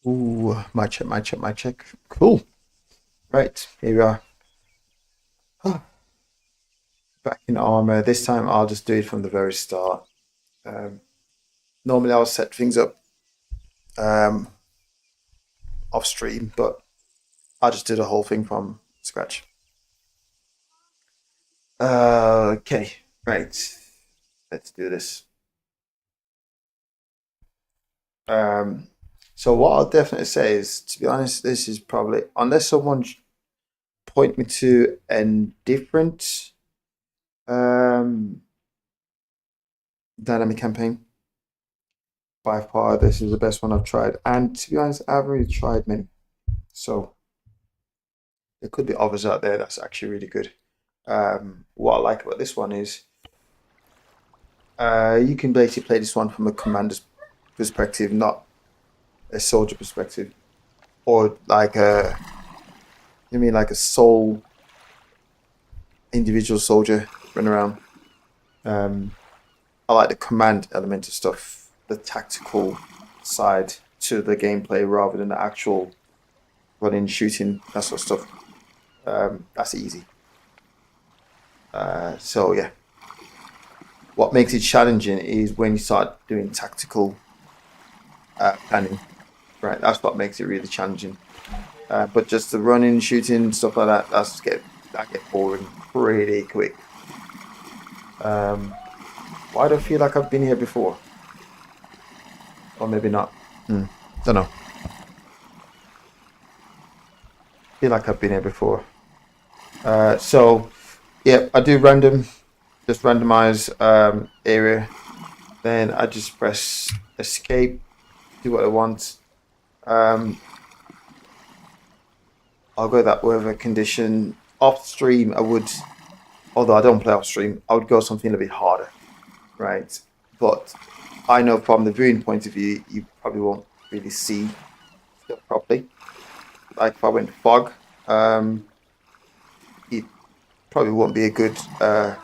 Ooh, my check, my check, my check. Cool. Right, here we are. Back in Arma. This time I'll just do it from the very start. Um, Normally I'll set things up um, off stream, but I'll just do the whole thing from scratch. Okay, right. Let's do this. Um, so what I'll definitely say is, to be honest, this is probably, unless someone point me to a different um, dynamic campaign, by far this is the best one I've tried. And to be honest, I haven't really tried many. So there could be others out there that's actually really good. What I like about this one is you can basically play this one from a commander's perspective, not a soldier perspective, or like like a sole individual soldier run around. I like the command element of stuff, the tactical side to the gameplay rather than the actual running, shooting, that sort of stuff. That's easy. So yeah, what makes it challenging is when you start doing tactical planning. Right, that's what makes it really challenging. But just the running, shooting, stuff like that, that get boring pretty quick. Why do I feel like I've been here before? Or maybe not. Don't know. Feel like I've been here before. So yeah, I do just randomize area. Then I just press escape, do what I want. I'll go that weather condition. Off stream, I would, although I don't play off stream, I would go something a bit harder, right? But I know from the viewing point of view, you probably won't really see stuff properly. Like if I went fog, it probably won't be a good, yeah,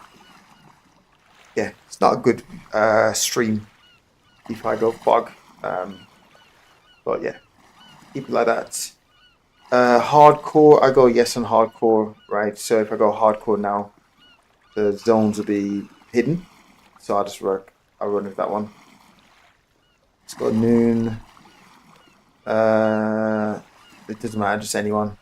it's not a good stream if I go fog. But yeah, keep it like that. Hardcore, I go yes on hardcore, right? So if I go hardcore now, the zones will be hidden. So I'll run with that one. Let's go noon. It doesn't matter, just anyone.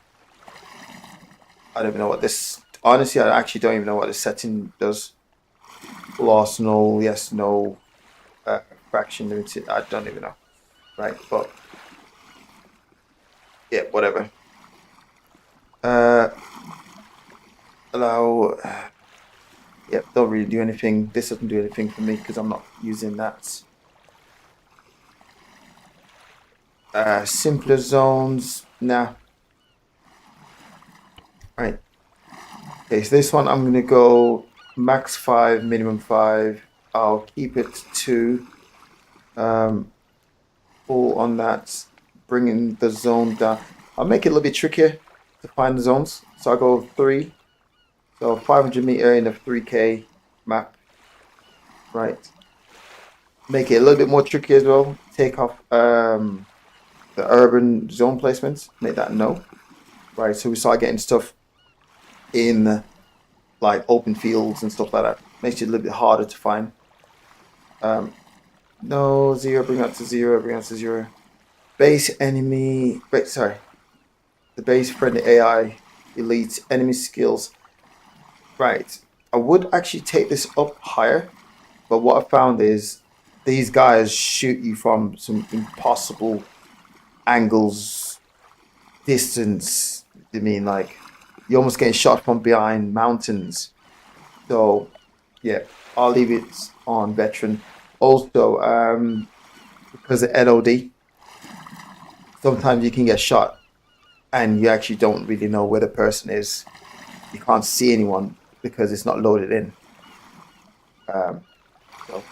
I don't even know what this, honestly, I actually don't even know what this setting does. Full arsenal, yes, no, fraction limited, I don't even know. Right, but yeah, whatever. Allow, yep, don't really do anything. This doesn't do anything for me because I'm not using that. Simpler zones, nah. Right. Okay, so this one I'm gonna go max 5, minimum 5. I'll keep it 2. Full on that, bringing the zone down. I'll make it a little bit trickier to find the zones. So I'll go 3. So 500-meter in a 3K map. Right. Make it a little bit more tricky as well. Take off the urban zone placements. Make that no. Right. So we start getting stuff in like open fields and stuff like that. Makes it a little bit harder to find. No, 0, bring that to 0, bring that to 0. Base enemy, wait, sorry. The base friendly AI, elite enemy skills. Right. I would actually take this up higher, but what I found is these guys shoot you from some impossible angles, distance. I mean, like, you're almost getting shot from behind mountains. So, yeah, I'll leave it on veteran. Also, because of LOD, sometimes you can get shot and you actually don't really know where the person is. You can't see anyone because it's not loaded in. So.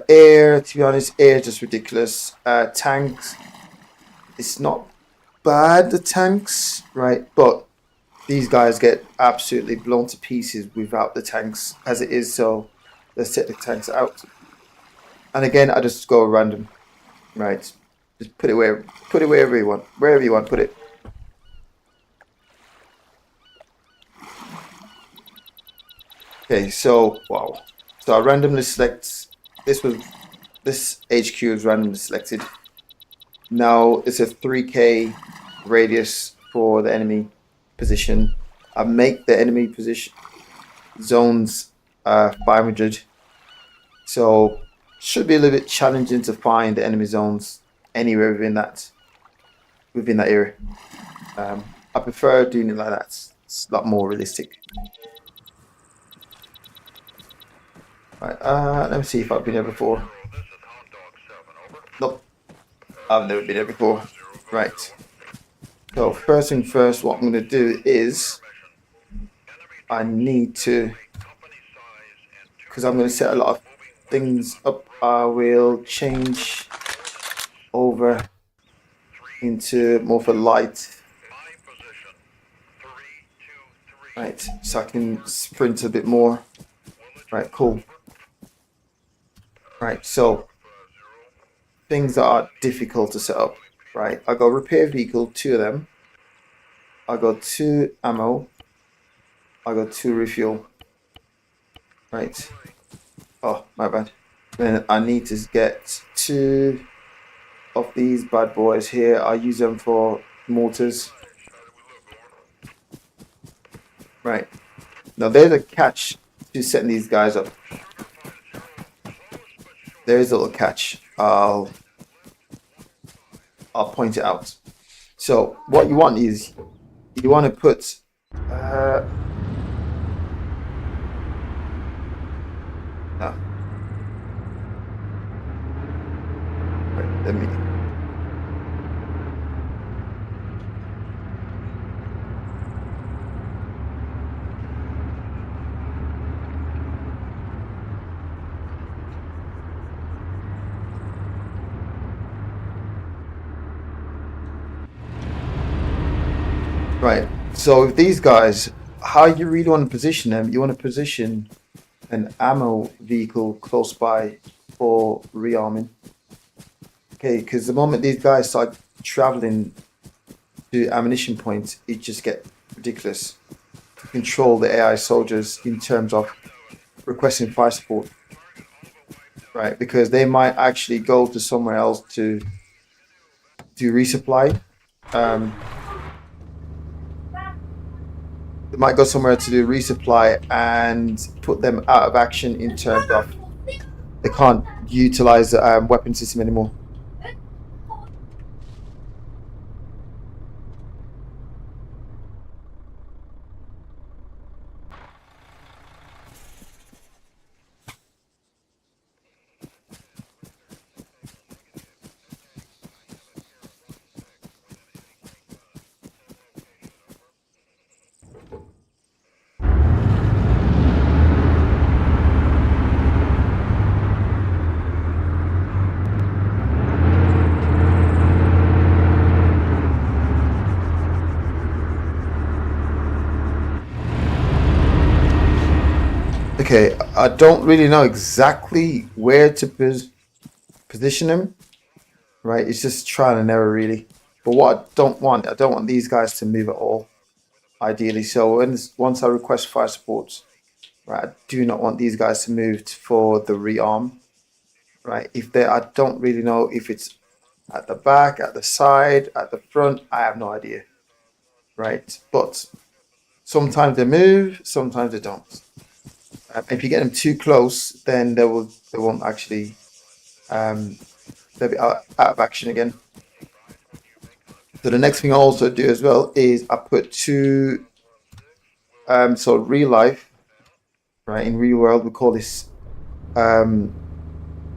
Air, to be honest, air is just ridiculous. Tanks, it's not bad, the tanks, right? But these guys get absolutely blown to pieces without the tanks as it is. So let's take the tanks out. And again, I just go random, right? Just put it wherever you want. Wherever you want, put it. Okay, so wow. So I randomly select this HQ is randomly selected. Now it's a 3K radius for the enemy position. I make the enemy position zones 500. So should be a little bit challenging to find the enemy zones anywhere within that area. I prefer doing it like that. It's a lot more realistic. Right, let me see if I've been there before. Nope, I've never been there before. Right. So first thing first, what I'm going to do is I need to, because I'm going to set a lot of things up, I will change over into more of a light. Right, so I can sprint a bit more. Right, cool. Right, so things that are difficult to set up. Right, I got repair vehicle, 2 of them. I got 2 ammo. I got 2 refuel. Right. Oh, my bad. Then I need to get 2 of these bad boys here. I use them for mortars. Right. Now there's a catch to setting these guys up. There's a little catch. I'll point it out. So what you want is you want to put no. Right, let me. Right, so with these guys, how you really want to position them, you want to position an ammo vehicle close by for rearming. Okay, because the moment these guys start traveling to ammunition points, it just gets ridiculous to control the AI soldiers in terms of requesting fire support. Right, because they might actually go to somewhere else to resupply. They might go somewhere to do resupply and put them out of action in terms of they can't utilize the weapon system anymore. Okay, I don't really know exactly where to position them. Right, it's just trial and error really. But what I don't want these guys to move at all. Ideally, so once I request fire support, right, I do not want these guys to move for the rearm. Right, I don't really know if it's at the back, at the side, at the front. I have no idea. Right, but sometimes they move, sometimes they don't. If you get them too close, then they won't actually they'll be out of action again. So the next thing I also do as well is I put 2 so real life, right, in real world we call this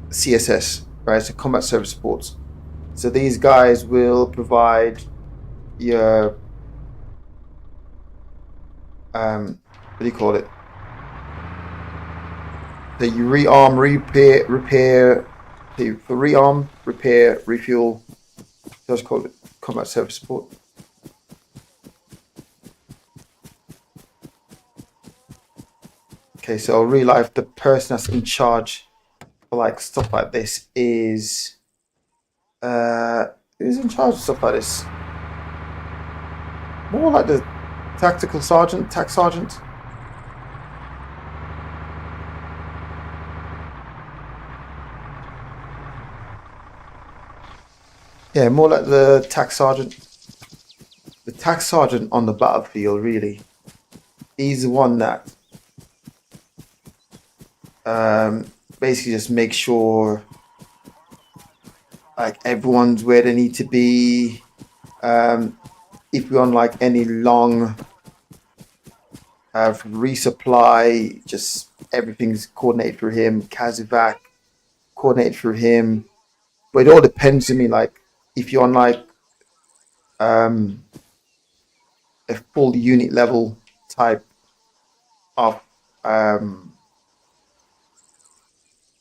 CSS, right, so combat service support. So these guys will provide your what do you call it? So you rearm, repair, for rearm, repair, refuel. Just call it combat service support. Okay, so real life, the person that's in charge for like stuff like this is Who's in charge of stuff like this? More like the tactical sergeant, tac sergeant. Yeah, more like the tac sergeant. The tac sergeant on the battlefield, really. He's the one that basically just makes sure like everyone's where they need to be. If we're on like any long resupply, just everything's coordinated through him. Kazuvac coordinated through him. But it all depends on me. Like if you're on like a full unit level type of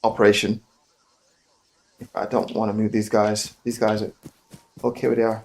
operation. If I don't want to move these guys are okay where they are.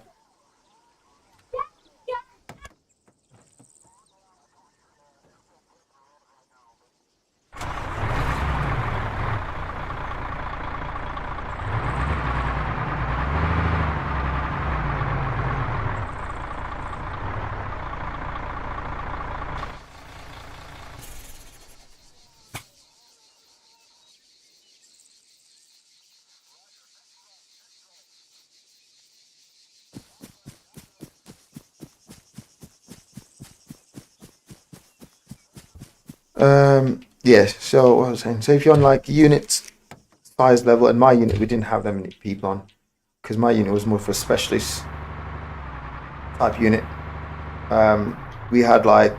Yeah, so what I was saying, so if you're on like unit size level, and my unit, we didn't have that many people on, because my unit was more for a specialist type unit. We had like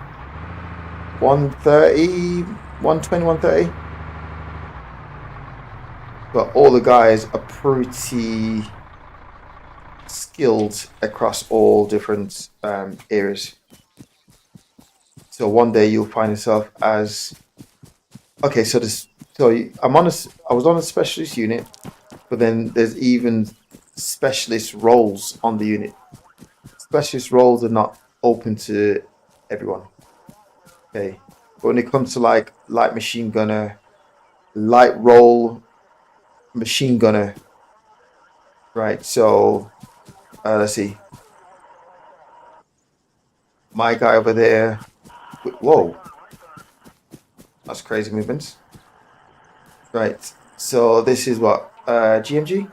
130, 120, 130. But all the guys are pretty skilled across all different areas. So one day you'll find yourself as okay. So this, so I was on a specialist unit, but then there's even specialist roles on the unit. Specialist roles are not open to everyone. Okay, but when it comes to like light machine gunner, light role machine gunner, right? So let's see, my guy over there. Whoa, that's crazy movements. Right. So this is what GMG.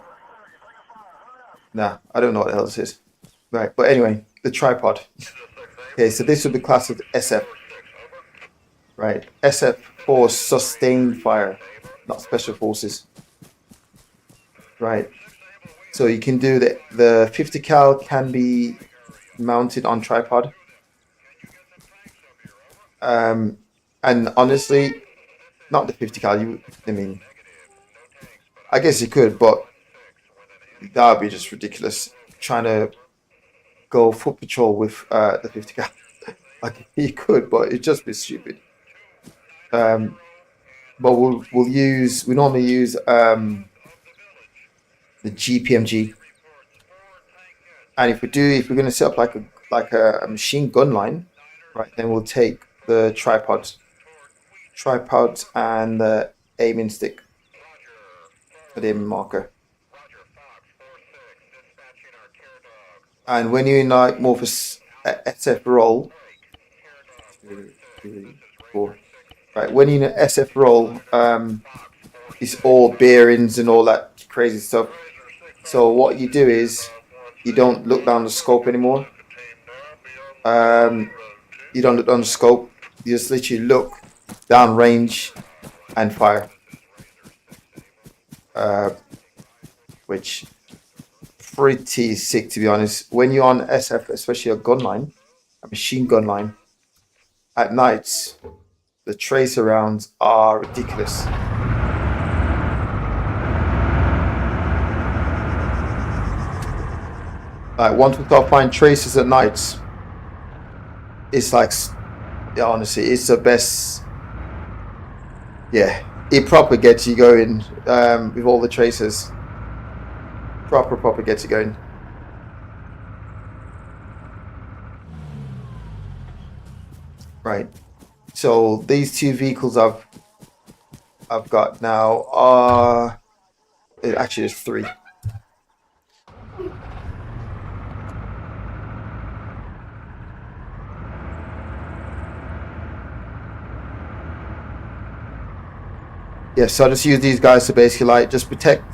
Nah, I don't know what the hell this is. Right, but anyway, the tripod. Okay, so this would be classed as SF. Right, SF for sustained fire, not special forces. Right. So you can do the 50 cal can be mounted on tripod. And honestly, not the 50 cal. I mean, I guess you could, but that would be just ridiculous. Trying to go foot patrol with the 50 cal. Like you could, but it'd just be stupid. But we normally use the GPMG, and if we're going to set up like a machine gun line, right? Then we'll take the tripods and the aiming stick for the aiming marker. And when you're in like more of a SF roll, 2, 3, 4. Right, when you're in an SF roll, it's all bearings and all that crazy stuff. So what you do is you don't look down the scope anymore. You don't look down the scope. You just literally look down range and fire. Which pretty sick, to be honest. When you're on SF, especially a gun line, a machine gun line, at nights, the tracer rounds are ridiculous. Like once we start finding tracers at nights, it's like, yeah, honestly, it's the best. Yeah, it proper gets you going with all the tracers. Proper gets you going. Right. So these two vehicles I've got now are actually there's three. yeah, so I just use these guys to basically like just protect.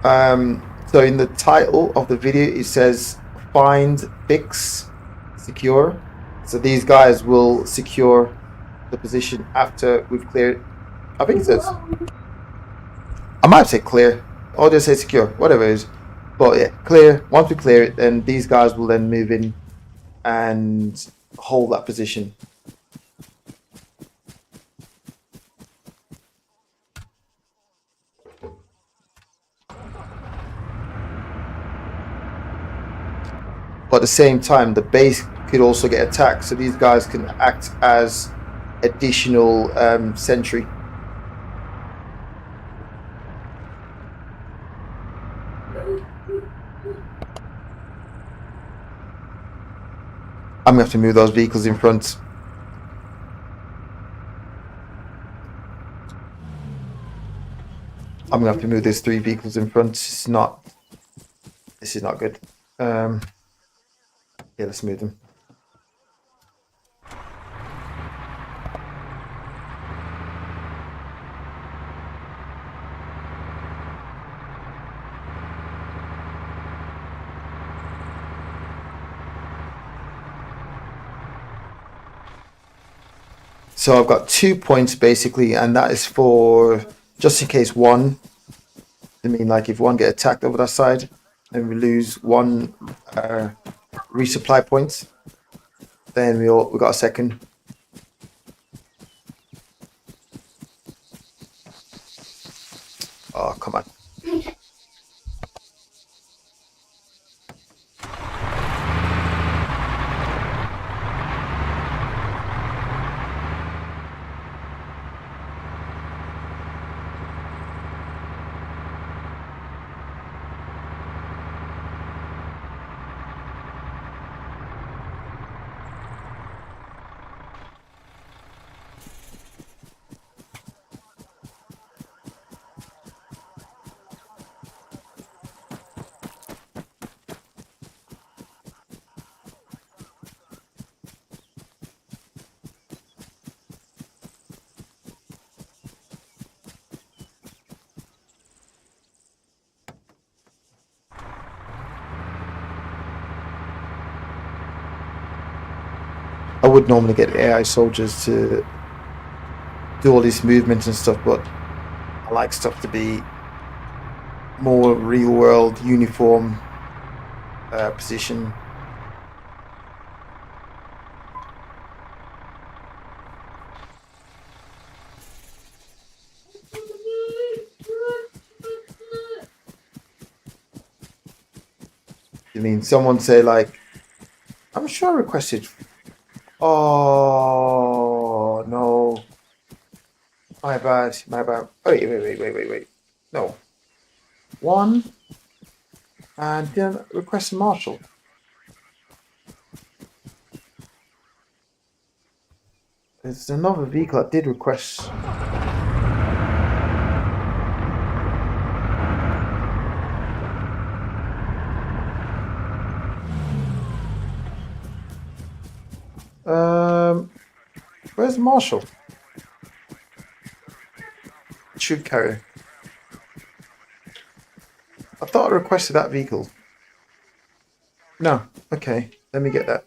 So in the title of the video it says find, fix, secure. So these guys will secure the position after we've cleared. I think it says, I might say clear or just say secure, whatever it is. But yeah, clear. Once we clear it, then these guys will then move in and hold that position. But at the same time, the base could also get attacked, so these guys can act as additional sentry. I'm gonna have to move those vehicles in front. I'm gonna have to move these 3 vehicles in front. This is not good. Yeah, let's move them. So I've got 2 points basically, and that is for just in case one. I mean, like if one get attacked over that side, and we lose 1 resupply points, then we got a second. Oh, come on. I would normally get AI soldiers to do all these movements and stuff, but I like stuff to be more real world, uniform position. I mean, someone say like, I'm sure I requested. Oh no, my bad, my bad. Wait. No, 1 and then request a marshal. There's another vehicle that did request. Where's Marshall? Tube carrier. I thought I requested that vehicle. No. Okay. Let me get that.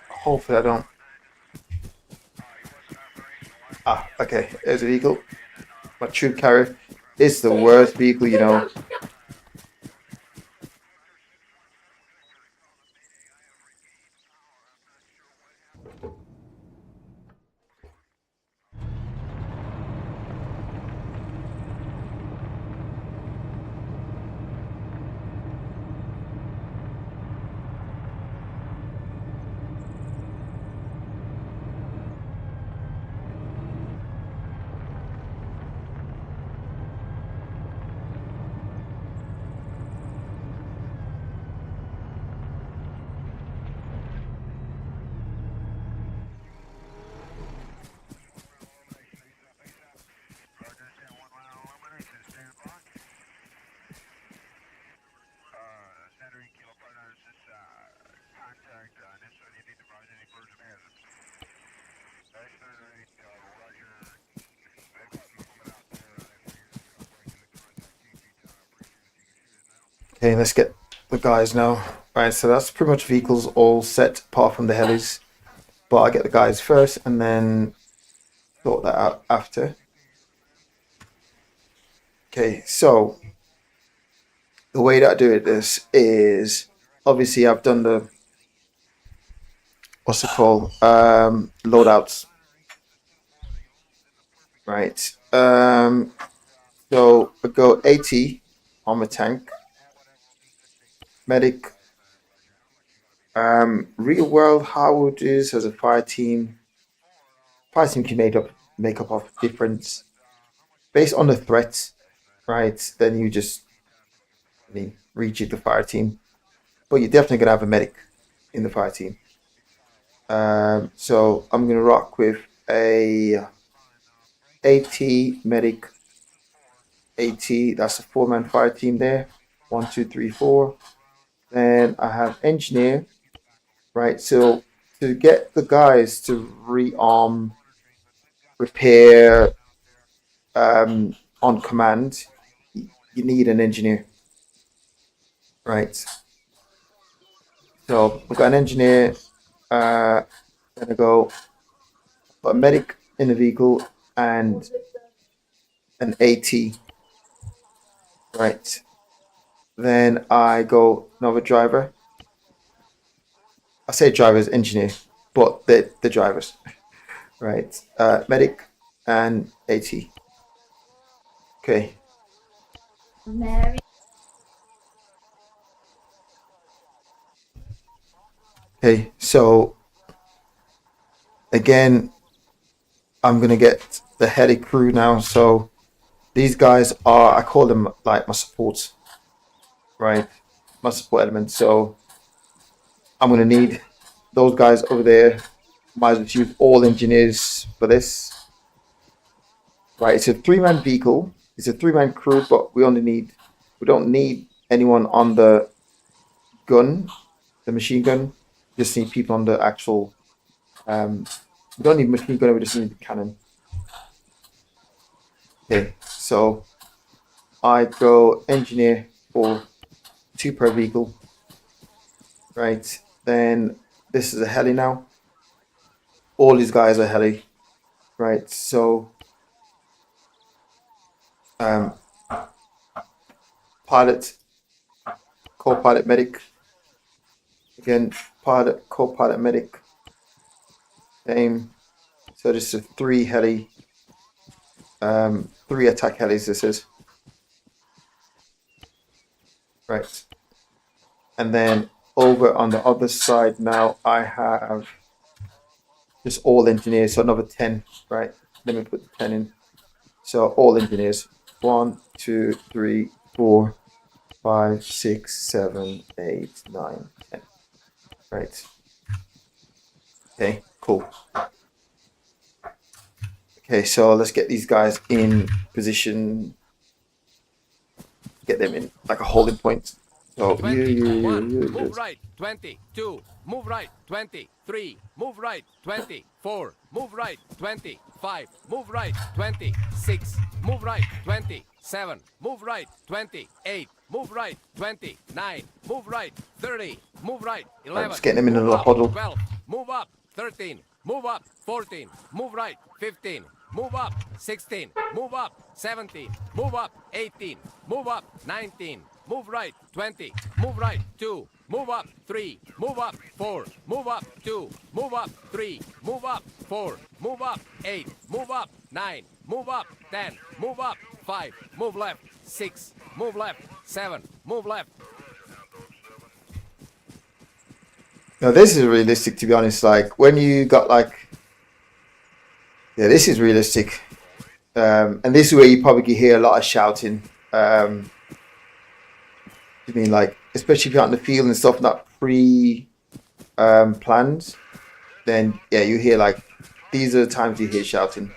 Hopefully I don't. Ah, okay. There's a vehicle. My tube carrier. It's the worst vehicle, you know. Okay, let's get the guys now. Right, so that's pretty much vehicles all set apart from the helis. But I get the guys first and then sort that out after. Okay, so the way that I do it is obviously I've done the what's it called? Loadouts. Right. So I go 80 armor tank, medic. Real world Howard's has a fire team. Fire team can make up of different based on the threat, right? Then you just rejig the fire team. But you're definitely gonna have a medic in the fire team. So I'm gonna rock with a AT medic. AT, that's a 4-man fire team there. 1, 2, 3, 4. Then I have engineer, right? So to get the guys to rearm, repair on command, you need an engineer, right? So we've got an engineer. Gonna go a medic in the vehicle and an AT, right? Then I go another driver. I say drivers, engineer, but the drivers, right? Medic and AT. Okay. Mary. Okay, so again, I'm gonna get the heli crew now. So these guys are, I call them like my supports, right? My support elements. So I'm gonna need those guys over there. Might as well use all engineers for this. Right, it's a 3-man vehicle. It's a 3-man crew, but we don't need anyone on the gun, the machine gun. We just need people on the actual. We don't need machine gun. We just need the cannon. Okay, so I go engineer for 2 per vehicle. Right, then this is a heli now. All these guys are heli. Right, so pilot, co-pilot, medic. Again, pilot, co-pilot, medic. Same. So this is 3 heli, 3 attack helis. This is right, and then over on the other side now I have just all engineers. So another 10. Right. Let me put the 10 in. So all engineers. 1, 2, 3, 4, 5, 6, 7, 8, 9, 10. Right. Okay, cool. Okay, so let's get these guys in position. Get them in like a holding point. So 21, move right, 22, move right, 23, move right, 24, move right, 25, move right, 26, move right, 27, move right, 28, move right, 29, move right, 30, move right, 11, just getting them in a little up, huddle. 12, move up, 13, move up, 14, move right, 15, move up, 16, move up, 17, move up, 18, move up, 19, move right, 20, move right, 2, move up, 3, move up, 4, move up, 2, move up, 3, move up, 4, move up, 8, move up, 9, move up, 10, move up, 5, move left, 6, move left, 7, move left. Now this is realistic, to be honest. Like when you got like, yeah, this is realistic, and this is where you probably can hear a lot of shouting. I mean, like, especially if you're out in the field and stuff, not planned, then yeah, you hear like, these are the times you hear shouting.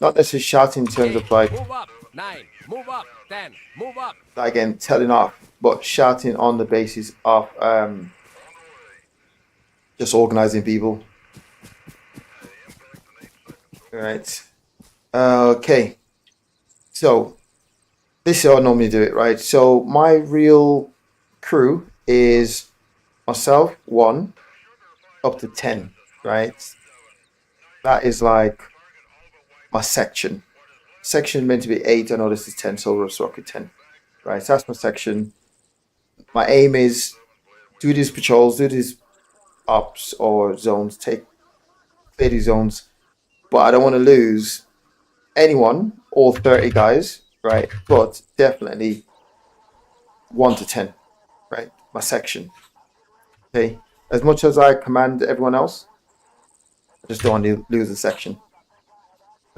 Not necessarily shouting in terms of like, move up, 9, move up, 10, move up. Again, telling off, but shouting on the basis of Just organizing people. All right. Okay. So this is how I normally do it, right? So my real crew is myself, 1 up to 10, right? That is like my section. Section meant to be 8. I know this is 10, so we'll rock it 10. Right, so that's my section. My aim is do these patrols, do these ops or zones, take 30 zones, but I don't want to lose anyone, all 30 guys, right? But definitely 1 to 10, right? My section. Okay. As much as I command everyone else, I just don't want to lose a section.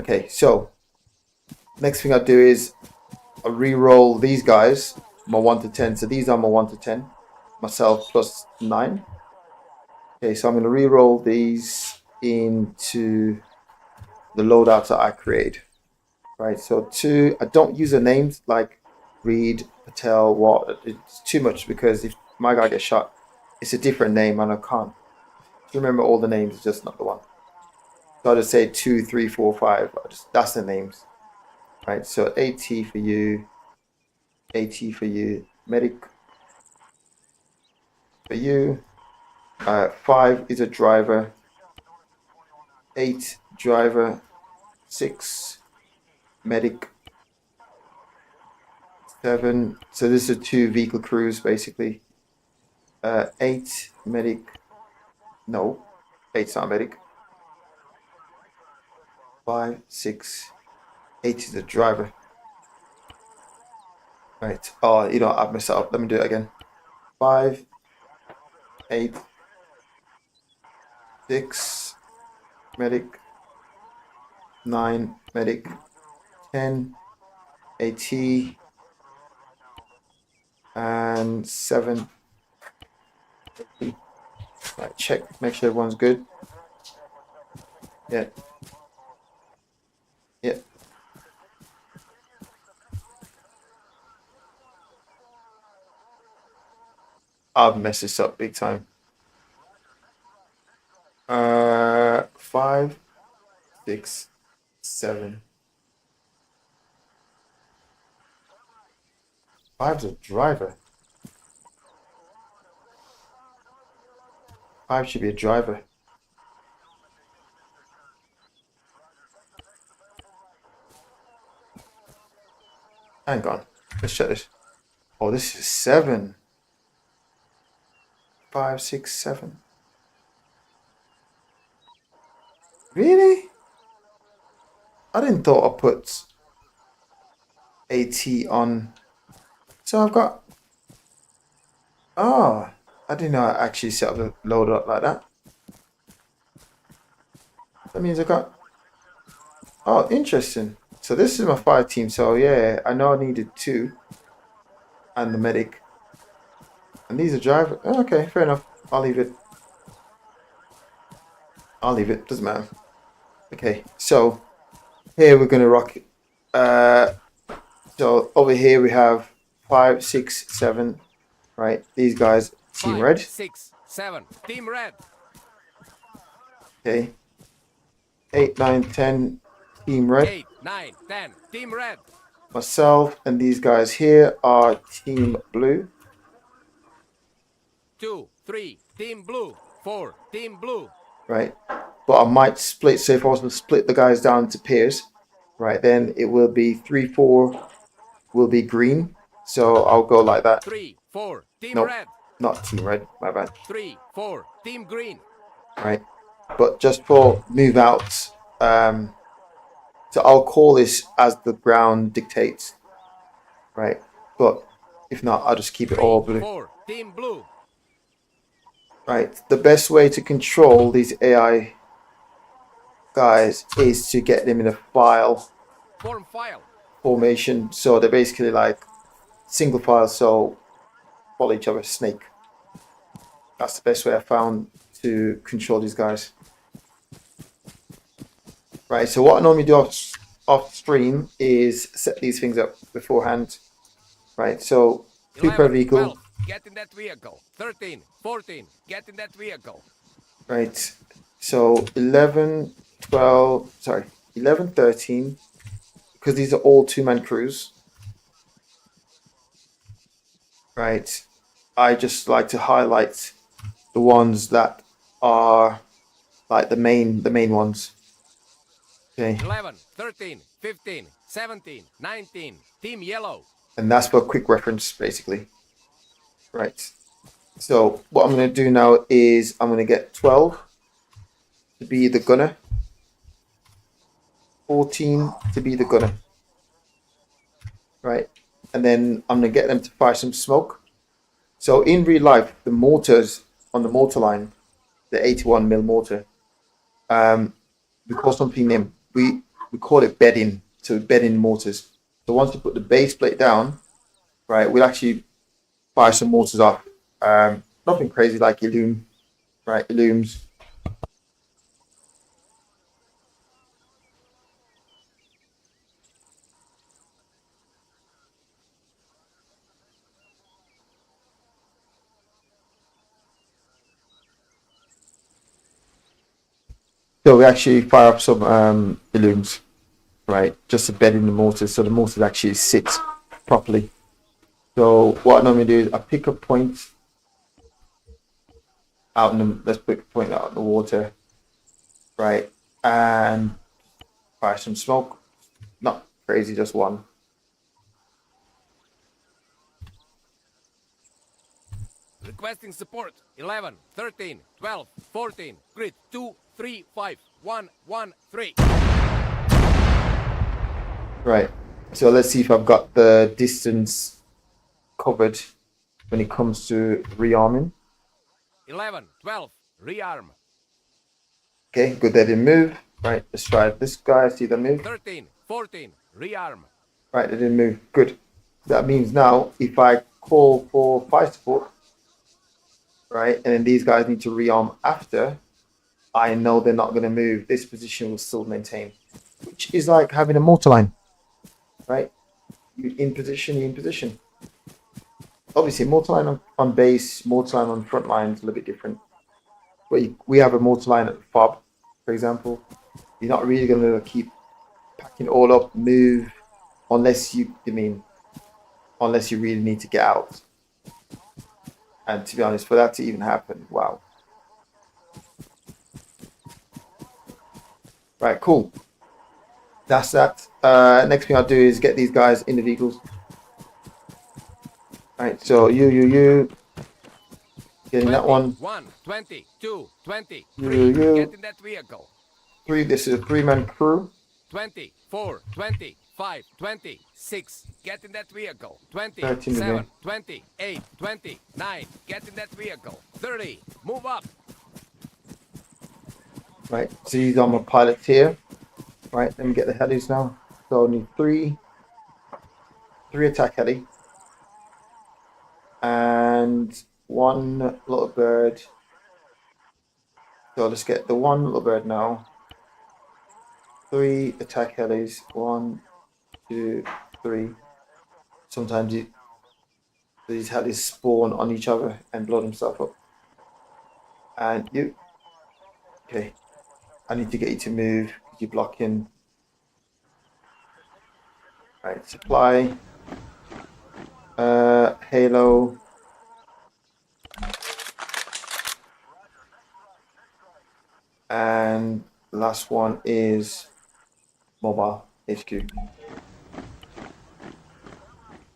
Okay, so next thing I do is I re-roll these guys, my 1 to 10. So these are my 1 to 10. Myself plus 9. Okay, so I'm going to re-roll these into the loadouts that I create. Right, so 2, I don't use the names like Reed, Patel, what. It's too much because if my guy gets shot, it's a different name and I can't remember all the names, it's just not the one. So I'll just say 2, 3, 4, 5. That's the names. Right, so AT for you, AT for you, medic for you. 5 is a driver, 8 driver, 6 medic, 7. So this is 2 vehicle crews basically. 8 medic. No, 8's not medic. 5, 6, 8 is a driver. Right. Oh, you know, I've messed it up. Let me do it again. 5, 8, 6, medic, 9, medic, 10, AT, and 7. Right, check, make sure everyone's good. Yeah. Yeah. I've messed this up big time. 5, 6, 7. 5's a driver. 5 should be a driver. Hang on. Let's check this. Oh, this is 7. 5, 6, 7. Really? I didn't thought I put AT on. So I've got. Oh, I didn't know I actually set up the load up like that. That means I got. Oh, interesting. So this is my 5 team. So yeah, I know I needed 2 and the medic. And these are driver. Oh, okay, fair enough. I'll leave it. I'll leave it. Doesn't matter. Okay, so here we're gonna rock it. So over here we have 5, 6, 7. Right, these guys, team 5, red. 6, 7, team red. Okay. 8, 9, 10, team red. 8, 9, 10, team red. Myself and these guys here are team blue. 2, 3, team blue. 4, team blue. Right, but I might split. So if I was to split the guys down into pairs, right, then it will be 3, 4 will be green. So I'll go like that. 3, 4, team Nope, red. not team red. My bad. 3, 4, team green. Right, but just for move outs, so I'll call this as the ground dictates. Right, but if not, I'll just keep it 3, all blue. 4, team blue. Right, the best way to control these AI guys is to get them in a file Form file. formation. So they're basically like single file, so follow each other, snake. That's the best way I found to control these guys. Right, so what I normally do off stream is set these things up beforehand. Right, so 2 per 11, vehicle. 12, get in that vehicle. 13, 14, get in that vehicle. Right. So 11, 12, sorry, 11, 13, because these are all two-man crews. Right. I just like to highlight the ones that are like the main ones. Okay. 11, 13, 15, 17, 19. Team yellow. And that's for quick reference, basically. Right. So what I'm going to do now is I'm going to get 12 to be the gunner, 14 to be the gunner. Right. And then I'm going to get them to fire some smoke. So in real life, the mortars on the mortar line, the 81mm mortar, we call something named, we call it bedding. So bedding mortars. So once you put the base plate down, right, we'll actually fire some mortars off. Nothing crazy like Illum, right? Illums. So we actually fire up some Illums, right? Just to bed in the mortars, so the mortars actually sit properly. So what I normally do is I pick a point out in the, let's pick a point out in the water, right? And fire some smoke. Not crazy, just one. Requesting support. 11, 13, 12, 14. Grid 2, 3, 5, 1, 1, 3. Right. So let's see if I've got the distance covered when it comes to rearming. 11, 12. Rearm. Okay, good. They didn't move. Right. Let's try this guy. See them move. 13, 14. Rearm. Right. They didn't move. Good. That means now if I call for fire support, right, and then these guys need to rearm after, I know they're not going to move. This position will still maintain, which is like having a mortar line, right? You in position, you in position. Obviously, mortar line on base, mortar line on front line is a little bit different. But we have a mortar line at the fob, for example. You're not really going to keep packing it all up, move, unless you really need to get out. And to be honest, for that to even happen, wow. Right, cool. That's that. Next thing I'll do is get these guys in the vehicles. Right, so you. Getting 20, that one. 1, 20, 2, 20, You, 3. you. Get in that vehicle. 3, this is a 3-man crew. 20, 4, 20, 5, 20, 6. Get in that vehicle. 20, 13 7, today. 20, 8, 20, 9. Get in that vehicle. 30. Move up. Right, so these are my pilots here. Right, let me get the helis now. So I need 3 attack heli. And 1 little bird. So let's get the 1 little bird now. 3 attack helis. 1, 2, 3. Sometimes these helis spawn on each other and blow themselves up. And you. Okay. I need to get you to move. You're blocking. Right, supply. Halo. And the last one is mobile HQ.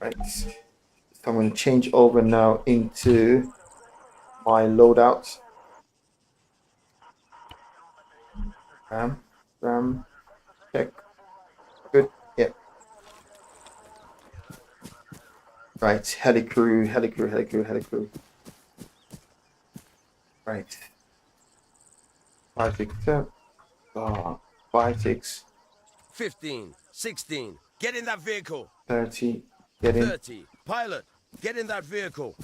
Right. So I'm going to change over now into my loadout. Ram, check. Good. Yep. Right. Heli crew. Right. 5, 6, 7. 5, 6. 15, 16, get in that vehicle. 30. Get in. 30, pilot, get in that vehicle.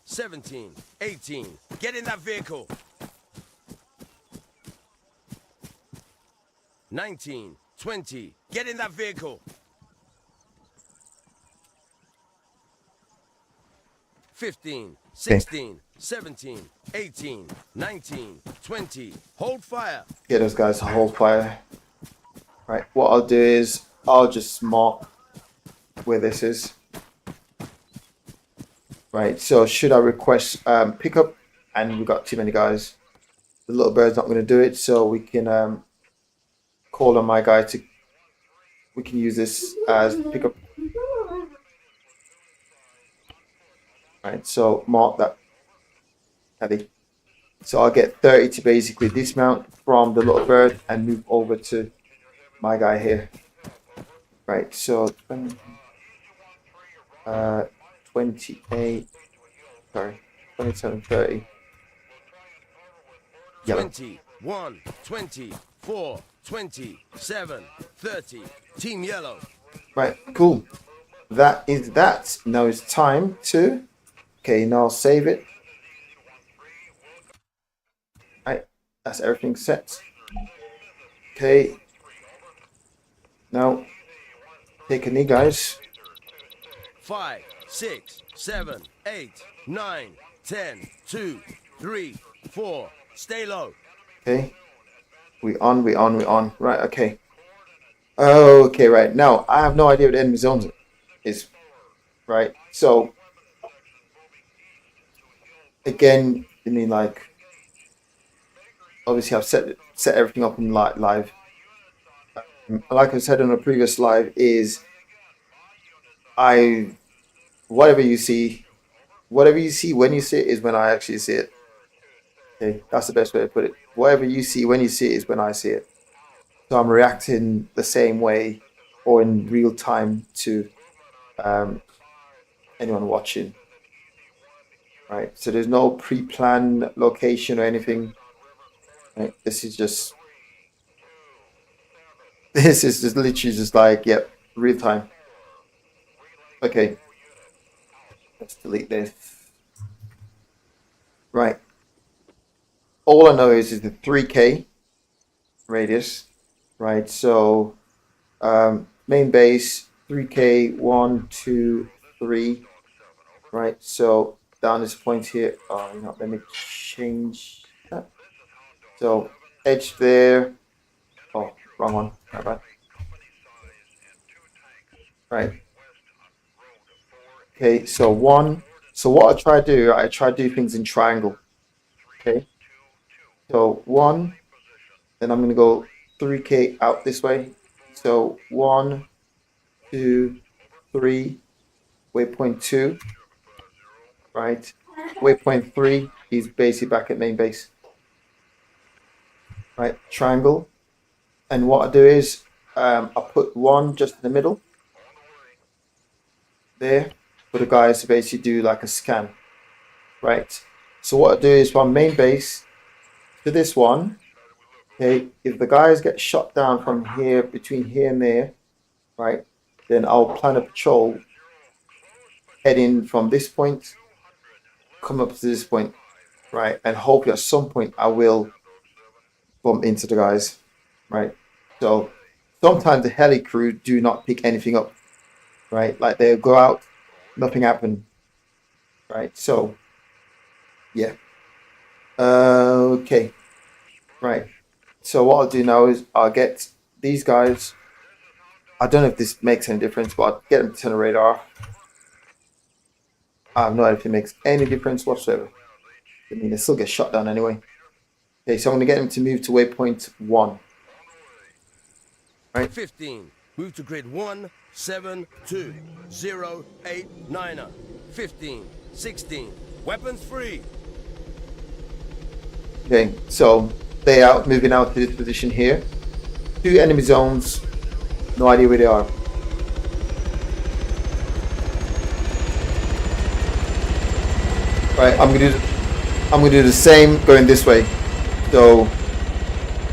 17, 18, get in that vehicle. 19, 20, get in that vehicle. 15, 16, 17, 18, 19, 20. Hold fire. Get those guys to hold fire. Right, what I'll do is I'll just mark where this is. Right, so should I request pickup, and we've got too many guys, the little bird's not going to do it, so we can call on my guy to, we can use this as pickup. Right, so mark that, Eddie. So I'll get 30 to basically dismount from the little bird and move over to my guy here. Right, so 28, sorry, 27, 30. Yellow. 21, 24, 27, 30. Team yellow. Right, cool. That is that. Now it's time to, okay, now I'll save it. Right, that's everything set. Okay. Now, take a knee, guys. 5, 6, 7, 8, 9, 10, 2, 3, 4. Stay low. Okay. We on. Right, okay. Okay, right. Now, I have no idea what the enemy zone is. Right, so, again, I mean, like, obviously I've set everything up in live. Like I said on a previous live, is whatever you see when you see it is when I actually see it. Okay, that's the best way to put it. Whatever you see when you see it is when I see it. So I'm reacting the same way or in real time to anyone watching. Right, so there's no pre-planned location or anything. Right, this is just literally just like, yep, real time. Okay, let's delete this. Right, all I know is the 3K radius. Right, so main base 3K 1, 2, 3. Right, so down this point here. Oh, you know, let me change that. So edge there. Oh, wrong one. My bad. Right. Okay, so 1. So what I try to do things in triangle. Okay. So 1, then I'm gonna go 3K out this way. So 1, 2, 3, waypoint 2. Right. Waypoint 3 is basically back at main base. Right, triangle. And what I do is I put 1 just in the middle there for the guys to basically do like a scan. Right, so what I do is from main base to this one. Okay, if the guys get shot down from here, between here and there, right, then I'll plan a patrol heading from this point, come up to this point, right, and hopefully at some point I will bump into the guys. Right, so sometimes the heli crew do not pick anything up. Right, like they'll go out, nothing happened. Right, so yeah. Okay. Right. So what I'll do now is I'll get these guys. I don't know if this makes any difference, but I'll get them to turn the radar off. I have no idea if it makes any difference whatsoever. I mean, they still get shot down anyway. Okay, so I'm going to get them to move to waypoint 1. Right. 15. Move to grid 1, 7, 2, 0, 8, 9. 15, 16. Weapons free. Okay, so they out, moving out to this position here. 2 enemy zones. No idea where they are. Right, I'm gonna do the same going this way. So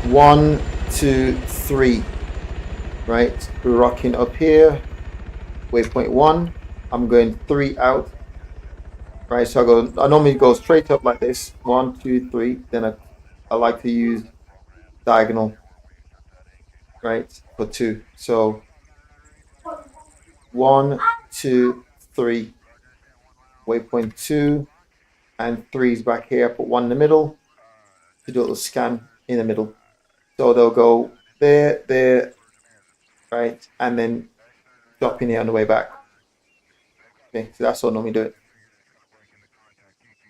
1, 2, 3. Right, we're rocking up here. Waypoint 1. I'm going 3 out. Right, so I normally go straight up like this. 1, 2, 3. Then I like to use diagonal. Right, for 2. So 1, 2, 3. waypoint 2 and 3 is back here. I put 1 in the middle to do a little scan in the middle. So they'll go there, there, right, and then drop in here on the way back. Okay, so that's how I normally do it.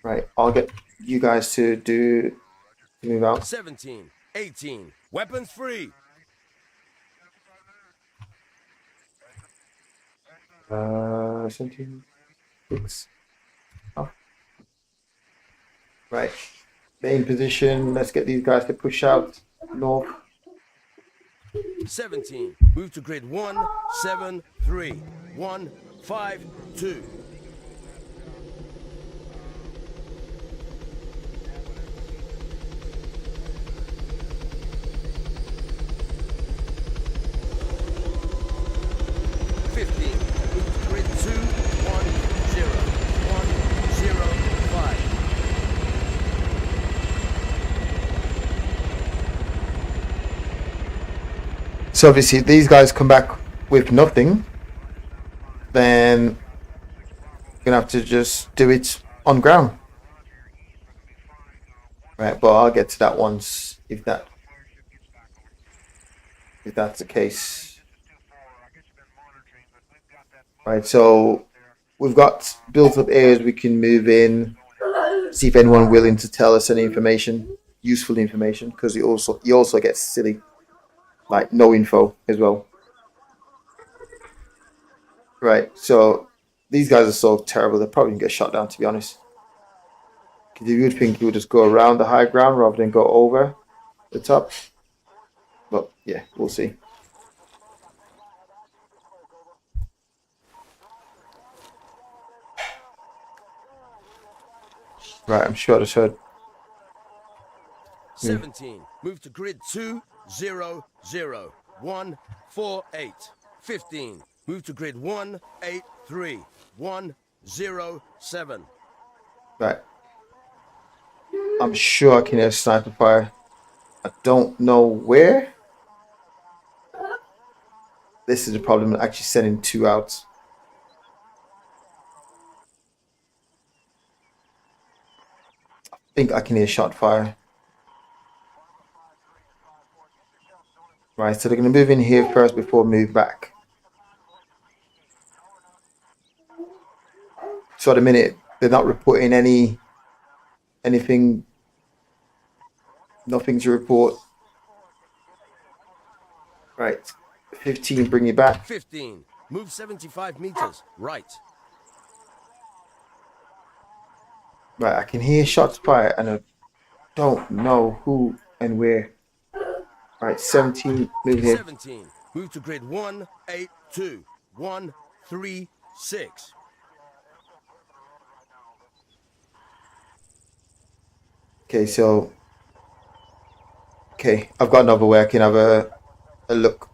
Right, I'll get you guys to move out. 17, 18, weapons free. 17, 6. Oh. Right, main position. Let's get these guys to push out north. 17, move to grid 1, 7, 3, 1, 5, 2. So obviously, if these guys come back with nothing, then we're gonna have to just do it on ground. Right, but I'll get to that once if that's the case. Right, so we've got built up areas we can move in, see if anyone willing to tell us any information, useful information, because he also gets silly. Like no info as well. Right, so these guys are so terrible, they're probably gonna get shot down, to be honest. Because you would think you would just go around the high ground rather than go over the top. But yeah, we'll see. Right, I'm sure I just heard. 17, move to grid 2, 0, 0, 1, 4, 8. 15, move to grid 1, 8, 3, 1, 0, 7. Right. I'm sure I can hear sniper fire. I don't know where. This is the problem, actually sending 2 out. I think I can hear shot fire. Right, so they're going to move in here first before move back. So at the minute, they're not reporting anything, nothing to report. Right, 15, bring you back. 15, move 75 meters, right. Right, I can hear shots fired and I don't know who and where. Right, 17, move here. 17, move to grid 1, 8, 2, 1, 3, 6. Okay, so I've got another way I can have a look.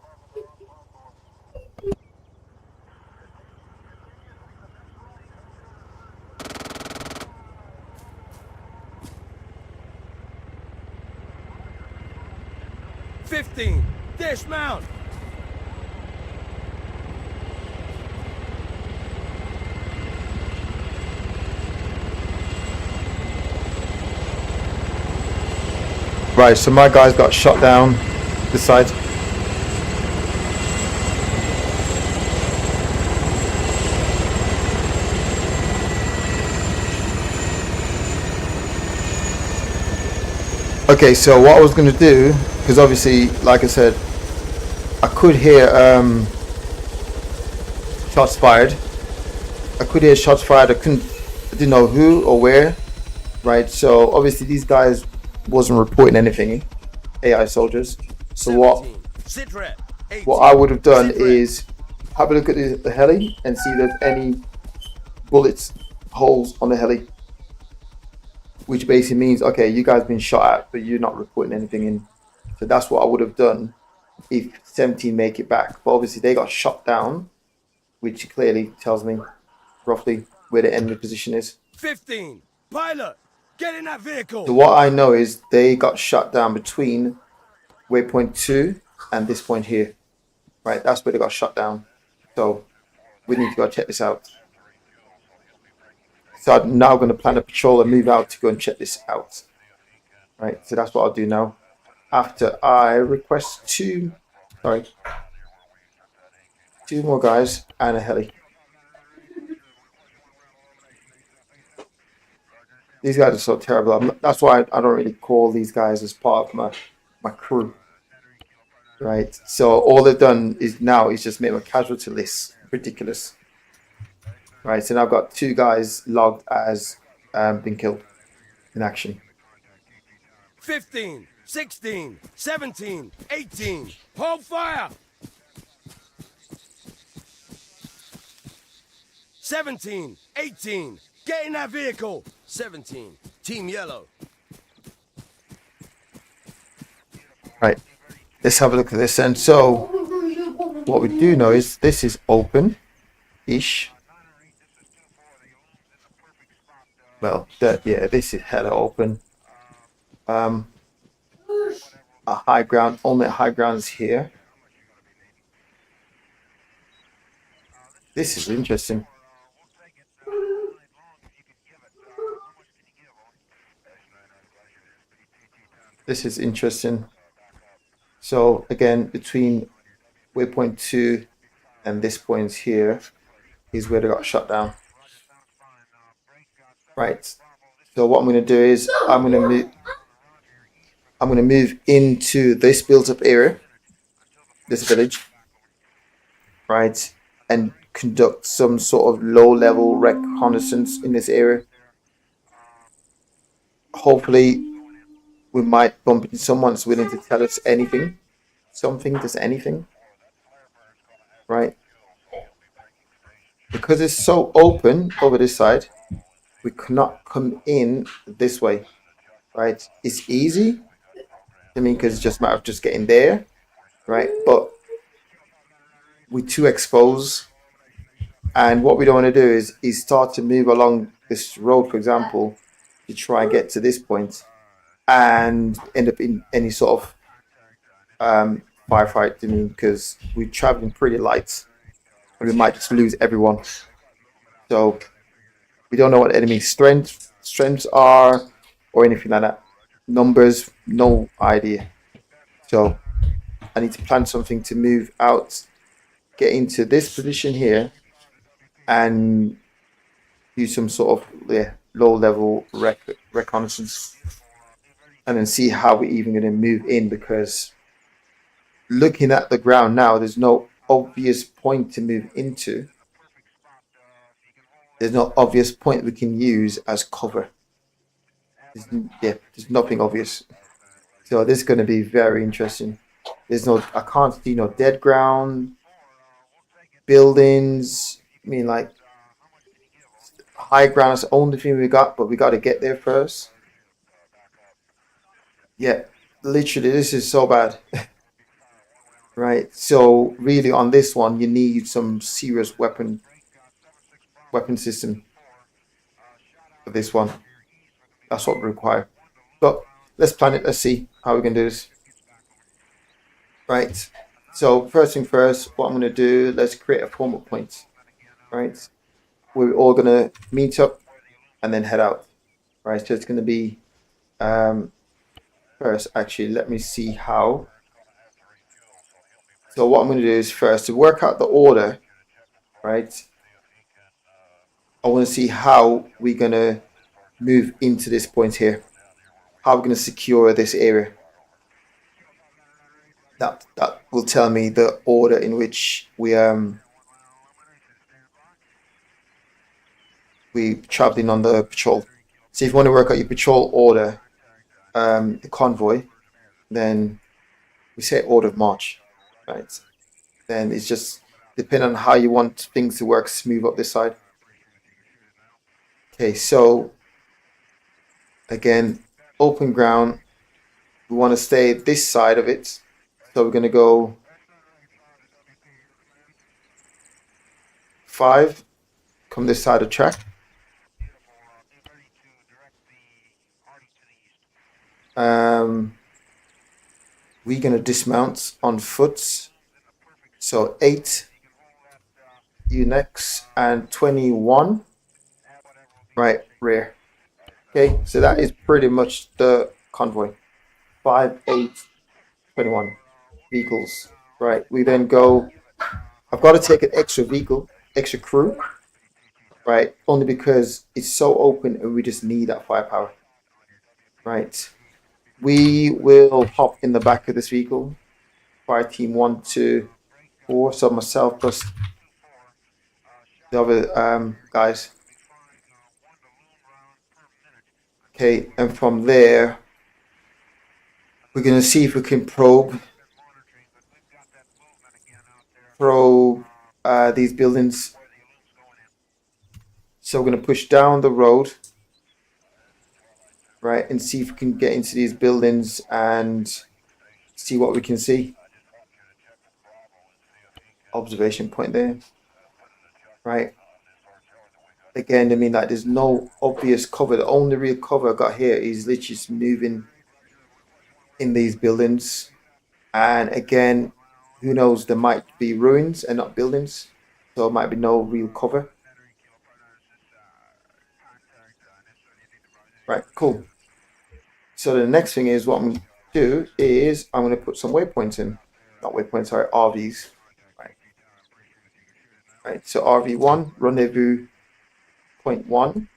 Dismount! Right, so my guys got shot down this side. Okay, so what I was going to do, because obviously, like I said, I could hear shots fired. I didn't know who or where. Right, so obviously these guys wasn't reporting anything, AI soldiers. So 17, what I would have done is have a look at the heli and see if there's any bullets, holes on the heli. Which basically means, okay, you guys been shot at, but you're not reporting anything in. So that's what I would have done if 17 make it back. But obviously they got shot down, which clearly tells me roughly where the enemy position is. 15, pilot, get in that vehicle. So what I know is they got shot down between waypoint 2 and this point here. Right, that's where they got shot down. So we need to go check this out. So I'm now going to plan a patrol and move out to go and check this out. Right, so that's what I'll do now. After I request two more guys and a heli. These guys are so terrible. That's why I don't really call these guys as part of my crew. Right, so all they've done is just make my casualty list ridiculous. Right, so now I've got 2 guys logged as been killed in action. 15, 16, 17, 18. Hold fire! 17, 18. Get in that vehicle. 17. Team Yellow. Right, let's have a look at this. And so what we do know is this is open-ish. Well, yeah, this is hella open. A high ground, only high ground is here. This is interesting. This is interesting. So again, between waypoint 2 and this point here is where they got shot down. Right. So what I'm going to do is I'm going to move into this built-up area, this village, right, and conduct some sort of low-level reconnaissance in this area. Hopefully, we might bump into someone that's willing to tell us anything, just anything, right? Because it's so open over this side, we cannot come in this way, right? It's easy, I mean, because it's just a matter of just getting there, right? But we're too exposed, and what we don't want to do is start to move along this road, for example, to try and get to this point and end up in any sort of firefight. I mean, because we're traveling pretty light and we might just lose everyone. So we don't know what enemy strengths are or anything like that. Numbers, no idea. So I need to plan something to move out, get into this position here, and do some sort of low-level reconnaissance, and then see how we're even going to move in. Because looking at the ground now, there's no obvious point to move into. There's no obvious point we can use as cover. There's nothing obvious. So this is going to be very interesting. I can't see no dead ground, buildings. I mean, like, high ground is the only thing we got, but we got to get there first. Yeah, literally, this is so bad. Right, so really on this one, you need some serious weapon system for this one. That's what we require. But let's plan it. Let's see how we can do this. Right, so first thing first, what I'm going to do, let's create a formal point. Right, we're all going to meet up and then head out. Right, so it's going to be first, actually, let me see how. So what I'm going to do is first, to work out the order, right, I want to see how we're going to move into this point here. How we're going to secure this area. That will tell me the order in which we traveling on the patrol. So if you want to work out your patrol order, the convoy, then we say order of march, right? Then it's just depending on how you want things to work smooth up this side. Okay, so again, open ground. We want to stay this side of it. So we're going to go 5, come this side of track. We're going to dismount on foot. So 8 Unix and 21. right rear. Okay, so that is pretty much the convoy. 5, 8, 21 vehicles. Right, we then go. I've got to take an extra vehicle, extra crew, right? Only because it's so open and we just need that firepower. Right. We will hop in the back of this vehicle. Fire team 1, 2, 4. So myself plus the other guys. Okay, and from there, we're going to see if we can probe these buildings. So we're going to push down the road, right, and see if we can get into these buildings and see what we can see. Observation point there, right? Again, I mean, like, there's no obvious cover. The only real cover I got here is literally just moving in these buildings. And again, who knows, there might be ruins and not buildings. So there might be no real cover. Right, cool. So the next thing is what I'm going to do is I'm going to put some waypoints in. Not waypoints, sorry, RVs. Right, so RV1, rendezvous point 1.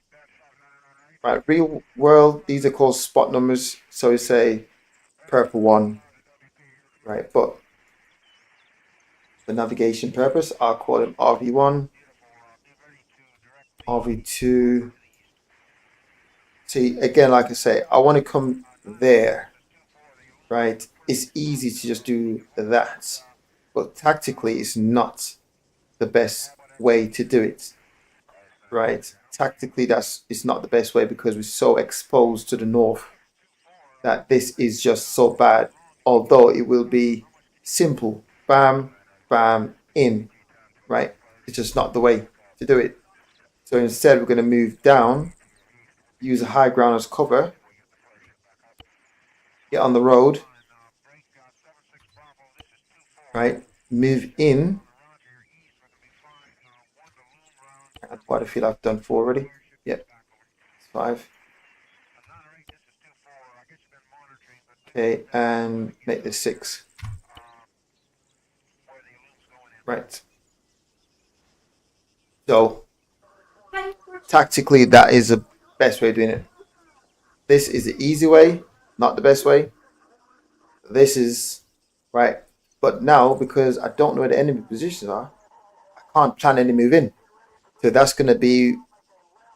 Right, real world, these are called spot numbers. So we say purple 1. Right, but for navigation purpose, I'll call them RV1, RV2. See, again, like I say, I want to come there, right? It's easy to just do that, but tactically, it's not the best way to do it, right? Tactically, it's not the best way because we're so exposed to the north that this is just so bad. Although it will be simple, bam, bam, in, right? It's just not the way to do it. So instead, we're going to move down, use a high ground as cover, get on the road, right? Move in. That's what I feel I've done 4 already. Yep, 5. Okay, and make this 6. Right. So tactically, that is the best way of doing it. This is the easy way, not the best way. This is right. But now, because I don't know where the enemy positions are, I can't plan any move in. So that's going to be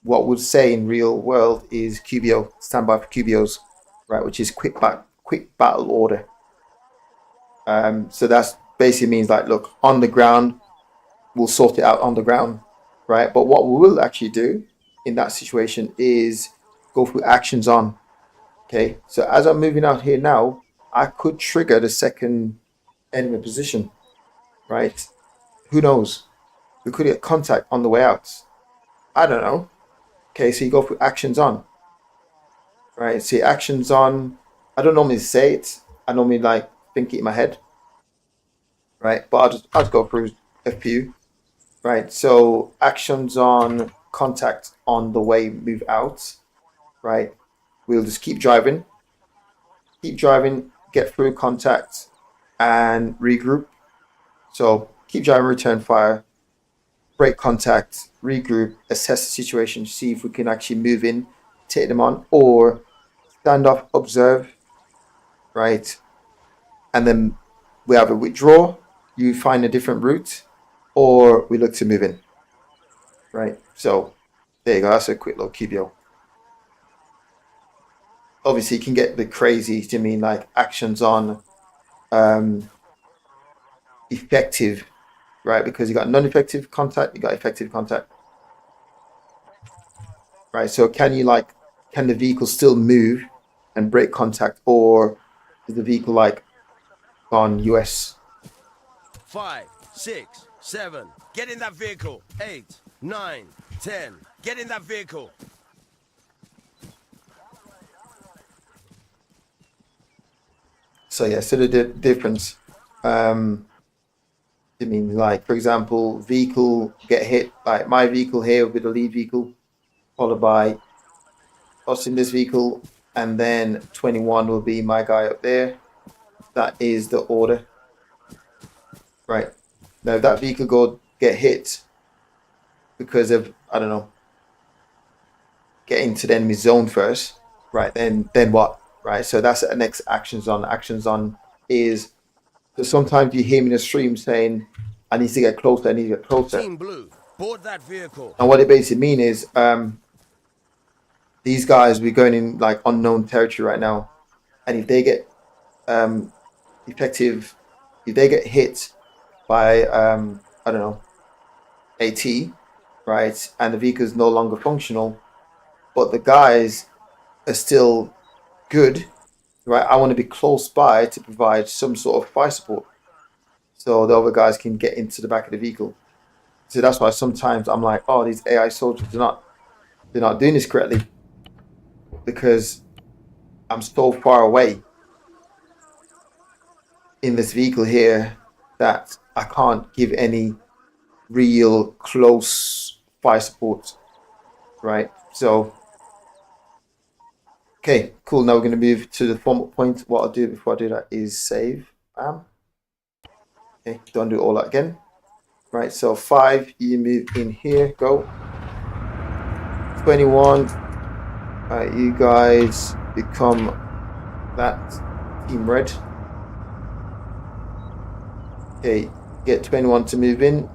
what would say in real world is QBO, standby for QBOs, right? Which is quick battle order. So that's basically means like, look, on the ground, we'll sort it out on the ground, right? But what we will actually do in that situation is go through actions on. Okay, so as I'm moving out here now, I could trigger the second enemy position, right? Who knows? We could get contact on the way out. I don't know. Okay, so you go through actions on, right? See, actions on. I don't normally say it. I normally like think it in my head, right? But I'll just go through a few, right? So actions on, contact on the way, move out, right? We'll just keep driving, get through contact, and regroup. So keep driving, return fire, break contact, regroup, assess the situation, see if we can actually move in, take them on, or stand off, observe, right? And then we have a withdraw, you find a different route, or we look to move in, right? So there you go, that's a quick little QBO. Obviously, you can get the crazy, do you mean like actions on effective, right? Because you got non-effective contact, you got effective contact, right? So can the vehicle still move and break contact, or is the vehicle like on US? 5, 6, 7. Get in that vehicle. 8, 9, 10. Get in that vehicle. So yeah, so the difference. I mean, like for example, vehicle get hit. Like my vehicle here with the lead vehicle, followed by us in this vehicle, and then 21 will be my guy up there. That is the order. Right. Now if that vehicle get hit because of, I don't know, getting to the enemy zone first, right, then what? Right, so that's the next actions on. Actions on is, so sometimes you hear me in the stream saying, I need to get closer, I need to get closer. Team Blue, board that vehicle. And what it basically means is, these guys, we're going in like unknown territory right now. And if they get if they get hit by, I don't know, AT, right, and the vehicle is no longer functional, but the guys are still good, right, I want to be close by to provide some sort of fire support so the other guys can get into the back of the vehicle. So that's why sometimes I'm like, oh, these AI soldiers, they're not doing this correctly, because I'm so far away in this vehicle here that I can't give any real close fire support, right? So okay, cool. Now we're going to move to the format point. What I'll do before I do that is save. Okay, don't do all that again. Right, so 5, you move in here, go. 21, right, you guys become that team red. Okay, get 21 to move in.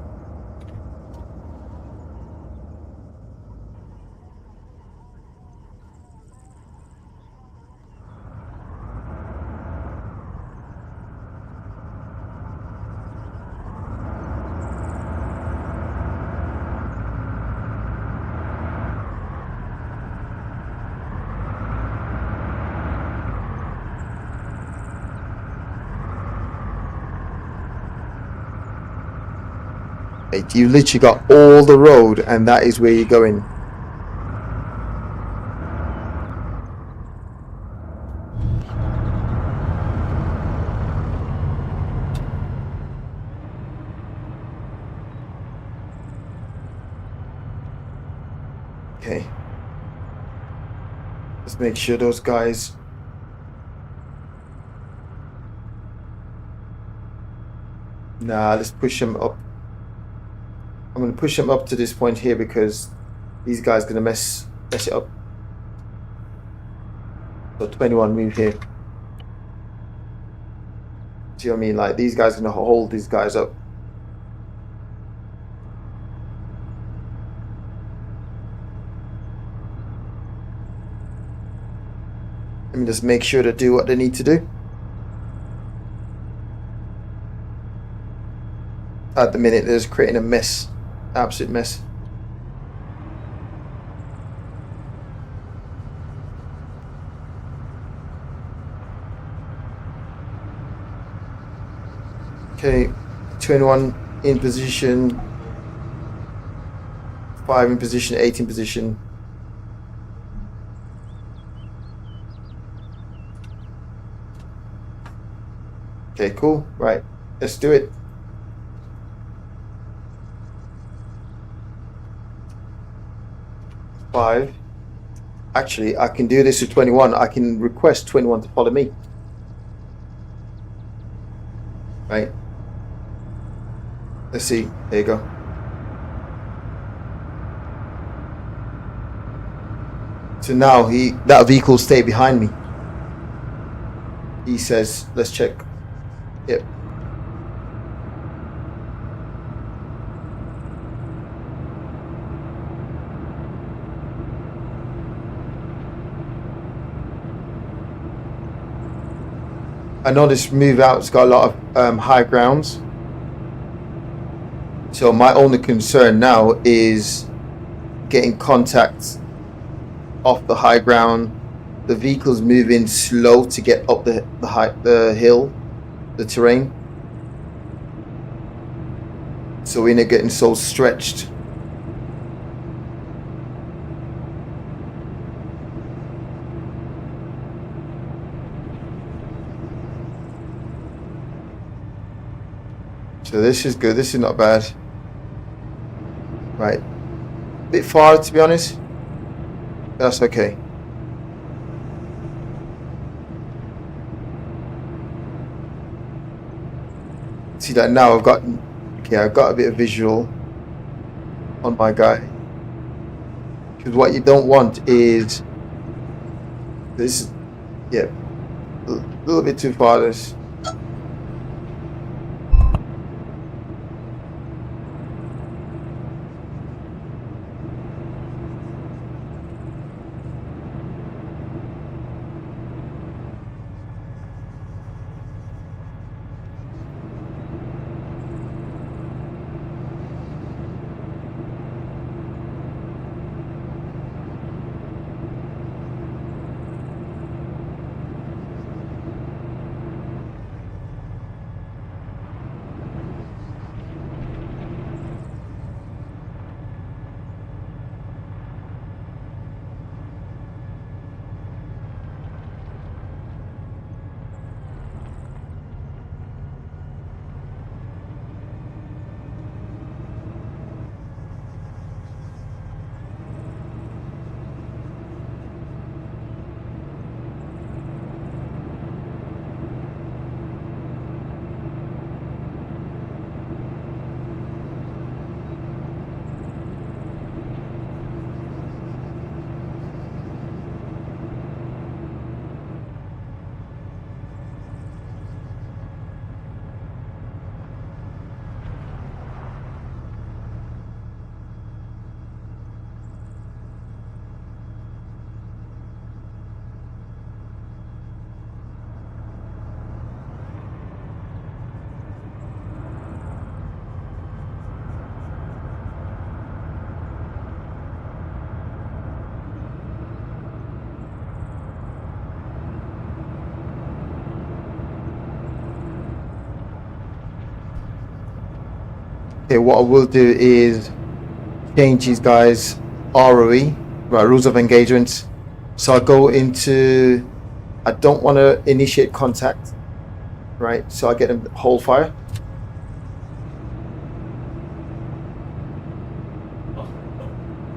You literally got all the road, and that is where you're going. Okay. Let's make sure those guys. Nah, let's push them up. I'm going to push them up to this point here because these guys are going to mess it up. So 21, move here. See what I mean? Like, these guys are going to hold these guys up. Let me just make sure to do what they need to do. At the minute, they're just creating a mess. Absolute mess. Okay, 21 in position, 5 in position, 8 in position. Okay, cool. Right, let's do it. Actually, I can do this with 21. I can request 21 to follow me. Right. Let's see. There you go. So now that vehicle stay behind me. He says, let's check. Yep. I know this move out's got a lot of high grounds. So my only concern now is getting contact off the high ground. The vehicle's moving slow to get up the hill, the terrain. So we're not getting so stretched. So this is good. This is not bad. Right. Bit far, to be honest. That's okay. See that now I've got, okay, I've got a bit of visual on my guy. Because what you don't want is this, yeah, a little bit too far this. Okay, what I will do is change these guys ROE, right, rules of engagement. So I go into, I don't want to initiate contact, right? So I get them hold fire.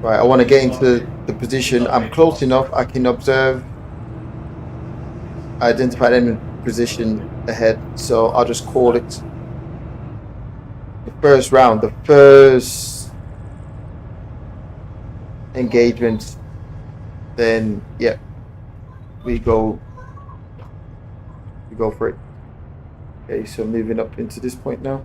Right, I want to get into the position. I'm close enough. I can observe, identify them in position ahead. So I'll just call it the first round, the first engagement. Then yeah, we go for it. Okay, so moving up into this point now.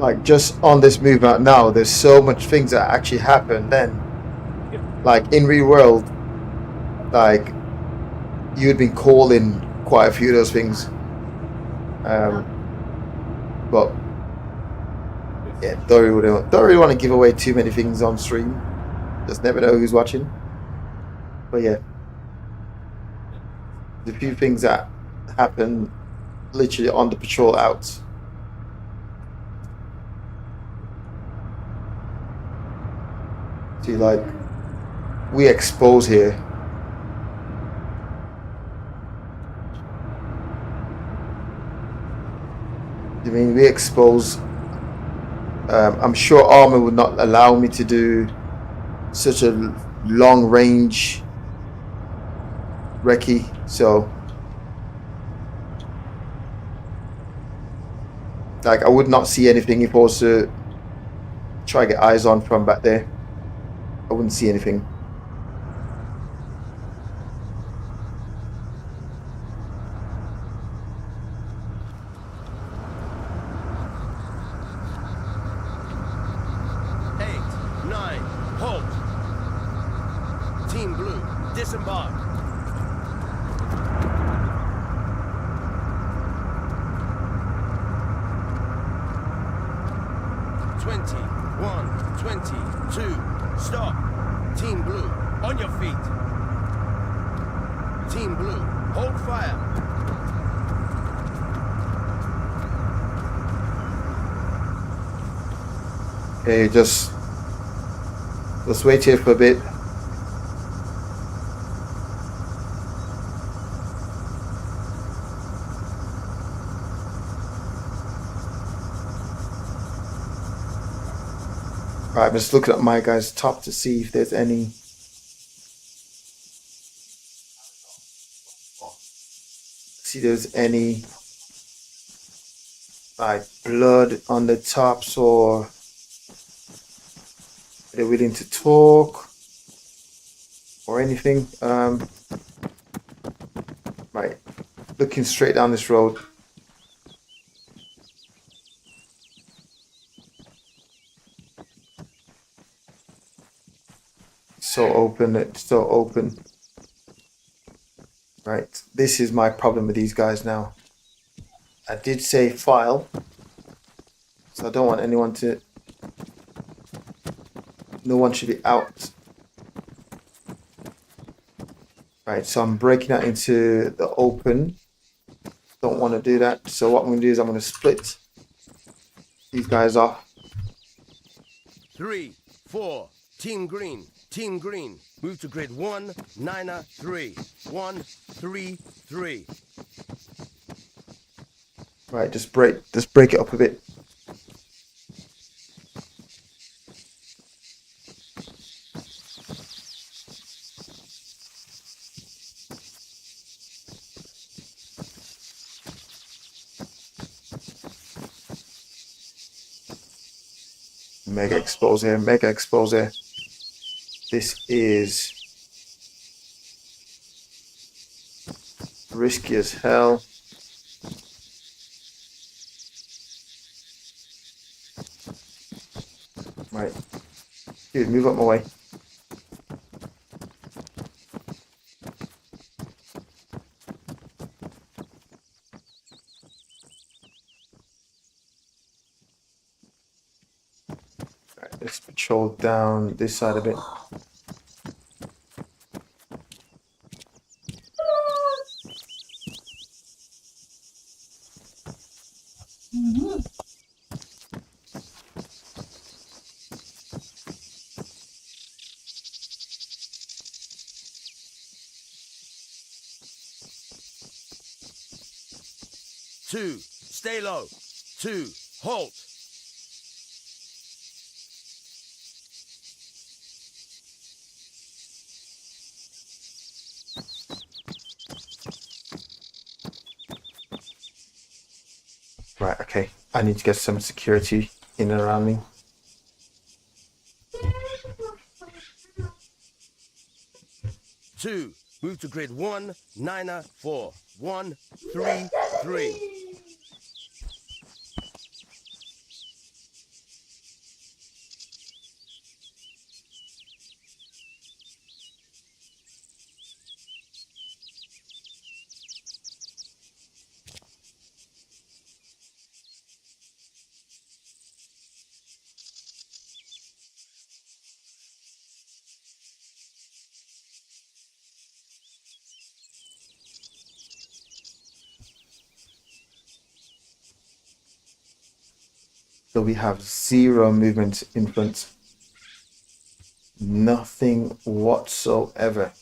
Like just on this movement now, there's so much things that actually happen then. Like in real world, like you'd been calling quite a few of those things. But yeah, don't really want to give away too many things on stream. Just never know who's watching. But yeah, there's a few things that happen literally on the patrol out. See, like we expose here, mean, we expose. I'm sure Arma would not allow me to do such a long range recce, so like I would not see anything if I was to try to get eyes on from back there. I wouldn't see anything. Team Blue, disembark. "21, 22, stop. Team Blue, on your feet. Team Blue, hold fire. Okay, just wait here for a bit. Alright, I'm just looking at my guy's top to see if there's any. See, there's any like blood on the tops, or they're willing to talk or anything. Right, looking straight down this road. So open, it's so open. Right, this is my problem with these guys now. I did say file, so I don't want anyone to. No one should be out. Right, so I'm breaking out into the open. Don't want to do that. So what I'm going to do is I'm going to split these guys off. 3, 4, Team Green. Team Green, move to grid 193. 133. Right, just break it up a bit. Mega expose here, mega expose here. This is risky as hell. Right. Dude, move up my way. Right, let's patrol down this side of it. Two, stay low. 2, halt. Right, okay. I need to get some security in and around me. Two, move to grid 194. 133. So we have 0 movement in front. Nothing whatsoever.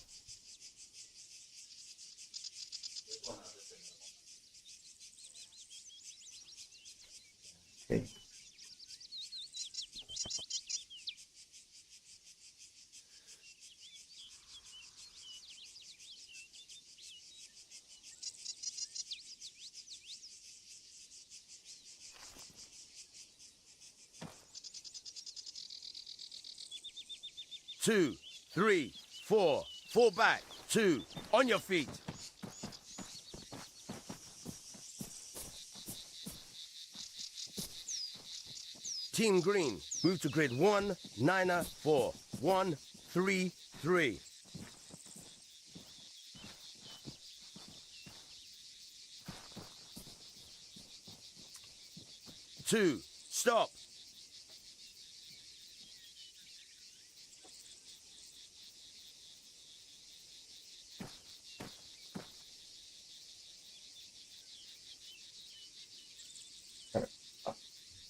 2, 3, 4. Fall back. 2. On your feet. Team Green, move to grid 1, 9, 4, 1, 3, 3. Two, stop.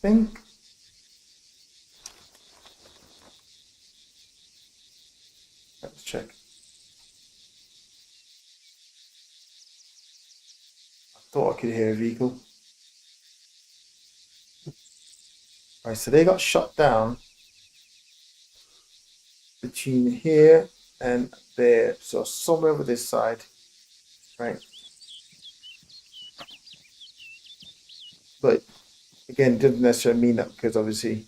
Think let's check. I thought I could hear a vehicle. Right, so they got shot down between here and there, so somewhere over this side, right? But again, it doesn't necessarily mean that, because obviously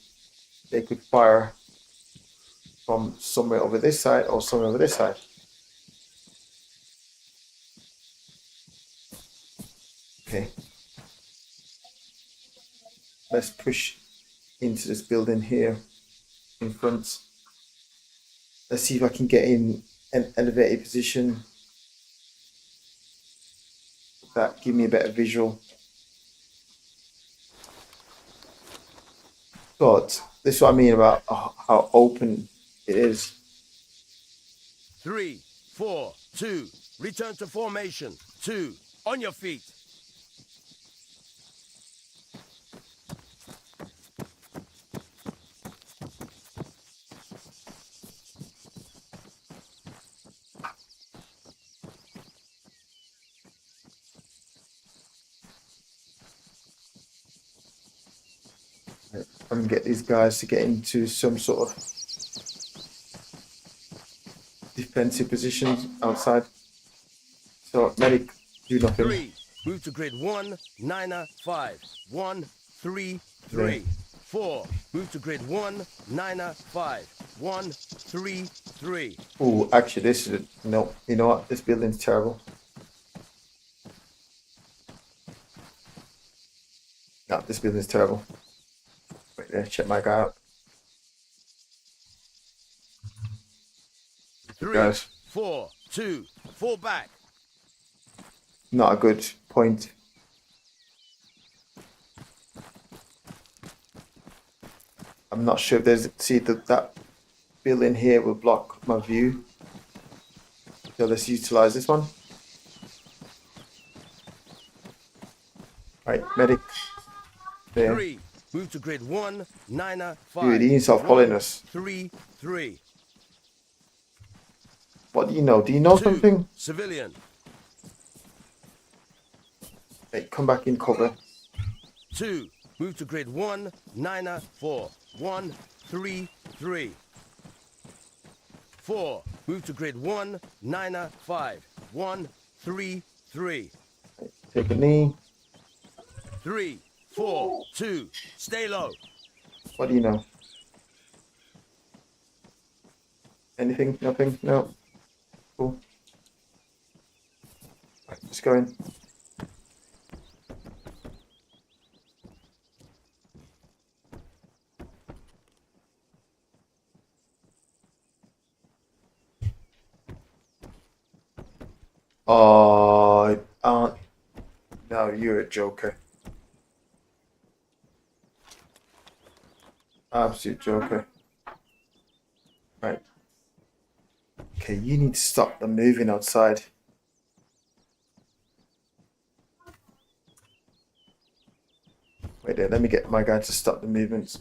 they could fire from somewhere over this side or somewhere over this side. Okay. Let's push into this building here in front. Let's see if I can get in an elevated position. That give me a better visual. But this is what I mean about how open it is. 3, 4, 2. Return to formation. 2. On your feet. And get these guys to get into some sort of defensive positions outside. So medic, do nothing. 3. Move to grid 1, 9, 5. 1, 3, 3. 4. Move to grid 1, 9, 5. 1, 3, 3. Oh, actually, this is no. You know what? This building's terrible. No, this building's terrible. Wait there, check my guy out. 3, Guys. 4, 2. Fall back. Not a good point. I'm not sure if there's, see that building here will block my view. So let's utilize this one. Right, medic. There. 3. Move to grid 1, 9, 5. Dude, he needs to stop following us. 3, 3. What do you know? Do you know 2. something? Civilian. Hey, come back in cover. 2. Move to grid 1, 9, 4. 1, 3, 3. 4. Move to grid 1, 9, 5. 1, 3, 3. Take a knee. 3, 4, 2. Stay low. What do you know? Anything? Nothing? No. Cool. Right, let's go in. Oh, no, you're a joker. Absolute joker. Right. Okay, you need to stop the moving outside. Wait there, let me get my guy to stop the movements.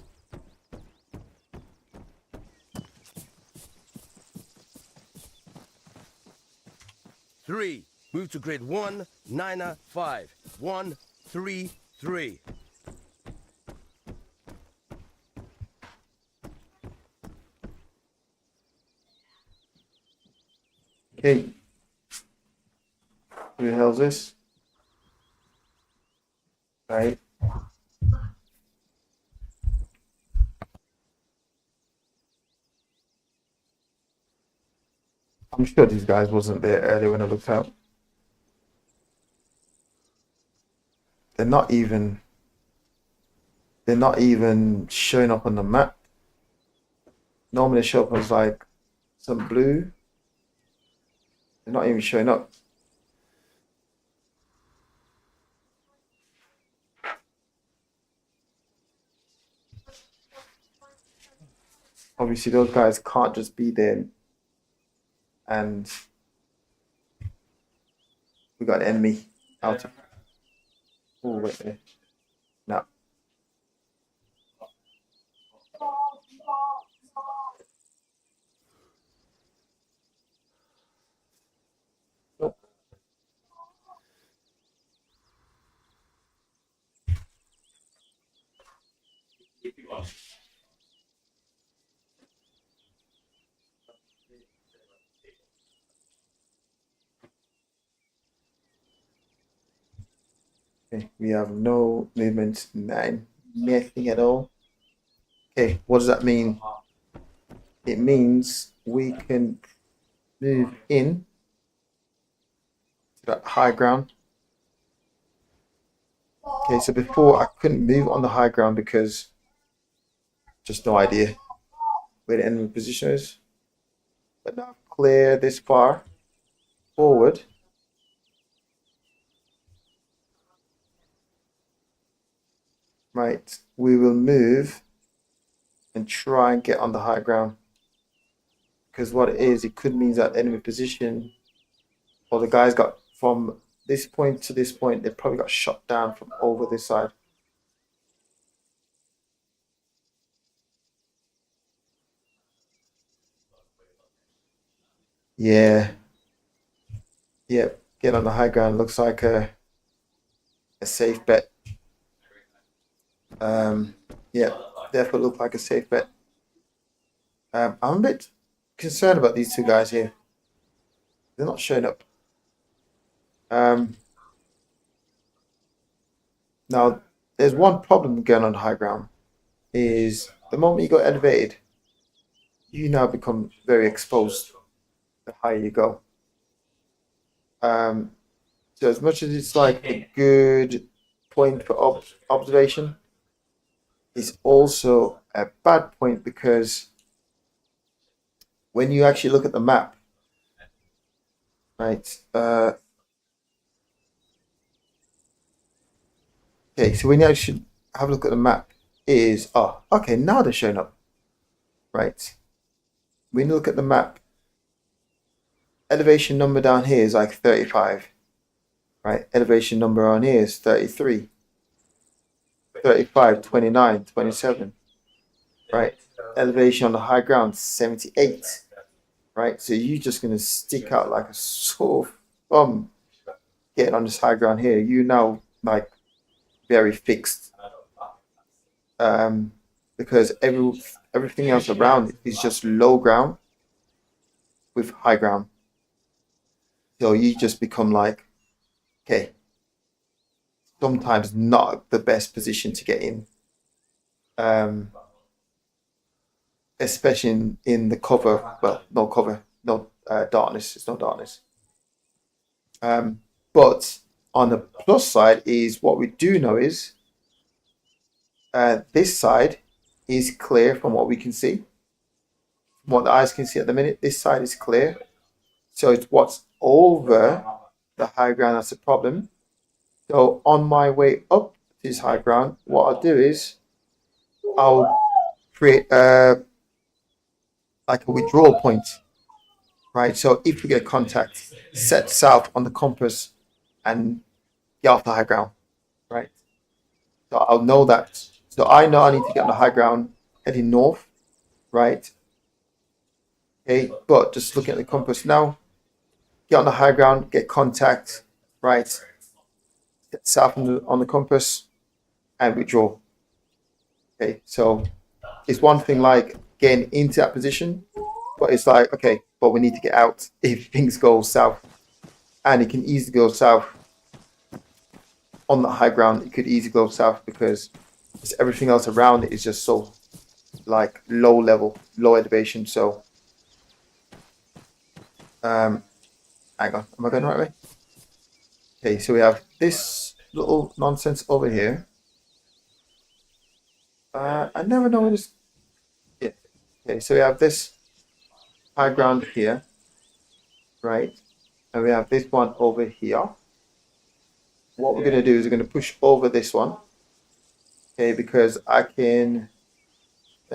Three. Move to grid 1, 9, 5. 1, 3, 3. Okay. Who the hell's this? Right. I'm sure these guys wasn't there earlier when I looked out. They're not even showing up on the map. Normally they show up as like some blue. They're not even showing up. Obviously those guys can't just be there and we got an enemy out of. Oh, wait there. No. Nope. Okay, we have no movement, nothing at all. Okay, what does that mean? It means we can move in to that high ground. Okay, so before I couldn't move on the high ground because just no idea where the enemy position is. But now clear this far forward. Right, we will move and try and get on the high ground. Because what it is, it could mean that enemy position, or the guys got from this point to this point, they probably got shot down from over this side. Yeah. Yep, get on the high ground looks like a safe bet. Yeah, definitely look like a safe bet. I'm a bit concerned about these two guys here. They're not showing up. Now, there's one problem going on high ground is the moment you go elevated, you now become very exposed the higher you go. So as much as it's like a good point for observation, it's also a bad point because when you actually look at the map, right? Okay, so when you actually have a look at the map, is okay, now they're showing up, right? When you look at the map, elevation number down here is like 35, right? Elevation number on here is 33, 35, 29, 27, right? Elevation on the high ground 78, right? So you're just gonna stick out like a sore thumb getting on this high ground here. You now like very fixed, because everything else around it is just low ground with high ground. So you just become like, okay, sometimes not the best position to get in, especially in the cover. Well, no cover, no darkness. It's no darkness. But on the plus side is what we do know is this side is clear from what we can see. From what the eyes can see at the minute, this side is clear. So it's what's over the high ground that's a problem. So on my way up to this high ground, what I'll do is I'll create like a withdrawal point, right? So if we get contact, set south on the compass and get off the high ground, right? So I'll know that. So I know I need to get on the high ground heading north, right? Okay, but just looking at the compass now, get on the high ground, get contact, right? Get south on the compass and withdraw. Okay, so it's one thing like getting into that position, but it's like, okay, but we need to get out if things go south. And it can easily go south on the high ground. It could easily go south because everything else around it is just so like low level, low elevation. So Hang on, am I going the right way? Okay, so we have this little nonsense over here. I never know where this. Yeah. Okay, so we have this high ground here, right? And we have this one over here. What we're going to do is we're going to push over this one. Okay, because I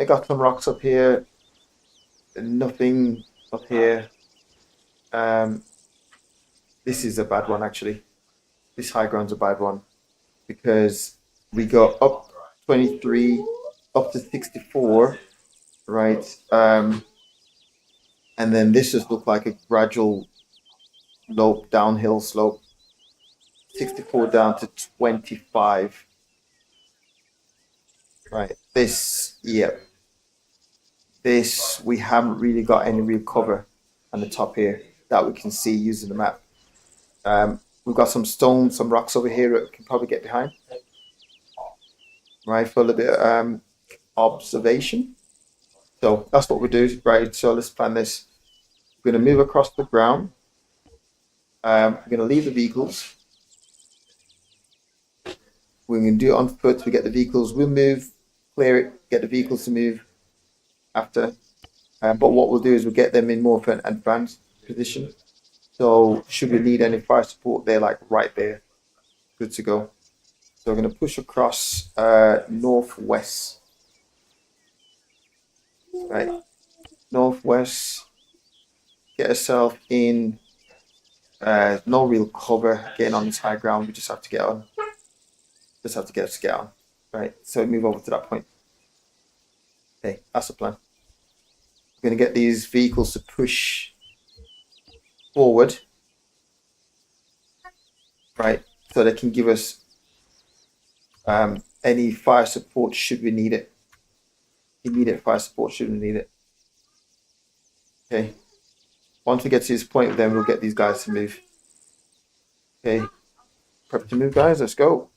got some rocks up here, and nothing up here. This is a bad one actually. This high ground's a bad one because we go up 23 up to 64, right? And then this just looked like a gradual slope, downhill slope. 64 down to 25. Right, this, yep. This, we haven't really got any real cover on the top here that we can see using the map. We've got some stones, some rocks over here that we can probably get behind. Right, for a little bit of observation. So that's what we do, right? So let's plan this. We're going to move across the ground. We're going to leave the vehicles. We're going to do it on foot. We get the vehicles. We'll move, clear it, get the vehicles to move after. But what we'll do is we'll get them in more of an advanced position. So should we need any fire support, they're like right there, good to go. So we're going to push across northwest. Right, northwest. Get ourselves in. No real cover getting on this high ground. We just have to get on. Just have to get us on. Right, so move over to that point. Okay, that's the plan. We're going to get these vehicles to push forward, right, so they can give us any fire support should we need it. Immediate fire support should we need it. Okay, once we get to this point, then we'll get these guys to move. Okay, prep to move, guys. Let's go.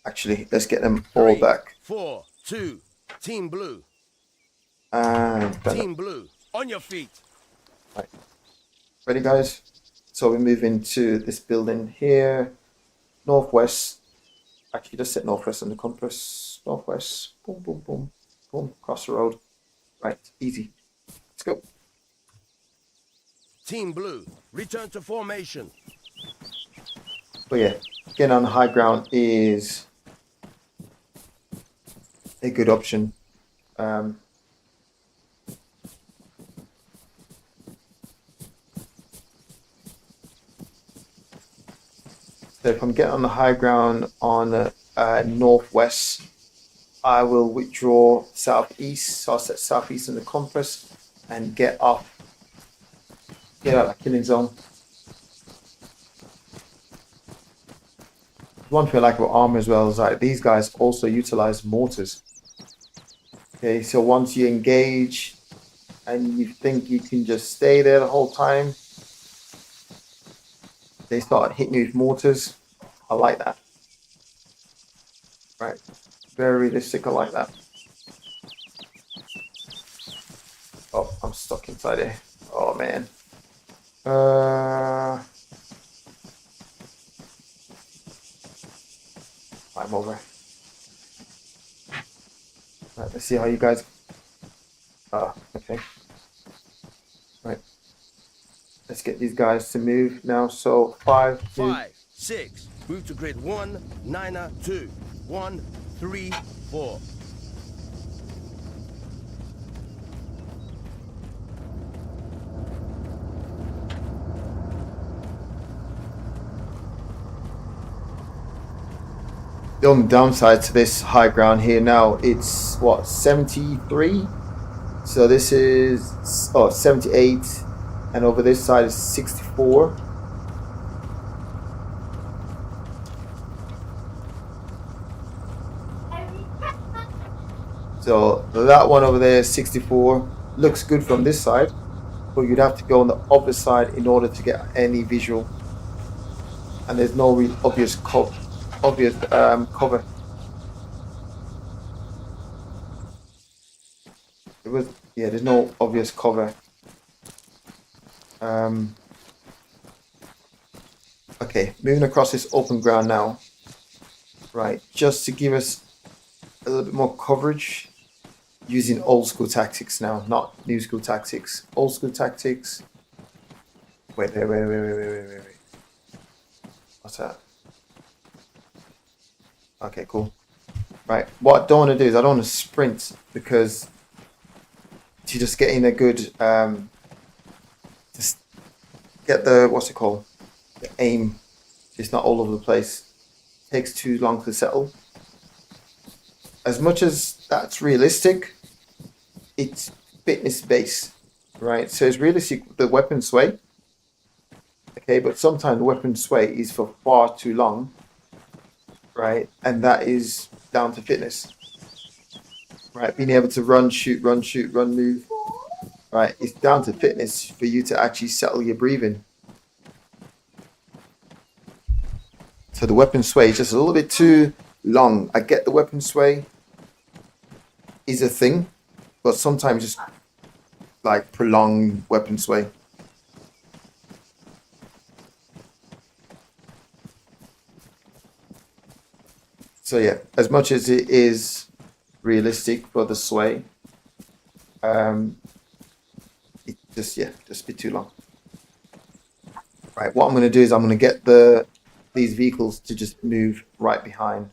Actually, let's get them all 3, back. 4, 2, Team Blue. And Team Blue, on your feet. right. Ready, guys? So we move into this building here, northwest. Actually, just set northwest on the compass. Northwest. Boom, boom, boom, boom. Across the road. Right, easy. Let's go. Team Blue, return to formation. But yeah, getting on the high ground is a good option. So if I'm getting on the high ground on northwest, I will withdraw southeast. So I'll set southeast in the compass and get off. Get out of the killing zone. One thing I like about Arma as well is like these guys also utilize mortars. Okay, so once you engage and you think you can just stay there the whole time, they start hitting you with mortars. I like that. Right, very realistic. I like that. Oh, I'm stuck inside here. Oh man. I'm over. Right, let's see how you guys. Okay. Right. Let's get these guys to move now. So 5, 2. 5, 6, move to grid 1, 9, 2, 1, 3, 4. The only downside to this high ground here now, it's what, 73? So this is 78, and over this side is 64. So that one over there is 64. Looks good from this side, but you'd have to go on the other side in order to get any visual. And there's no real obvious cover. There's no obvious cover Okay, moving across this open ground now. Right, just to give us a little bit more coverage, using old school tactics now, not new school tactics. Old school tactics. Wait. What's that? Okay, cool. Right, what I don't want to do is I don't want to sprint, because to just get in a good, just get the, what's it called? The aim, just not all over the place. It takes too long to settle. As much as that's realistic, it's fitness based, right? So it's realistic with the weapon sway. Okay, but sometimes the weapon sway is for far too long, right? And that is down to fitness, right? Being able to run, shoot, move, right? It's down to fitness for you to actually settle your breathing. So the weapon sway is just a little bit too long. I get the weapon sway is a thing, but sometimes just like prolonged weapon sway. So yeah, as much as it is realistic for the sway, it just a bit too long. Right, what I'm going to do is I'm going to get these vehicles to just move right behind.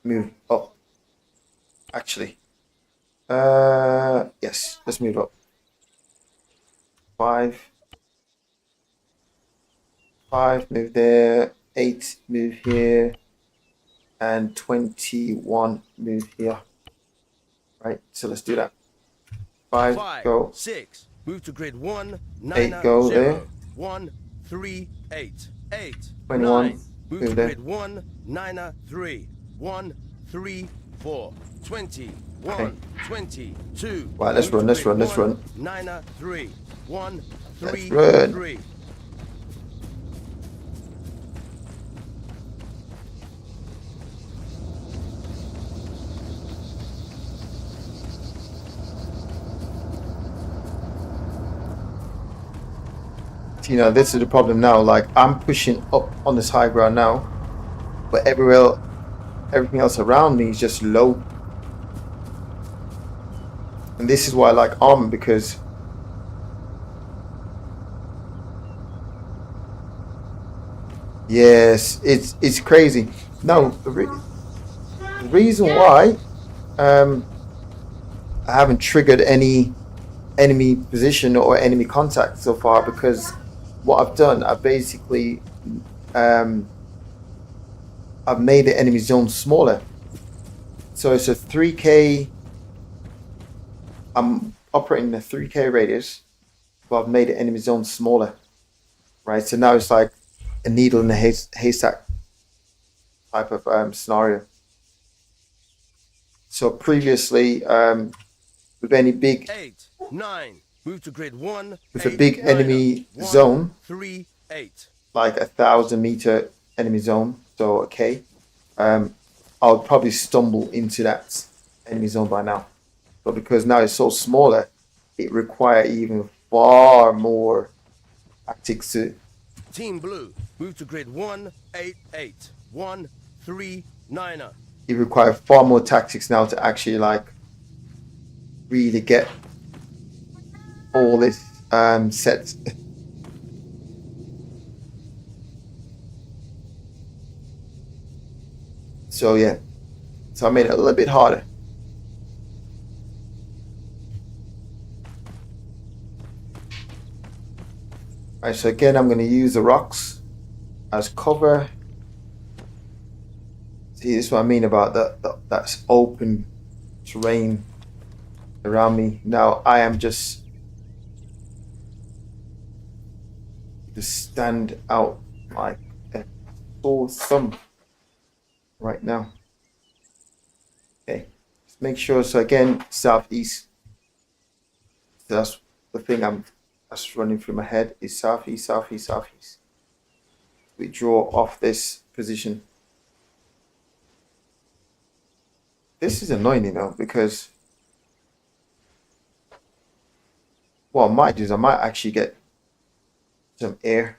Move up. Actually, yes, let's move up. 5, move there. 8, move here. And 21, move here. Right, so let's do that. 5, go. 6, move to grid 1, 8, go there. 1, 3, 8. 8, 21, 9, move to there. grid 1, 9, 3, 1, 3, 4. 20, 1, Okay. 22. Right, let's run, let's run, let's run. 9, 3, 1, 3, Let's run. 3. You know, this is the problem now. Like, I'm pushing up on this high ground now, but everything else around me is just low. And this is why I like Arma, because yes, it's crazy. No, the reason why I haven't triggered any enemy position or enemy contact so far, because what I've done, I've basically I've made the enemy zone smaller. So it's a 3K. I'm operating in a 3K radius, but I've made the enemy zone smaller. Right, so now it's like a needle in a haystack type of scenario. So previously, with any big 8, 9, move to grid 1, with a big enemy zone, 3, 8. like 1,000-meter enemy zone, so okay, I'll probably stumble into that enemy zone by now. But because now it's so smaller, it requires even far more tactics to. Team Blue, move to grid 1, 8, 8. 1, 3, 9. It requires far more tactics now to actually like really get all this set. So yeah, so I made it a little bit harder. Right, so again, I'm going to use the rocks as cover. See, this is what I mean about that's open terrain around me. Now I am just to stand out like a sore thumb right now. Okay, just make sure. So again, southeast. So that's the thing that's running through my head is southeast, southeast, southeast. We draw off this position. This is annoying, you know, because what I might do is I might actually get some air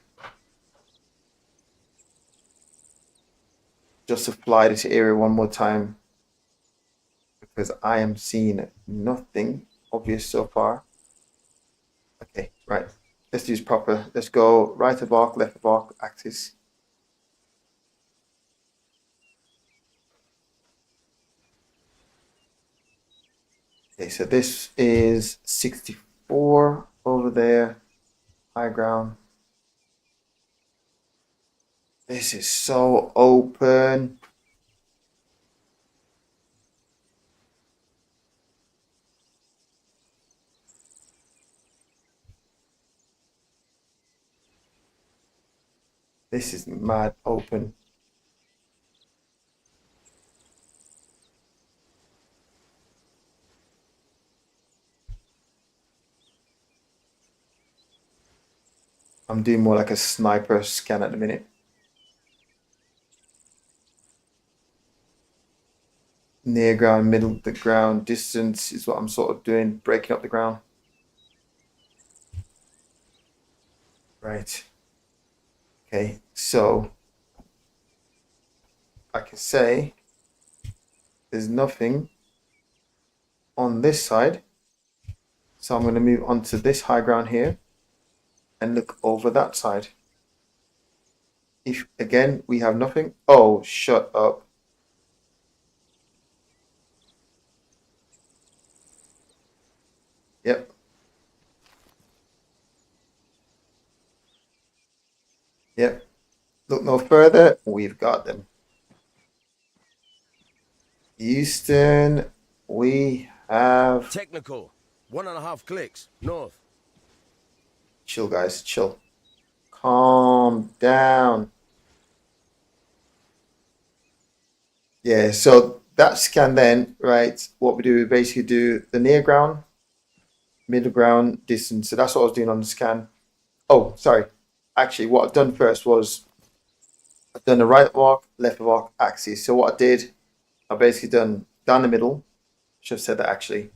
just to fly this area one more time, because I am seeing nothing obvious so far. Okay, right. Let's do this proper. Let's go right of arc, left of arc, axis. Okay, so this is 64 over there, high ground. This is so open. This is mad open. I'm doing more like a sniper scan at the minute. Near ground, middle of the ground, distance is what I'm sort of doing, breaking up the ground. Right. Okay, so I can say there's nothing on this side. So I'm going to move onto this high ground here and look over that side. If again we have nothing. Oh, shut up. Yep. Yep. Look no further. We've got them. Houston, we have... Technical. 1.5 clicks. North. Chill, guys. Chill. Calm down. Yeah, so that scan then, right, what we do, we basically do the near ground, middle ground, distance. So that's what I was doing on the scan. Oh, sorry. Actually, what I've done first was I've done the right of arc, left of arc axis. So what I did, I basically done down the middle. Should have said that actually.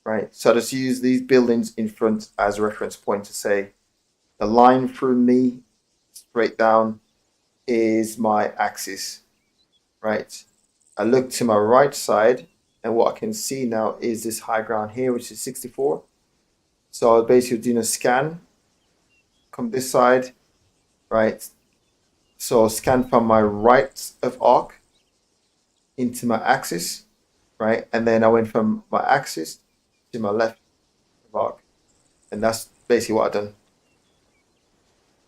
Right. So I just use these buildings in front as a reference point to say the line through me straight down is my axis. Right. I look to my right side, and what I can see now is this high ground here, which is 64. So I was basically doing a scan. Come this side, right? So scan from my right of arc into my axis, right? And then I went from my axis to my left of arc. And that's basically what I've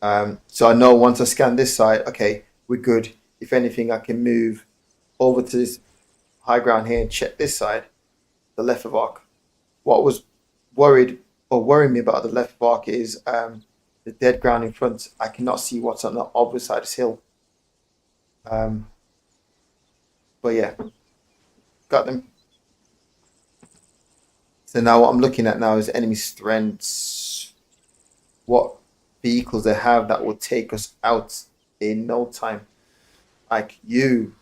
done. So I know once I scan this side, okay, we're good. If anything, I can move over to this high ground here and check this side, the left of arc. What was worrying me about the left of arc is the dead ground in front. I cannot see what's on the other side of this hill. But yeah, got them. So now what I'm looking at now is enemy strengths. What vehicles they have that will take us out in no time. Like you.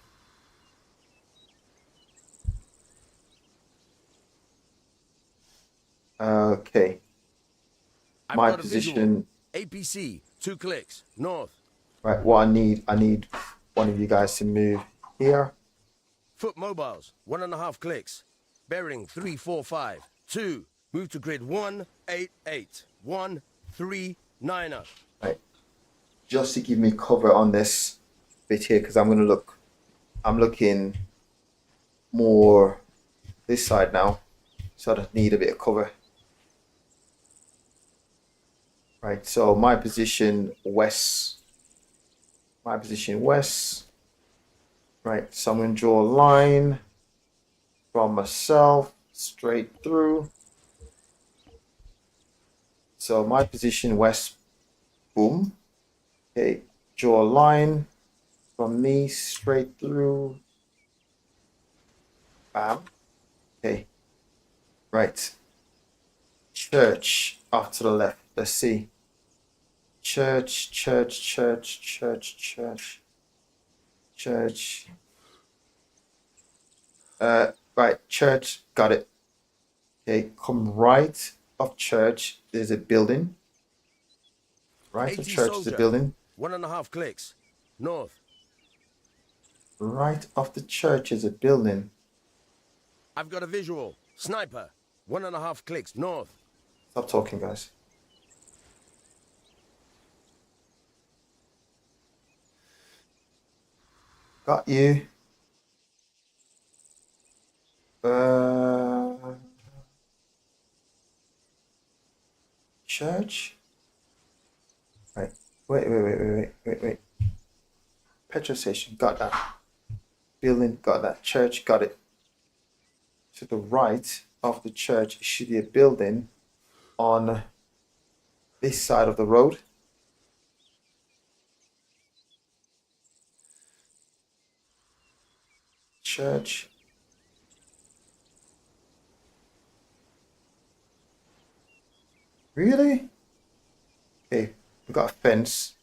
Okay. I've My got a position. visual. APC, 2 clicks. North. Right, what I need one of you guys to move here. Foot mobiles, 1.5 clicks. Bearing 345. 2. Move to grid 188. 139er. Right. Just to give me cover on this bit here, because I'm looking more this side now. So I just need a bit of cover. Right, so my position west. Right, so I'm going to draw a line from myself straight through. So my position west, boom. Okay, draw a line from me straight through. Bam. Okay. Right. Church off to the left. Let's see. Church. Right, church, got it. Okay, come right of church, there's a building. Right of 80 church is a soldier. building. 1.5 clicks. North. Right of the church is a building. I've got a visual. Sniper. 1.5 clicks. North. Stop talking, guys. Got you. Church. Right. Wait. Petrol station. Got that. Building. Got that. Church. Got it. To the right of the church should be a building on this side of the road. Church. Really? Okay, we got a fence.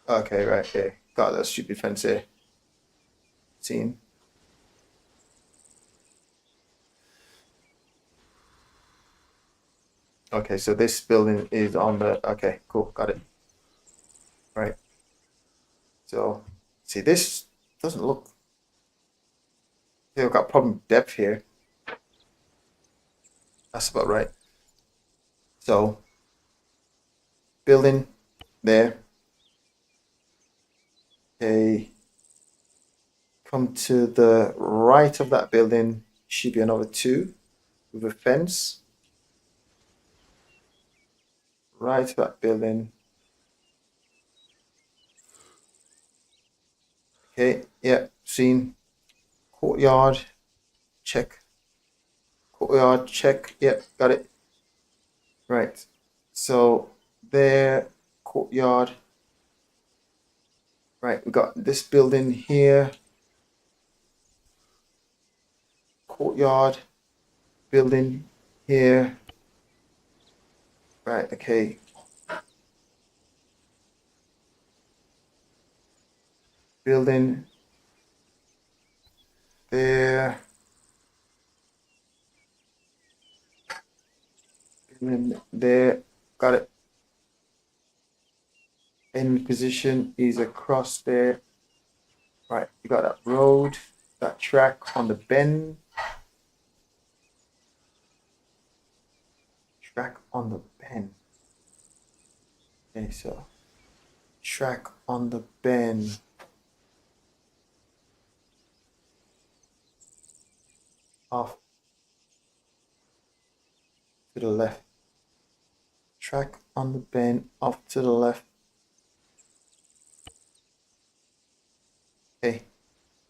Okay, right here. Got that stupid fence here. Seen. Okay, so this building is on the. Okay, cool, got it. Right. So, see, this doesn't look. We've got problem depth here. That's about right. So, building there. Okay. Come to the right of that building. Should be another 2 with a fence. Right of that building. Okay, yeah, seen. Courtyard, check. Courtyard, check. Yep, got it. Right. So there, courtyard. Right, we got this building here. Courtyard, building here. Right, okay. Building there. Building there. Got it. Enemy position is across there. Right, you got that road, that track on the bend. Track on the bend. Okay, so track on the bend. Off to the left. Track on the bend, off to the left. Okay,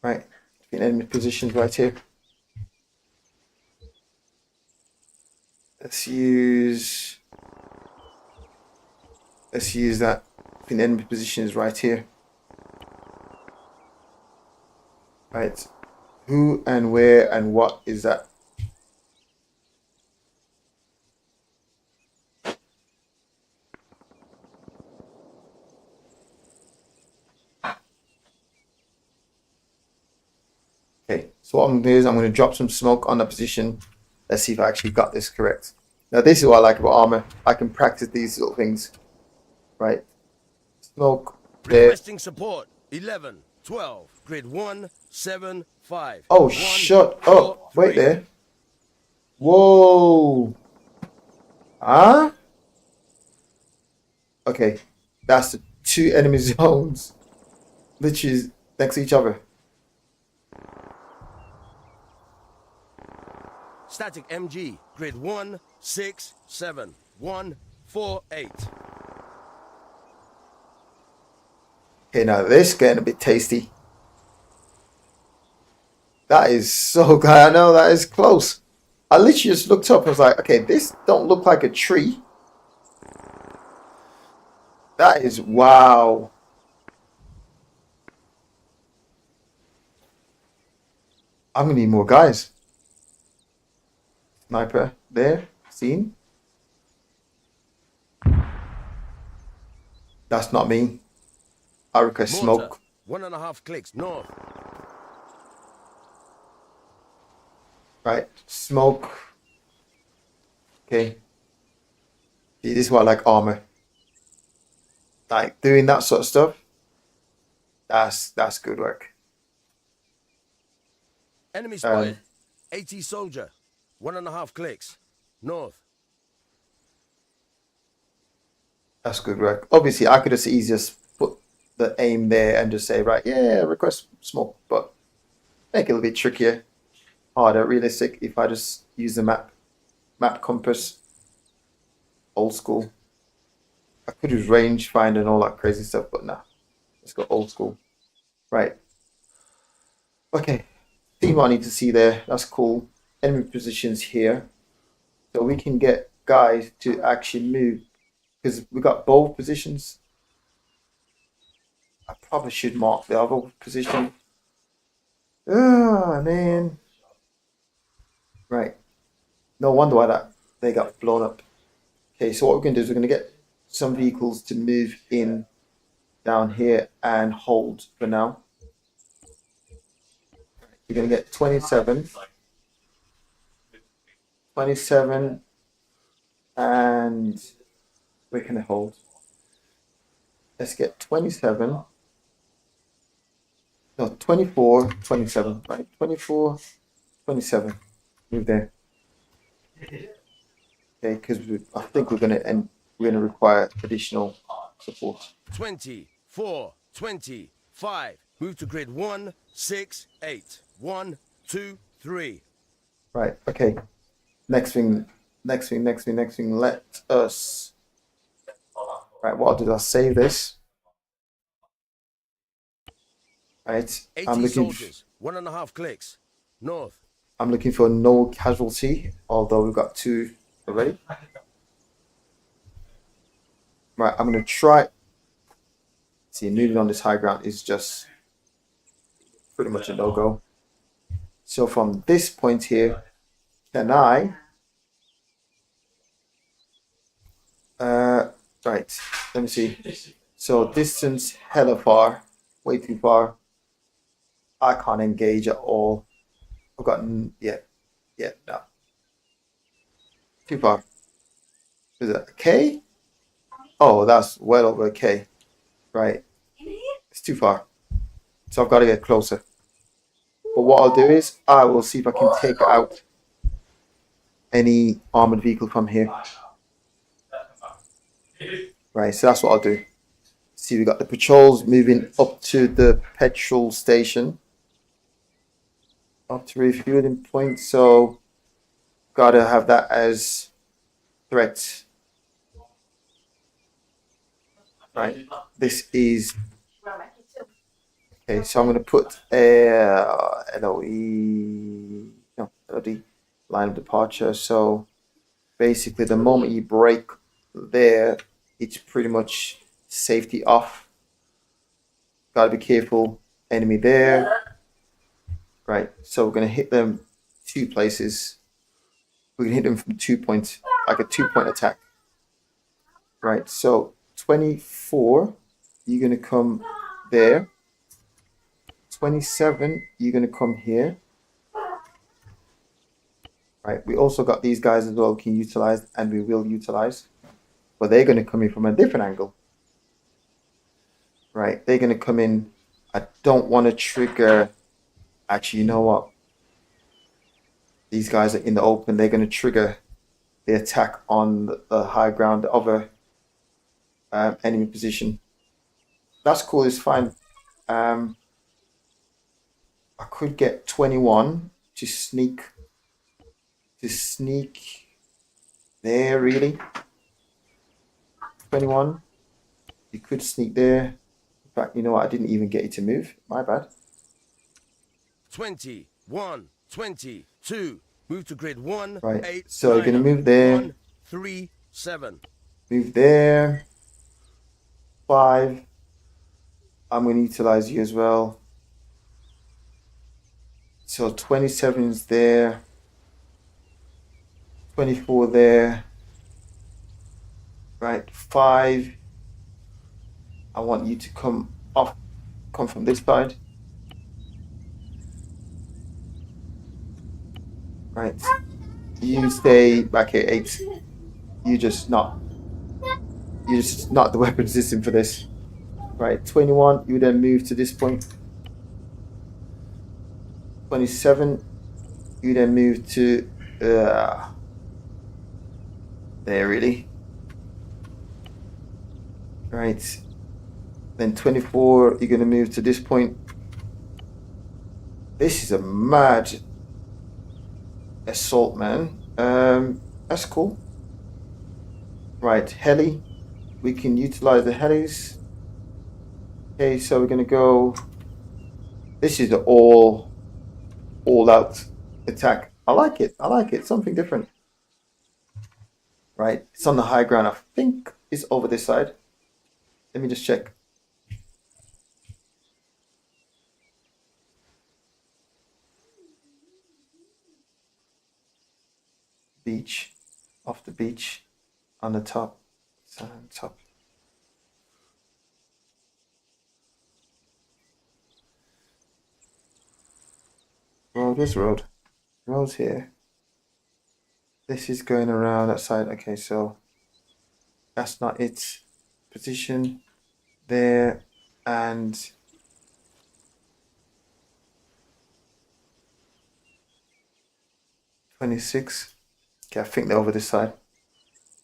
right. In enemy positions right here. Let's use that. In enemy positions right here. Right. Who and where and what is that? Okay, so what I'm going to do is I'm going to drop some smoke on the position. Let's see if I actually got this correct. Now this is what I like about Arma. I can practice these little things. Right. Smoke there. Requesting support. 11, 12, grid 1, 7, 5. Oh, 1, shut 4, up. Wait 3. there. Whoa. Huh? Okay. That's the 2 enemy zones. Literally next to each other. Static MG. Grid 1, 6, 7. 1, 4, 8. Okay, now this is getting a bit tasty. That is so good. I know that is close. I literally just looked up and was like, okay, this don't look like a tree. That is wow. I'm gonna need more guys. Sniper there, seen. That's not me. I request Mortar. smoke. 1.5 clicks north. Right, smoke. Okay. See, this is what I like Armor. Like doing that sort of stuff. That's good work. Enemy spotted. 80 soldier. 1.5 clicks. North. That's good work. Obviously, I could just easily just put the aim there and just say, right, yeah, request smoke, but make it a little bit trickier, harder, realistic if I just use the map compass, old school. I could use range find and all that crazy stuff, but nah, let's go old school. Right. Okay. See what I need to see there. That's cool. Enemy positions here. So we can get guys to actually move because we got both positions. I probably should mark the other position. Oh man. Right. No wonder why they got blown up. Okay, so what we're gonna do is we're gonna get some vehicles to move in down here and hold for now. You're going to get 27, 27, and where can I hold? Let's get 27, no, 24, 27, right? 24, 27, move there. Okay, because I think we're going to require additional support. 24, 25. Move to grid 1, 6, 8. 1, 2, 3. Right, okay. Next thing. Let us. Right, what I'll do is I'll save this. Right, 80 soldiers, 1.5 clicks. North. I'm looking for no casualty, although we've got 2 already. Right, I'm going to try. See, moving on this high ground is just pretty much a no-go. So from this point here, can I... right, let me see. So distance hella far, way too far. I can't engage at all. I've got, no. Too far. Is it a K? Oh, that's well over a K. Right. It's too far. So I've got to get closer. But what I'll do is I will see if I can take out any armored vehicle from here. Right, so that's what I'll do. See, we got the patrols moving up to the petrol station. Up to refueling point, so gotta have that as threat. Right, this is okay. So I'm gonna put a LOD line of departure. So basically, the moment you break there, it's pretty much safety off. Gotta be careful. Enemy there. Right, so we're gonna hit them 2 places. We can hit them from 2 points, like a 2-point attack. Right, so 24, you're gonna come there. 27, you're gonna come here. Right, we also got these guys as well, we can utilize, and we will utilize. But they're gonna come in from a different angle. Right, they're gonna come in. I don't want to trigger. Actually, you know what? These guys are in the open. They're going to trigger the attack on the high ground, the other enemy position. That's cool. It's fine. I could get 21 to sneak there. Really, 21. You could sneak there. In fact, you know what? I didn't even get you to move. My bad. 21, 22. Move to grid 1, Right. 8, So you're gonna move there. 1, 3, 7. Move there. 5. I'm gonna utilize you as well. So 27 is there. 24 there. Right. 5. I want you to come from this side. Right. You stay back here, apes. You just not the weapon system for this. Right, 21, you then move to this point. 27, you then move to there really. Right. Then 24, you're gonna move to this point. This is a mad assault, man. That's cool. Right, heli. We can utilize the helis. Okay, so we're gonna go. This is the all out attack. I like it. I like it. Something different. Right, it's on the high ground. I think it's over this side. Let me just check. Beach, off the beach, on the top, top. Road, this road. Road's here. This is going around that side. Okay, so that's not its position there, and .26. Okay, I think they're over this side.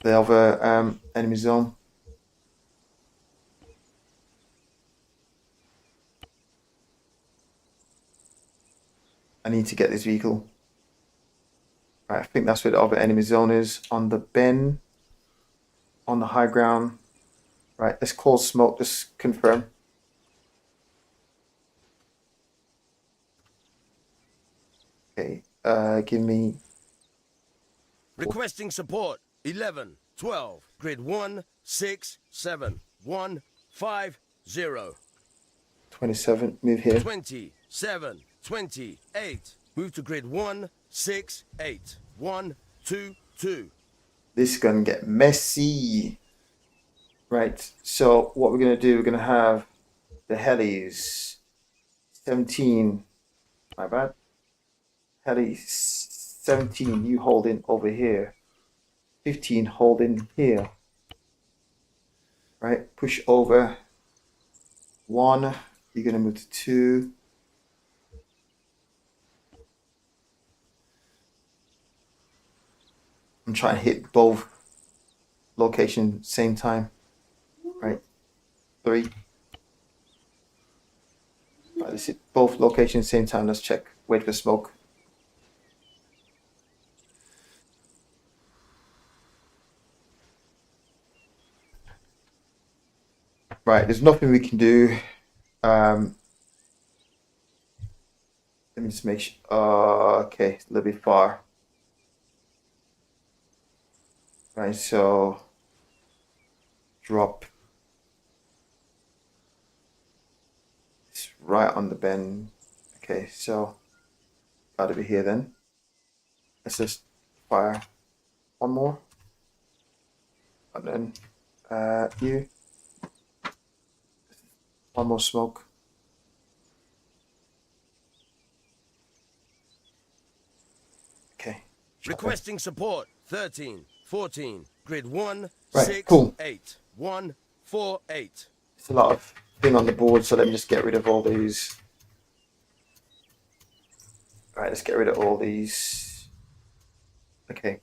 They're over enemy zone. I need to get this vehicle. Right, I think that's where the other enemy zone is, on the bend, on the high ground. Right, let's call smoke, just confirm. Okay, give me... Requesting support. 11, 12, grid 1, 6, 7, 1, 5, 0. 27, move here. 27, 28. Move to grid 1, 6, 8, 1, 2, 2. This is going to get messy. Right, so what we're going to do, we're going to have the helis. 17, my bad. Heli 17, you hold in over here. 15, hold in here. Right, push over. 1, you're going to move to 2. I'm trying to hit both locations same time. Right, 3. Right, let's hit both locations same time. Let's check. Wait for smoke. Right, there's nothing we can do. Let me just make sure. Okay, it's a little bit far. Right, so drop. It's right on the bend. Okay, so gotta be here then. Let's just fire one more. And then you. One more smoke. Okay. Requesting support. 13, 14, grid 1, Right, 6, cool. 8, 1, 4, 8. It's a lot of thing on the board, so let me just get rid of all these. Right, let's get rid of all these. Okay.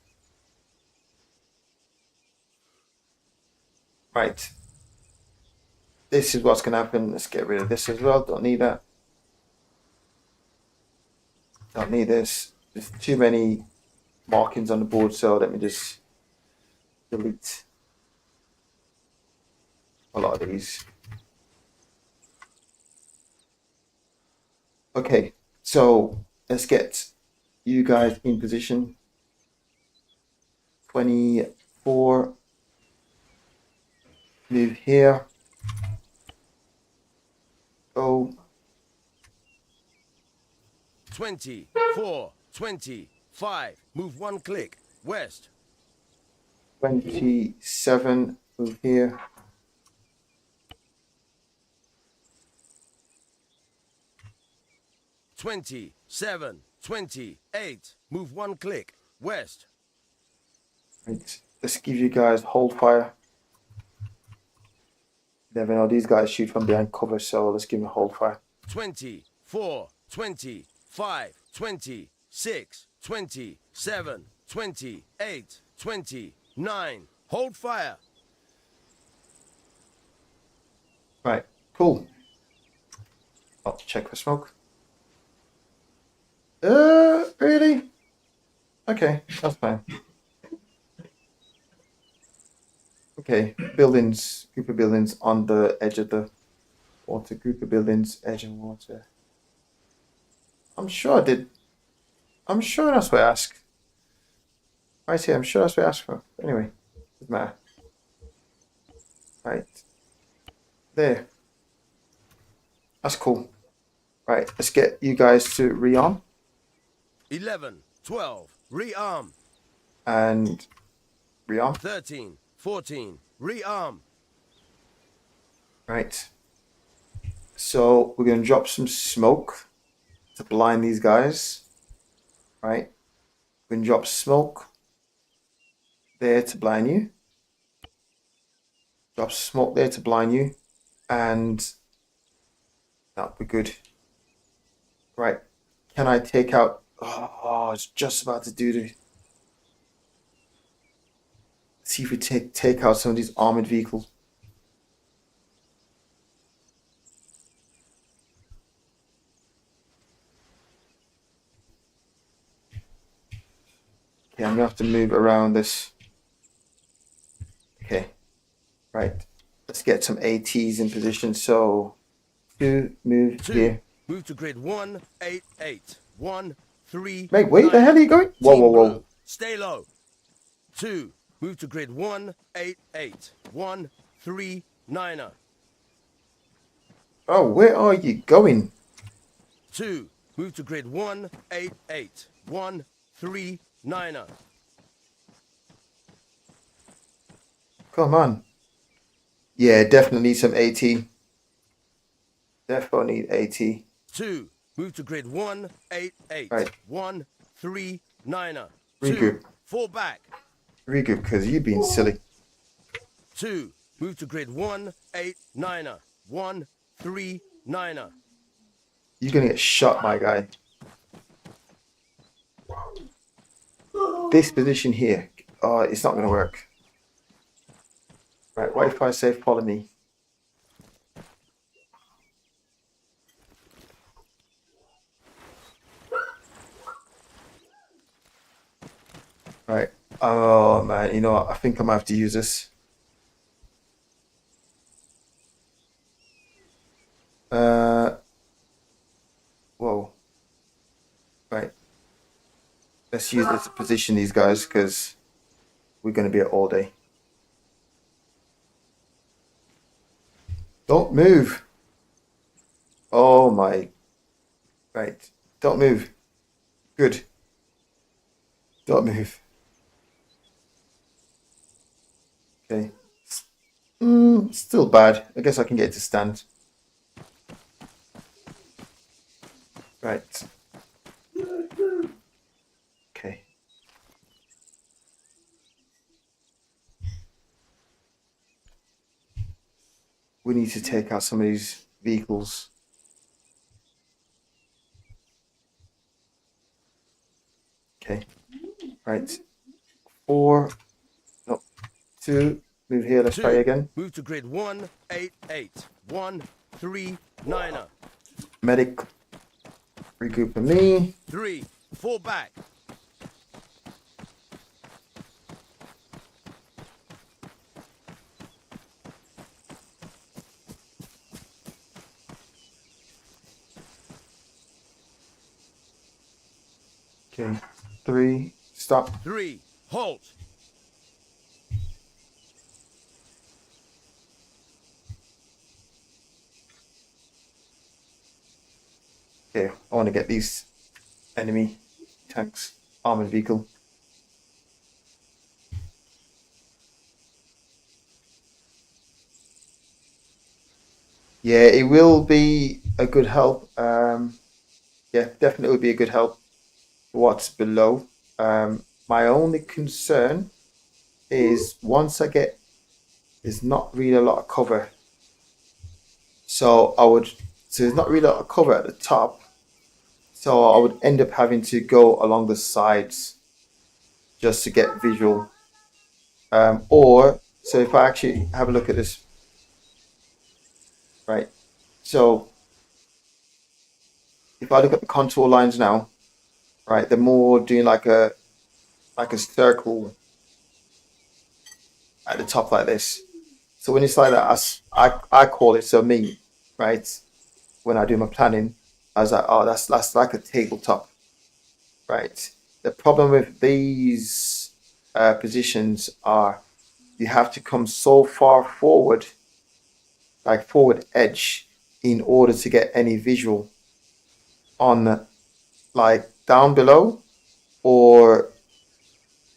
Right. This is what's going to happen. Let's get rid of this as well. Don't need that. Don't need this. There's too many markings on the board, so let me just delete a lot of these. Okay, so let's get you guys in position. 24. Move here. Go. 24, 25. Move 1 click. West. 27. Move here. 27, 28. Move 1 click. West. Right. Let's give you guys hold fire. Never know, these guys shoot from behind cover, so let's give them hold fire. 24, 25, 26, 27, 28, 29. Hold fire. Right, cool. I'll check for smoke. Really? Okay, that's fine. Okay, buildings, group of buildings on the edge of the water, group of buildings, edge of water. I'm sure I did. I'm sure that's what I asked. Right here, I'm sure that's what I asked for. Anyway, doesn't matter. Right. There. That's cool. Right, let's get you guys to rearm. 11, 12. Rearm. And rearm. 13, 14. Rearm. Right. So we're going to drop some smoke to blind these guys. Right. We're going to drop smoke there to blind you. Drop smoke there to blind you. And that'll be good. Right. Can I take out... Oh, I was just about to do the... See if we take out some of these armored vehicles. Okay, I'm gonna have to move around this. Okay, right. Let's get some ATs in position. So, move 2. here. Move to grid 188. 1, 3. Mate, where the hell are you going? Whoa, Team whoa, whoa. blue, stay low. 2. Move to grid 188. 1, 3, 9er. Oh, where are you going? 2. Move to grid 188. 1, 3, 9er. Come on. Yeah, definitely need some AT. Definitely need AT. 2. Move to grid 188. Right. 1, 3, 9er. Regroup. 2. Fall back. Regroup, because you've been silly. 2. Move to grid 189er. 1, 3, 9er. You're gonna get shot, my guy. This position here. Oh, it's not gonna work. Right, Wi-Fi safe, follow me. Right. Oh man, you know what? I think I might have to use this. Whoa. Right. Let's use this to position these guys because we're going to be here all day. Don't move. Oh my. Right. Don't move. Good. Don't move. Okay. Still bad. I guess I can get it to stand. Right. Okay. We need to take out some of these vehicles. Okay. Right. 4. No. 2. Move here. Let's 2. try again. Move to grid 188. 1, 3, 9er. Medic. Regroup for me. 3. Fall back. Okay. 3. Stop. 3. Halt. Okay, I want to get these enemy tanks, armored vehicle. Yeah, it will be a good help. Yeah, definitely would be a good help. what's below. My only concern is once I get, there's not really a lot of cover. So there's not really a lot of cover at the top. So I would end up having to go along the sides just to get visual. So if I actually have a look at this, right? So if I look at the contour lines now, right, they're more doing like a circle at the top like this. So when it's like that, I call it, so me, right? When I do my planning, I was like, oh, that's like a tabletop, right? The problem with these positions are you have to come so far forward, like forward edge, in order to get any visual on like down below, or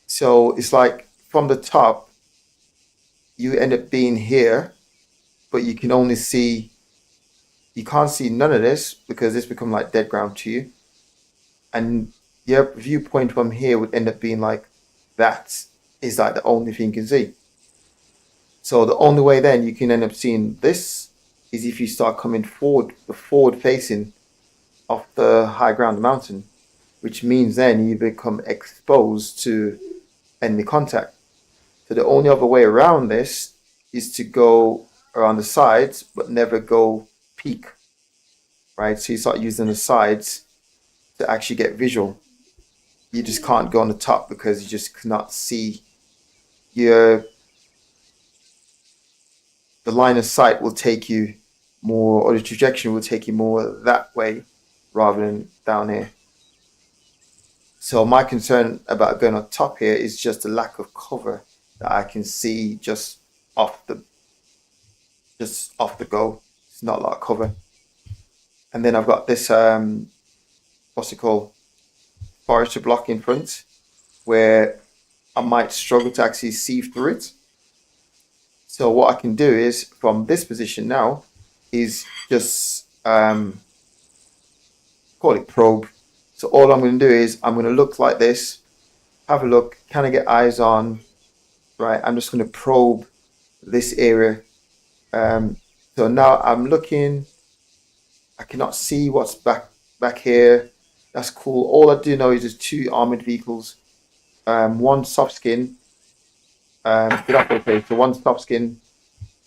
so it's like from the top you end up being here, but you can only see, you can't see none of this because this become like dead ground to you, and your viewpoint from here would end up being like that is like the only thing you can see. So the only way then you can end up seeing this is if you start coming forward, the forward facing of the high ground, the mountain, which means then you become exposed to enemy contact. So the only other way around this is to go around the sides, but never go peak, right? So you start using the sides to actually get visual. You just can't go on the top because you just cannot see the line of sight will take you more, or the trajectory will take you more that way rather than down here. So my concern about going on top here is just the lack of cover that I can see just off the go. It's not a lot of cover. And then I've got this what's it called, forestry block in front, where I might struggle to actually see through it. So what I can do is from this position now is just call it probe. So all I'm going to do is I'm going to look like this, have a look, can I get eyes on, right? I'm just going to probe this area. So now I'm looking, I cannot see what's back here. That's cool. All I do know is there's two armored vehicles, one soft skin, so one soft skin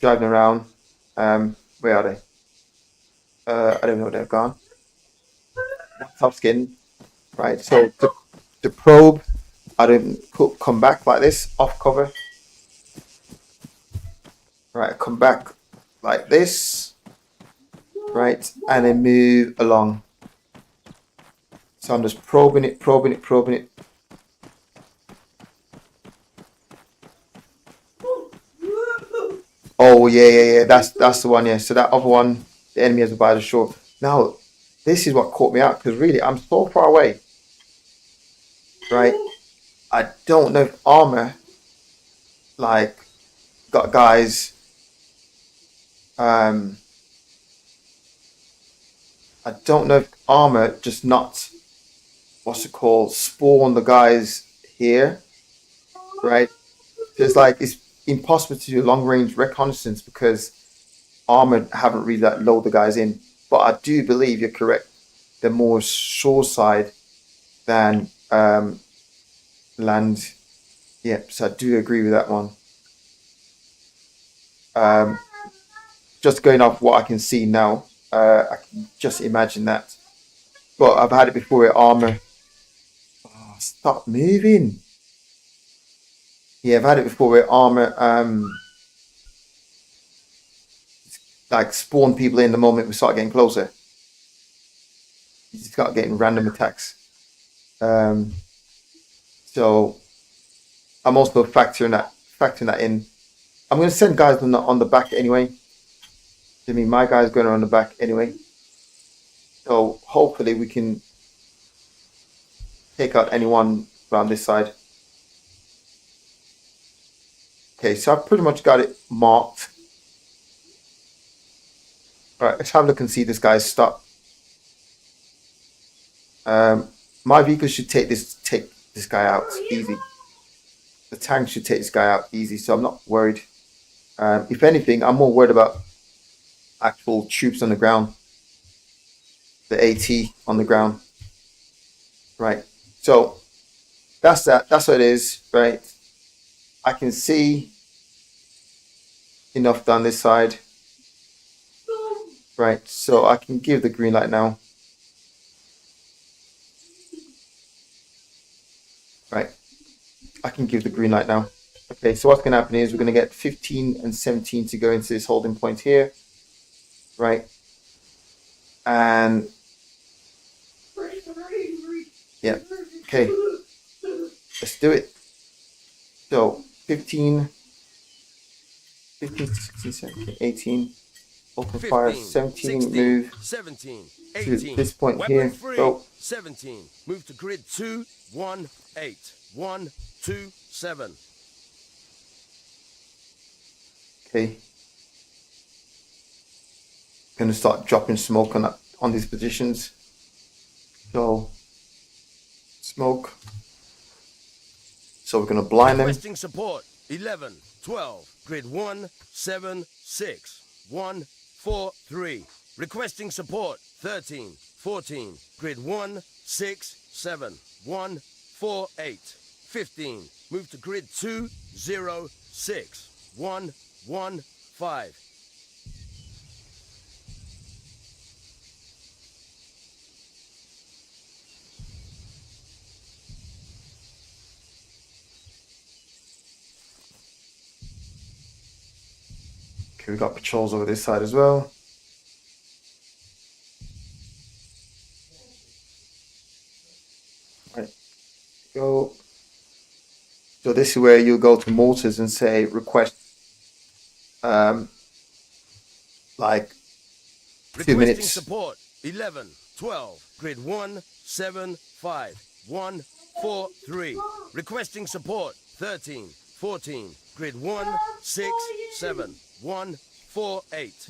driving around. Where are they? I don't know where they've gone. Soft skin, right? So to probe, I don't come back like this, off cover. Right, come back like this, right, and then move along. So I'm just probing it. Oh yeah. That's the one. Yeah. So that other one, the enemy has by the shore. Now, this is what caught me out because really I'm so far away. Right. I don't know if Arma like got guys. I don't know if Arma just not, what's it called, spawn the guys here, right? It's like it's impossible to do long range reconnaissance because Arma haven't really like load the guys in. But I do believe you're correct. They're more shore side than land. Yep, so I do agree with that one. Just going off what I can see now, I can just imagine that. But I've had it before with Arma. Oh, stop moving. Yeah, I've had it before with Arma. Like spawn people in the moment we start getting closer. You just start getting random attacks. So I'm also factoring that in. I'm going to send guys on the back anyway. I mean, my guy's going around the back anyway. So hopefully we can take out anyone around this side. Okay, so I've pretty much got it marked. All right, let's have a look and see this guy stop. My vehicle should take this guy out easy. The tank should take this guy out easy, so I'm not worried. If anything, I'm more worried about actual troops on the ground. The AT on the ground. Right. So that's that. That's what it is. Right. I can see enough down this side. Right. So I can give the green light now. Right. I can give the green light now. Okay, so what's going to happen is we're going to get 15 and 17 to go into this holding point here. Right. And yeah, okay. Let's do it. So 15, 16, 17, 18. Open fire, 17, 16, move 17, to 18. this point Weapon here. free, Go. 17. Move to grid 2, 1, 8. 1, 2, 7. Okay. Gonna start dropping smoke on these positions. So smoke. So we're gonna blind them. Requesting support 11, 12. Grid 1, 7, 6. 1, 4, 3. Requesting support 13, 14. Grid 1, 6, 7. 1, 4, 8. 15. Move to grid 2, 0, 6. 1, 1, 5. Okay, we got patrols over this side as well. Right. Go. So this is where you go to mortars and say request like 2 Requesting minutes. support 11, 12. Grid 1, 7, 5. 1, 4, 3. Requesting support 13, 14. Grid 1, 6, 7. 1, 4, 8.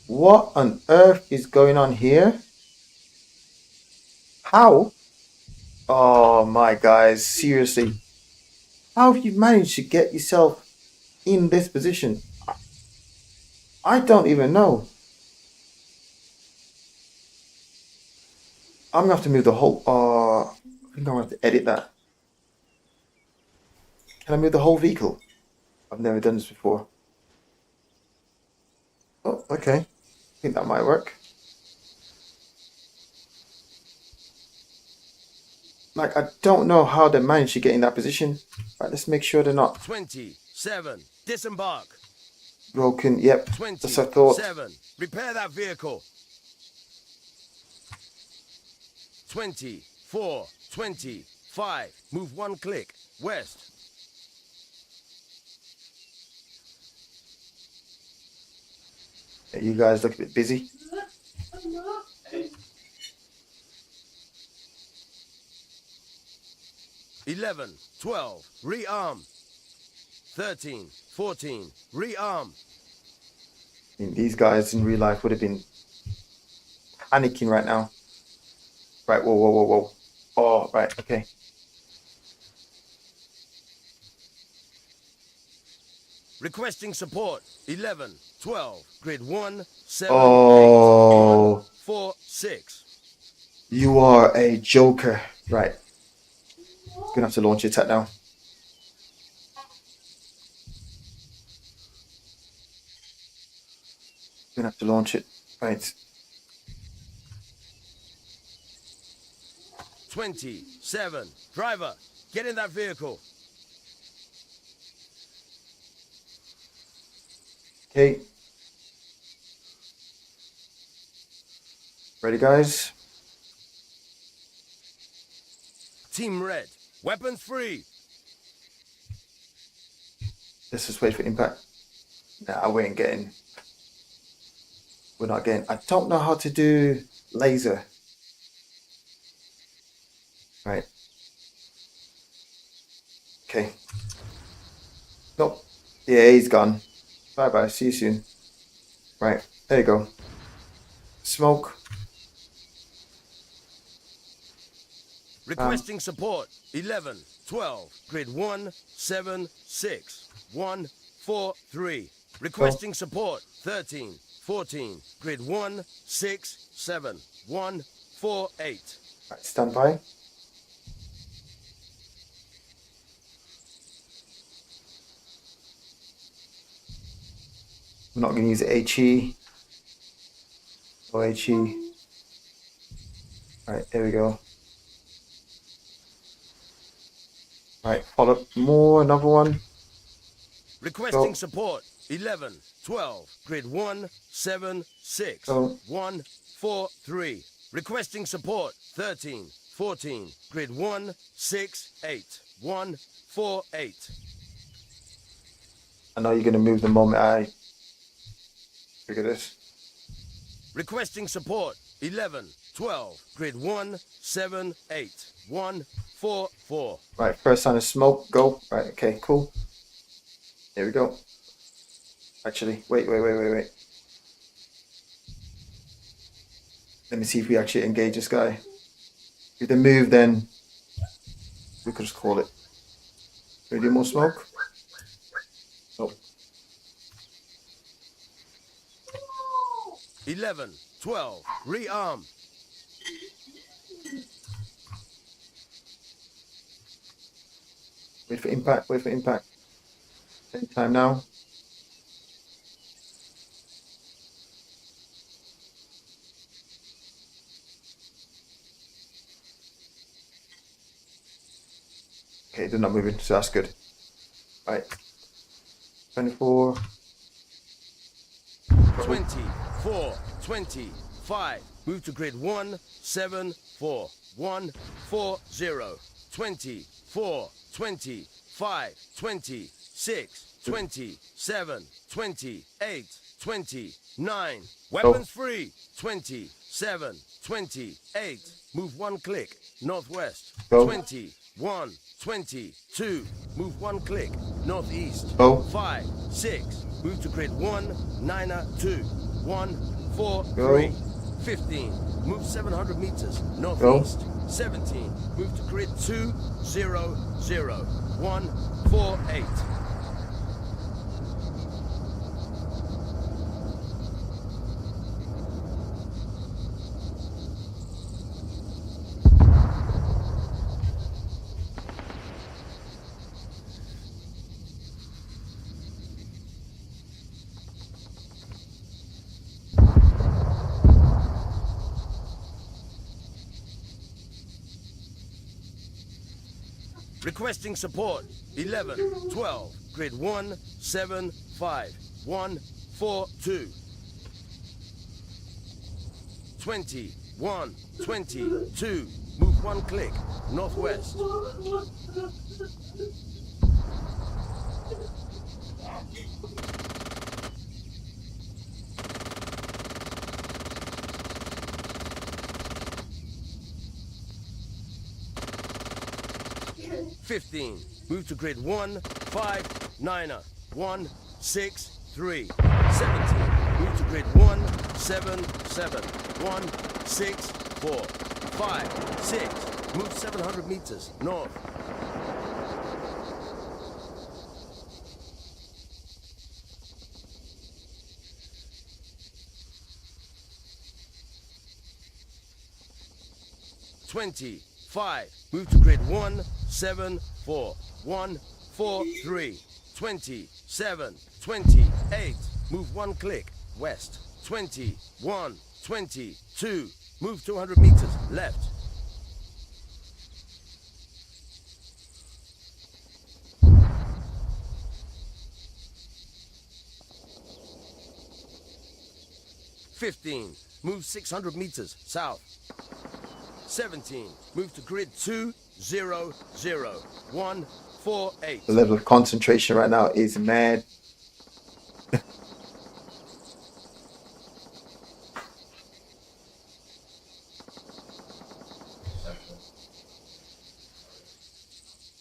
What on earth is going on here? How? Oh my guys, seriously. How have you managed to get yourself in this position? I don't even know. I'm gonna have to move the whole. I think I'm gonna have to edit that. Can I move the whole vehicle? I've never done this before. Oh, okay. I think that might work. Like, I don't know how they managed to get in that position. Right, let's make sure they're not 27. Disembark. broken. Yep, that's what I thought. 27. Repair that vehicle. 24. 25. Move 1 click. West. Yeah, you guys look a bit busy. $11, 12. Rearm. 13, 14. Rearm. I mean, these guys in real life would have been panicking right now. Right, whoa, whoa, whoa, whoa. Oh, right, okay. Requesting support 11, 12. Grid 1, 7, Oh. 8. 1, 4, 6. You are a joker. Right. Gonna have to launch your attack now. Gonna have to launch it. Right. 27. Driver, get in that vehicle. Okay. Ready, guys? Team Red, weapons free. Let's just wait for impact. Nah, we ain't getting. We're not getting. I don't know how to do laser. Right. Okay. Nope. Yeah, he's gone. Bye bye. See you soon. Right. There you go. Smoke. Requesting support. 11, 12, grid 1, 7, 6, 1, 4, 3. Requesting support. 13, 14, grid 1, 6, 7, 1, 4, 8. Right, stand by. I'm not going to use HE or HE. Right, there we go. Right, follow up more, another one. Requesting Go. support. 11, 12, grid 1, 7, 6, Go. 1, 4, 3. Requesting support. 13, 14, grid 1, 6, 8, 1, 4, 8. I know you're going to move the moment I figure this. Requesting support. 11, 12, grid 1, 7, 8, 1, 4, 4. Right, first sign of smoke, go. Right, okay, cool. Here we go. Actually, wait. Let me see if we actually engage this guy. If they move, then we could just call it. Can we do more smoke? Nope. 11, 12, rearm. Wait for impact, wait for impact. Any time now. Okay, they're not moving, so that's good. Right. 24. 24, 25. Move to grid 1, 7, 4, 1, 4, 0. 24, 25, 26, 27, 28, 29. Weapons free. 27, 28. Move one click. Northwest. Go. 21, 22. Move one click. Northeast. Go. 5, 6. Move to grid 1, 9er 2. 1, 4, Go. 3. 15. Move 700 meters. Northeast. 17. Move to grid 2, 0, 0. 1, 4, 8. Requesting support. 11, 12, grid 1, 7, 5, 1, 4, 2. 21, 22. Move one click. Northwest. $15. Move to grid 1, 5, 9er. 1, 6, 3. 17. Move to grid 1, 7, 7. 1, 6, 4. 5, 6. Move 700 meters. North. $25. Move to grid 1, 7, 4. 1, 4, 3. 27, 28. Move one click. West. 21, 22. Move 200 meters. Left. $15. Move 600 meters. South. 17. Move to grid 2, 0, 0. 1, 4, 8. The level of concentration right now is mad.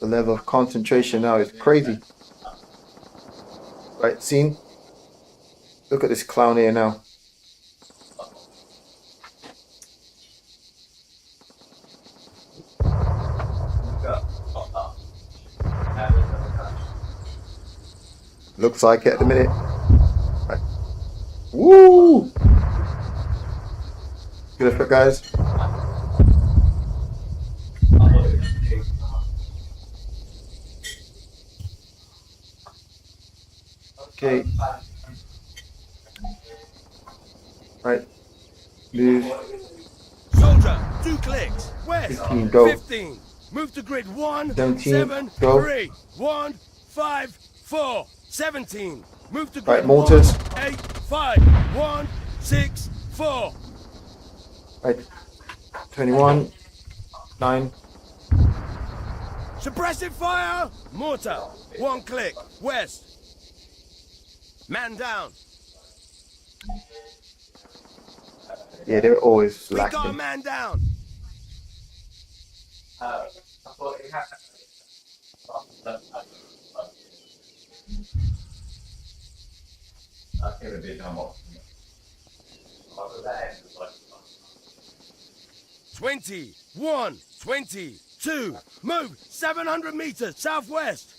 The level of concentration now is crazy. Right, scene? Look at this clown here now. Looks like it at the minute. Right. Woo! Good effort, guys. Okay. Right. Move. Soldier, 2 clicks. West. 15, go. 15. Move to grid 1, 17, 7, go. 3, 1, 5, 4. 17. Move to Right, grid mortars. 1, 8, 5, 1, 6, 4. Right. 21. 9. Suppressive fire. Mortar. 1 click. West. Man down. Yeah, they're always We got a lacking. man down. Twenty, 1, 22. Move 700 meters southwest.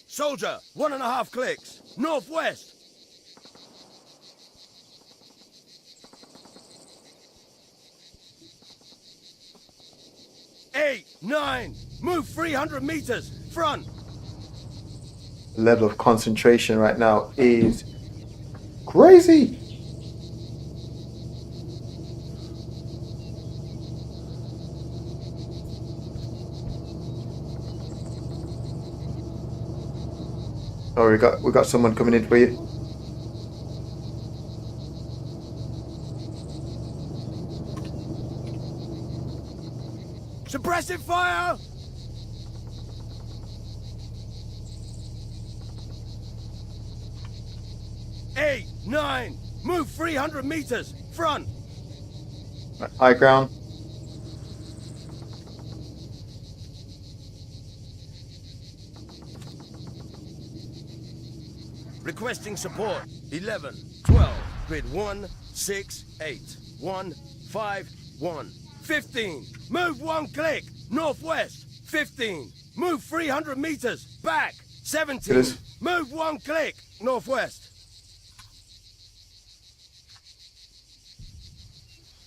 Soldier, 1.5 clicks. Northwest. Eight, 9. Move 300 meters. Front. The level of concentration right now is crazy. Oh, we got someone coming in for you. Suppressive fire. Eight, 9. Move 300 meters. Front. Right, high ground. Requesting support. 11, 12. Grid 1, 6, 8. 1, 5, 1. 15. Move 1 click. Northwest. 15. Move 300 meters. Back. 17. Yes. Move 1 click. Northwest.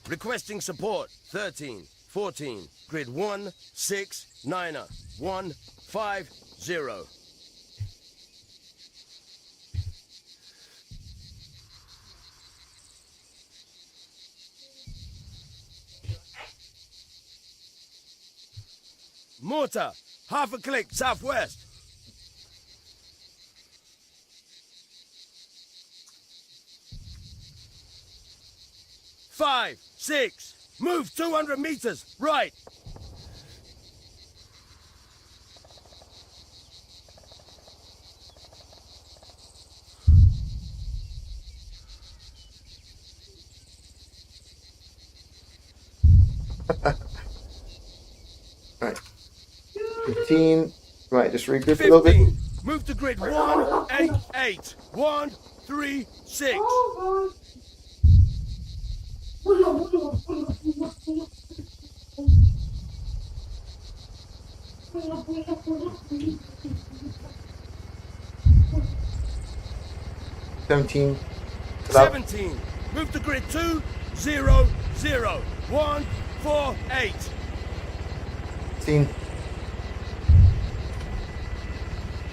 Requesting support. 13, 14. Grid 1, 6, 9. 1, 5, 0. Mortar, 1/2 click southwest. Five, 6, move 200 meters, right. Right. 15. Right, just regroup a little bit. 15, move to grid 1, 8, 8. 1, 3, 6. 17. 17, move to grid 2, 0, 0. 1, 4, 8. 16.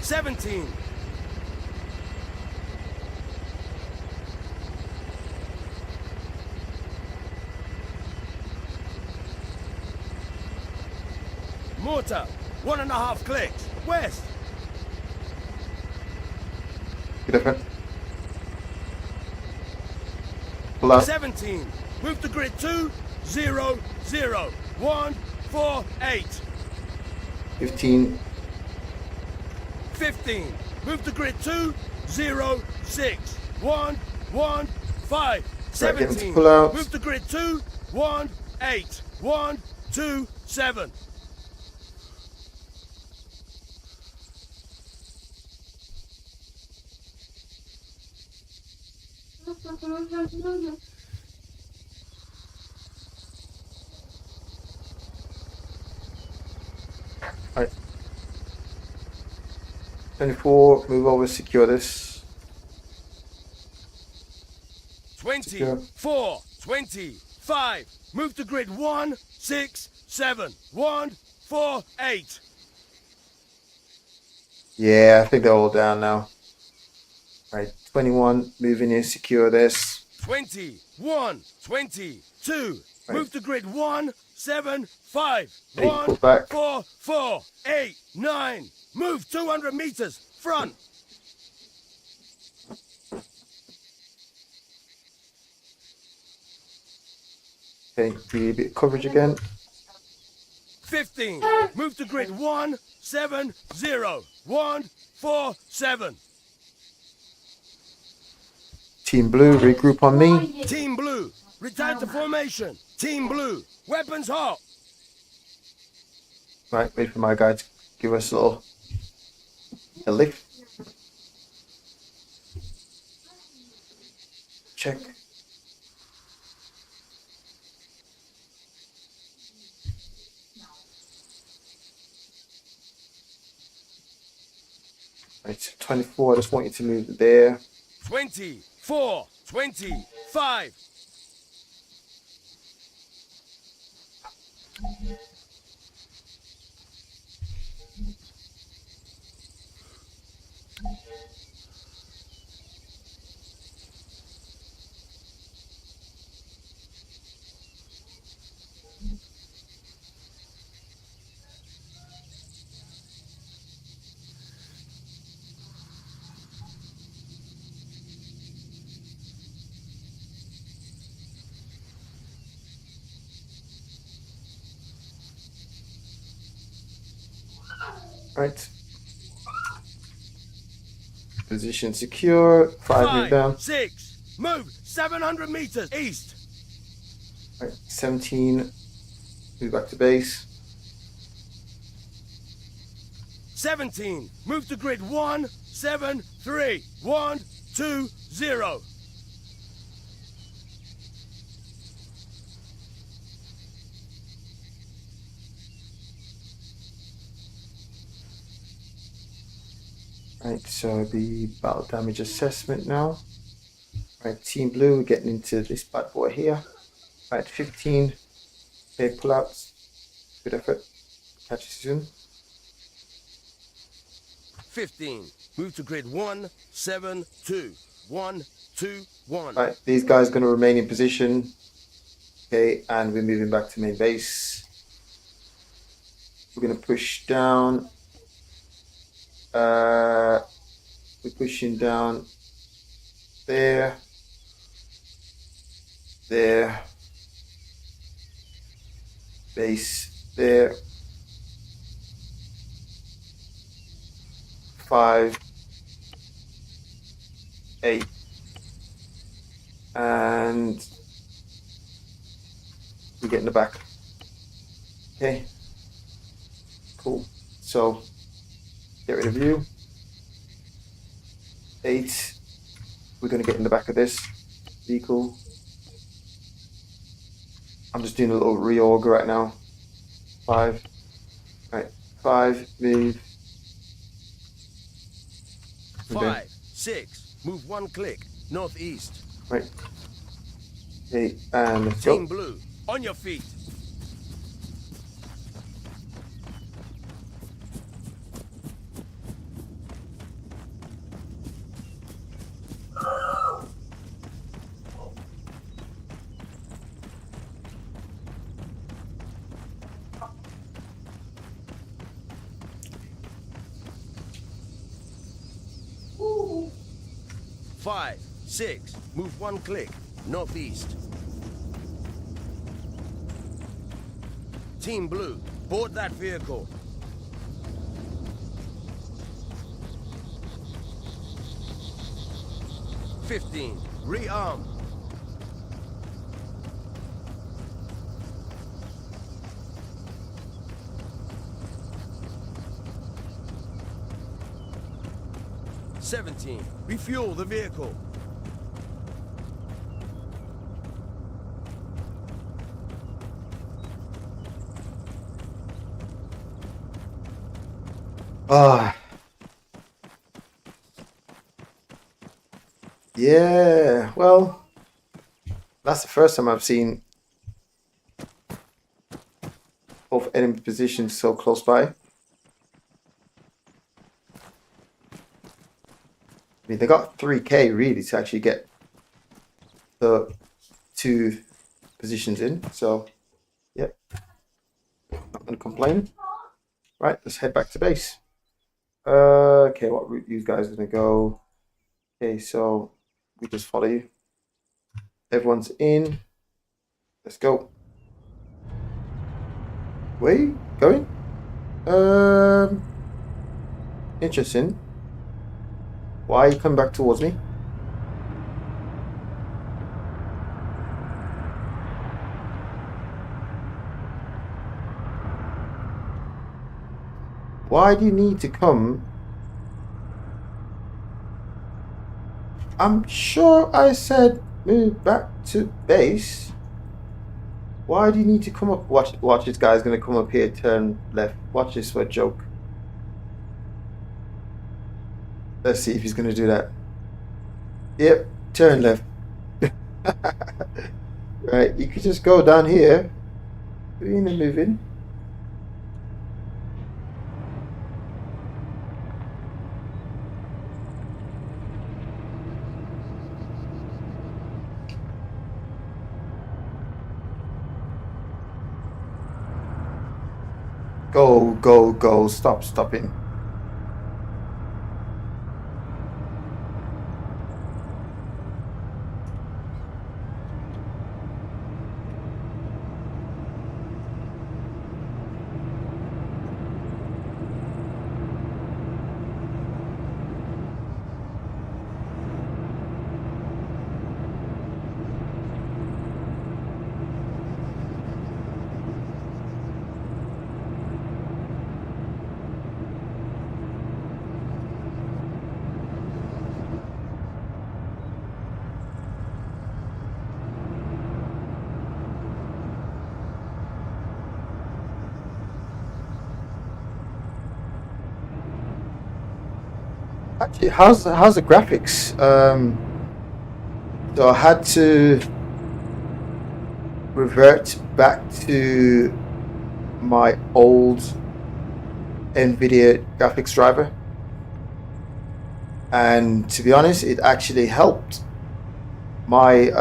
17. Mortar, 1.5 clicks, west. Good effort. Pull out. 17, move to grid 2, 0, 0. 1, 4, 8. 15. 15, move to grid 2, 0, 6. 1, 1, 5. Right, get him to 17, pull out. move to grid 2, 1, 8. 1, 2, 7. Right. 24, move over, secure this. 24, 25. Move to grid 1, 6, 7, 1, 4, 8. Yeah, I think they're all down now. Right, 21, move in here, secure this. 21, 22. Right. Move to grid 1, 7, 5, 8, 1, pull back. 4, 4, 8, 9. Move 200 meters. Front. Okay, do a bit of coverage again. 15. Move to grid 1, 7, 0, 1, 4, 7. Team Blue, regroup on me. Team Blue, return to formation. Team Blue, weapons hot. Right, wait for my guy to give us a lift. Check. Right, 24, I just want you to move there. 24, 25. Right. Position secure. 5, move down. 5, 6. Move 700 meters east. Right, 17, move back to base. 17. Move to grid 1, 7, 3, 1, 2, 0. Right, so the battle damage assessment now. Right, Team Blue, we're getting into this bad boy here. Right, 15, big pullouts. Good effort. Catch you soon. 15. Move to grid 1, 7, 2, 1, 2, 1. Right, these guys are going to remain in position. Okay, and we're moving back to main base. We're going to push down. We're pushing down there, there, base there, 5, 8, and we get in the back. Okay, cool. So get rid of you. 8. We're going to get in the back of this vehicle. I'm just doing a little reorg right now. 5. Right. 5. Move. 5, 6. Move 1 click northeast. Right. Okay, and let's go. Team Blue, on your feet. Ooh. 5, 6. Move 1 click northeast. Team Blue, board that vehicle. 15. Rearm. 17. Refuel the vehicle. Ah. Yeah, well, that's the first time I've seen both enemy positions so close by. I mean, they got 3K really to actually get the 2 positions in, so yeah, not gonna complain. Right, let's head back to base. Okay, what route you guys are gonna go? Okay, so we just follow you. Everyone's in. Let's go. Where are you going? Interesting. Why are you coming back towards me? Why do you need to come? I'm sure I said move back to base. Why do you need to come up? Watch this guy's gonna come up here, turn left. Watch this for a joke. Let's see if he's gonna do that. Yep, turn left. Right, you could just go down here. Moving and moving. Go, go, go. Stop stopping. Actually, how's the graphics? So I had to revert back to my old NVIDIA graphics driver, and to be honest, it actually helped. My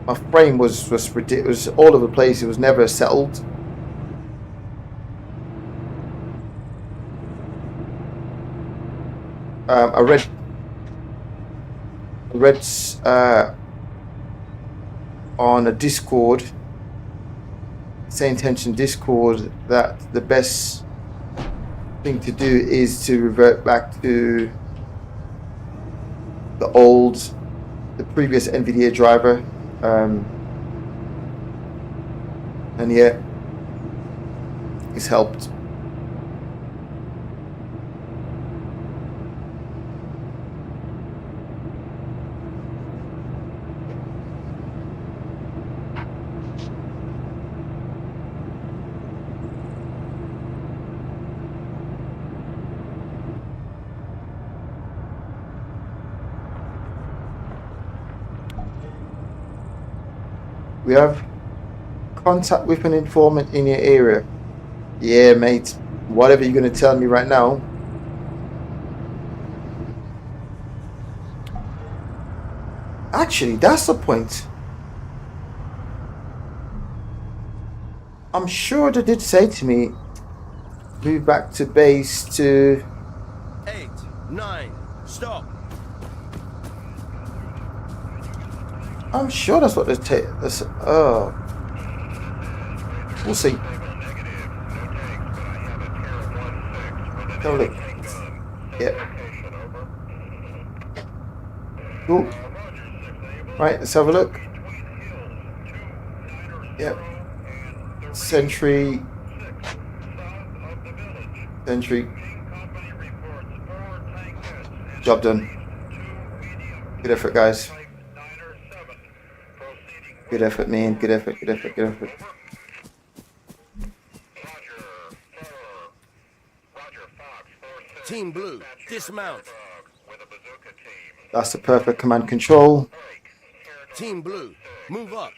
my frame was ridiculous, all over the place. It was never settled. I read on a Discord, Same Tension Discord, that the best thing to do is to revert back to the previous NVIDIA driver, and yeah, it's helped. We have contact with an informant in your area. Yeah, mate. Whatever you're going to tell me right now. Actually, that's the point. I'm sure they did say to me, move back to base to... 8, 9, stop. I'm sure that's what they take. Oh, we'll see. Have a look. Yep. Cool. Right, let's have a look. Yep. Sentry. Job done. Good effort, guys. Good effort, man. Good effort, good effort, good effort. Team Blue, dismount. That's the perfect command control. Team Blue, move up.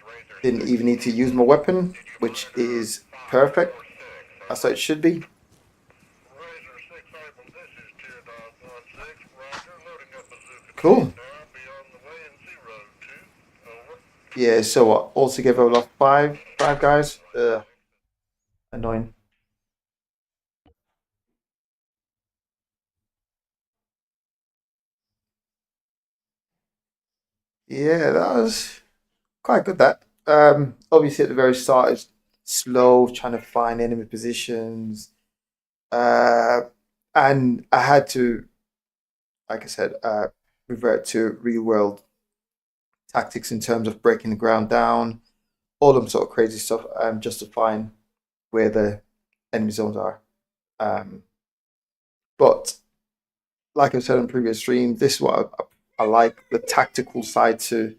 Didn't even need to use my weapon, which is perfect. That's how it should be. Cool. Yeah, so what? Altogether, we lost five guys. Annoying. Yeah, that was quite good. That obviously at the very start it's slow, trying to find enemy positions, uh, and I had to, like I said, revert to real world tactics in terms of breaking the ground down, all them sort of crazy stuff, just to find where the enemy zones are. Um, but like I said in previous stream, this is what I like, the tactical side to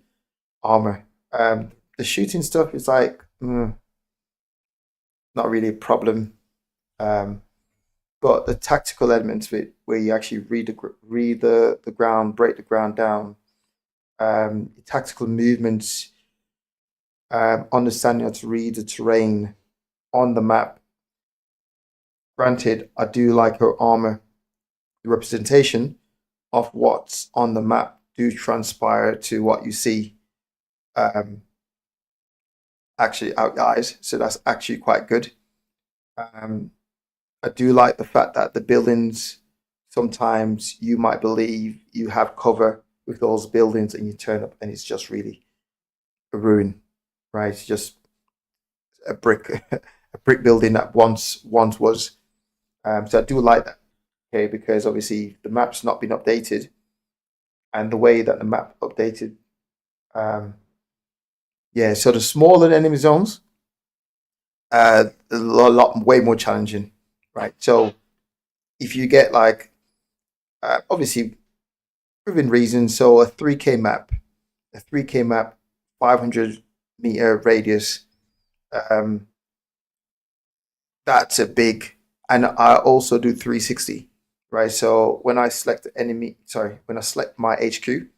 Armor. The shooting stuff is like not really a problem, um, but the tactical elements of it, where you actually read the ground, break the ground down, tactical movements, understanding how to read the terrain on the map. Granted, I do like her armor, the representation of what's on the map do transpire to what you see actually out your eyes, so that's actually quite good. I do like the fact that the buildings, sometimes you might believe you have cover with those buildings and you turn up and it's just really a ruin, right? It's just a brick a brick building that once was. So I do like that, okay, because obviously the map's not been updated, and the way that the map updated, yeah, so the smaller the enemy zones, a lot way more challenging, right? So if you get like, obviously within reason, so a 3K map, 500-meter radius, um, that's a big, and I also do 360, right? So when I select the enemy, sorry, when I select my HQ,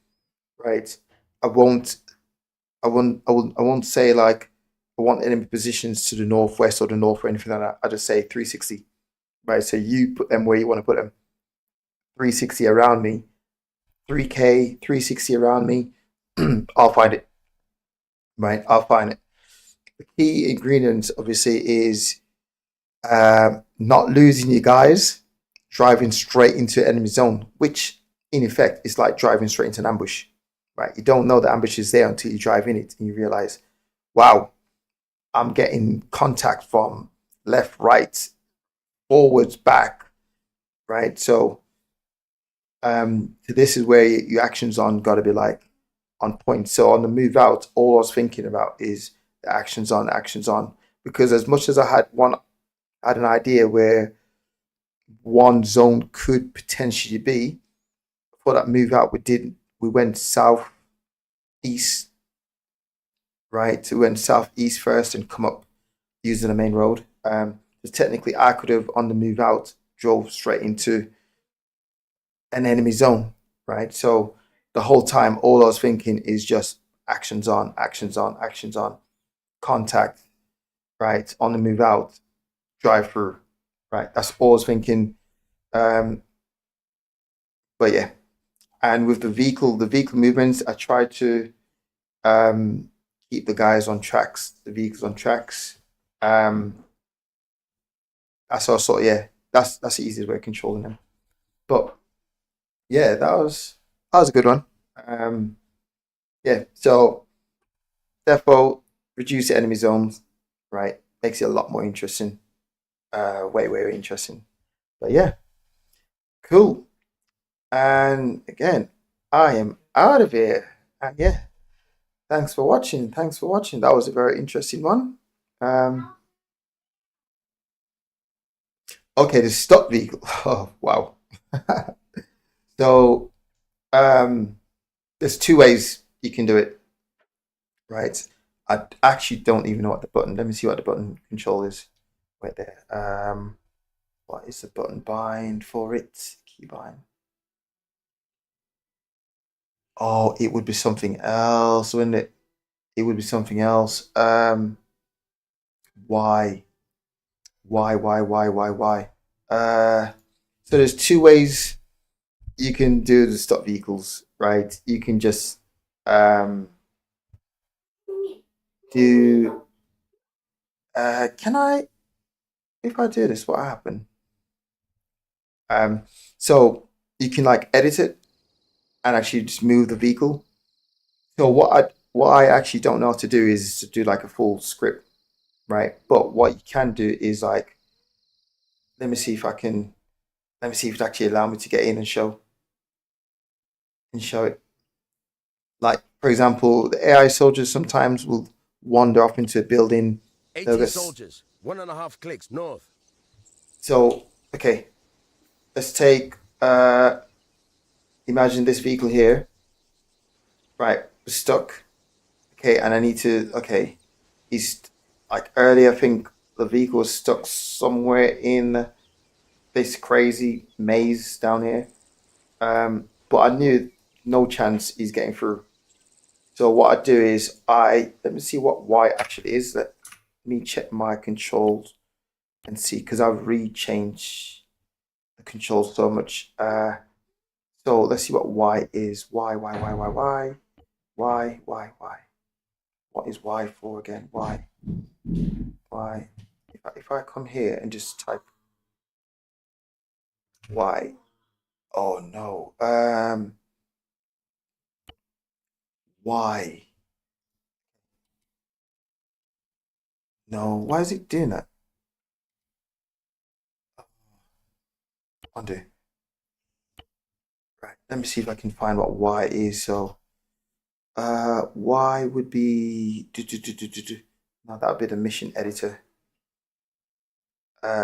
right, I won't say like I want enemy positions to the northwest or the north or anything like that. I just say 360, right? So you put them where you want to put them. 360 around me, 3K, 360 around me. I'll find it, right? I'll find it. The key ingredients obviously is not losing your guys, driving straight into enemy zone, which in effect is like driving straight into an ambush, right? You don't know the ambush is there until you drive in it and you realize, wow, I'm getting contact from left, right, forwards, back, right? So this is where your actions on got to be like on point. So on the move out, all I was thinking about is the actions on, because as much as I had an idea where one zone could potentially be, for that move out, we went south east, right? We went southeast first and come up using the main road. Because technically I could have on the move out drove straight into an enemy zone, right? So the whole time all I was thinking is just actions on, contact, right? On the move out, drive through, right? That's all I was thinking. But yeah, and with the vehicle movements, I tried to keep the guys on tracks, the vehicles on tracks. That's also, yeah, that's the easiest way of controlling them. But yeah, that was a good one. Yeah, so therefore reduce the enemy zones, right? Makes it a lot more interesting. Way interesting. But yeah, cool. And again, I am out of here. And yeah, thanks for watching. That was a very interesting one. Okay, the stock vehicle. Oh wow. So there's two ways you can do it, right? I actually don't even know what the button. Let me see what the button control is. Right there. What is the button bind for it? keybind. Oh, it would be something else, wouldn't it? It would be something else. Why? Why? So there's two ways you can do the stop vehicles, right? You can just do. Can I? If I do this, what happen? So you can like edit it and actually just move the vehicle. So what I actually don't know how to do is to do like a full script, right? But what you can do is like, let me see if it actually allow me to get in and show it. Like for example, the AI soldiers sometimes will wander off into a building. 80 soldiers, 1.5 clicks north. So okay, let's take imagine this vehicle here, right? We're stuck. Okay, and I need to. Okay, he's like earlier. I think the vehicle was stuck somewhere in this crazy maze down here. But I knew no chance he's getting through. So what I do is let me see what Y actually is. Let me check my controls and see, because I've re-changed the controls so much. So let's see what Y is. Y. What is Y for again? Y. If I come here and just type Y. Oh no. Why? No, why is it doing that? Undo. Right, let me see if I can find what Y is. So, Y would be no, that would be the mission editor.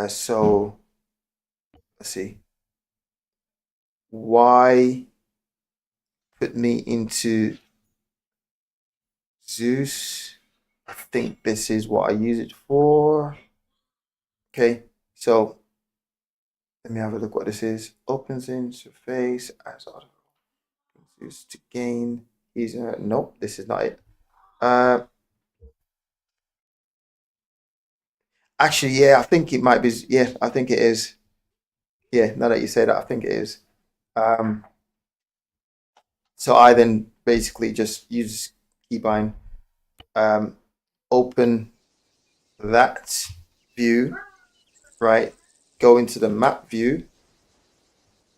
So let's see. Y put me into Zeus. I think this is what I use it for. Okay, so let me have a look what this is. Opens in surface as used to gain. Nope, this is not it. Actually, yeah, I think it might be. Yeah, I think it is. Yeah, now that you say that, I think it is. Um, so I then basically just use keybind, open that view, right? Go into the map view.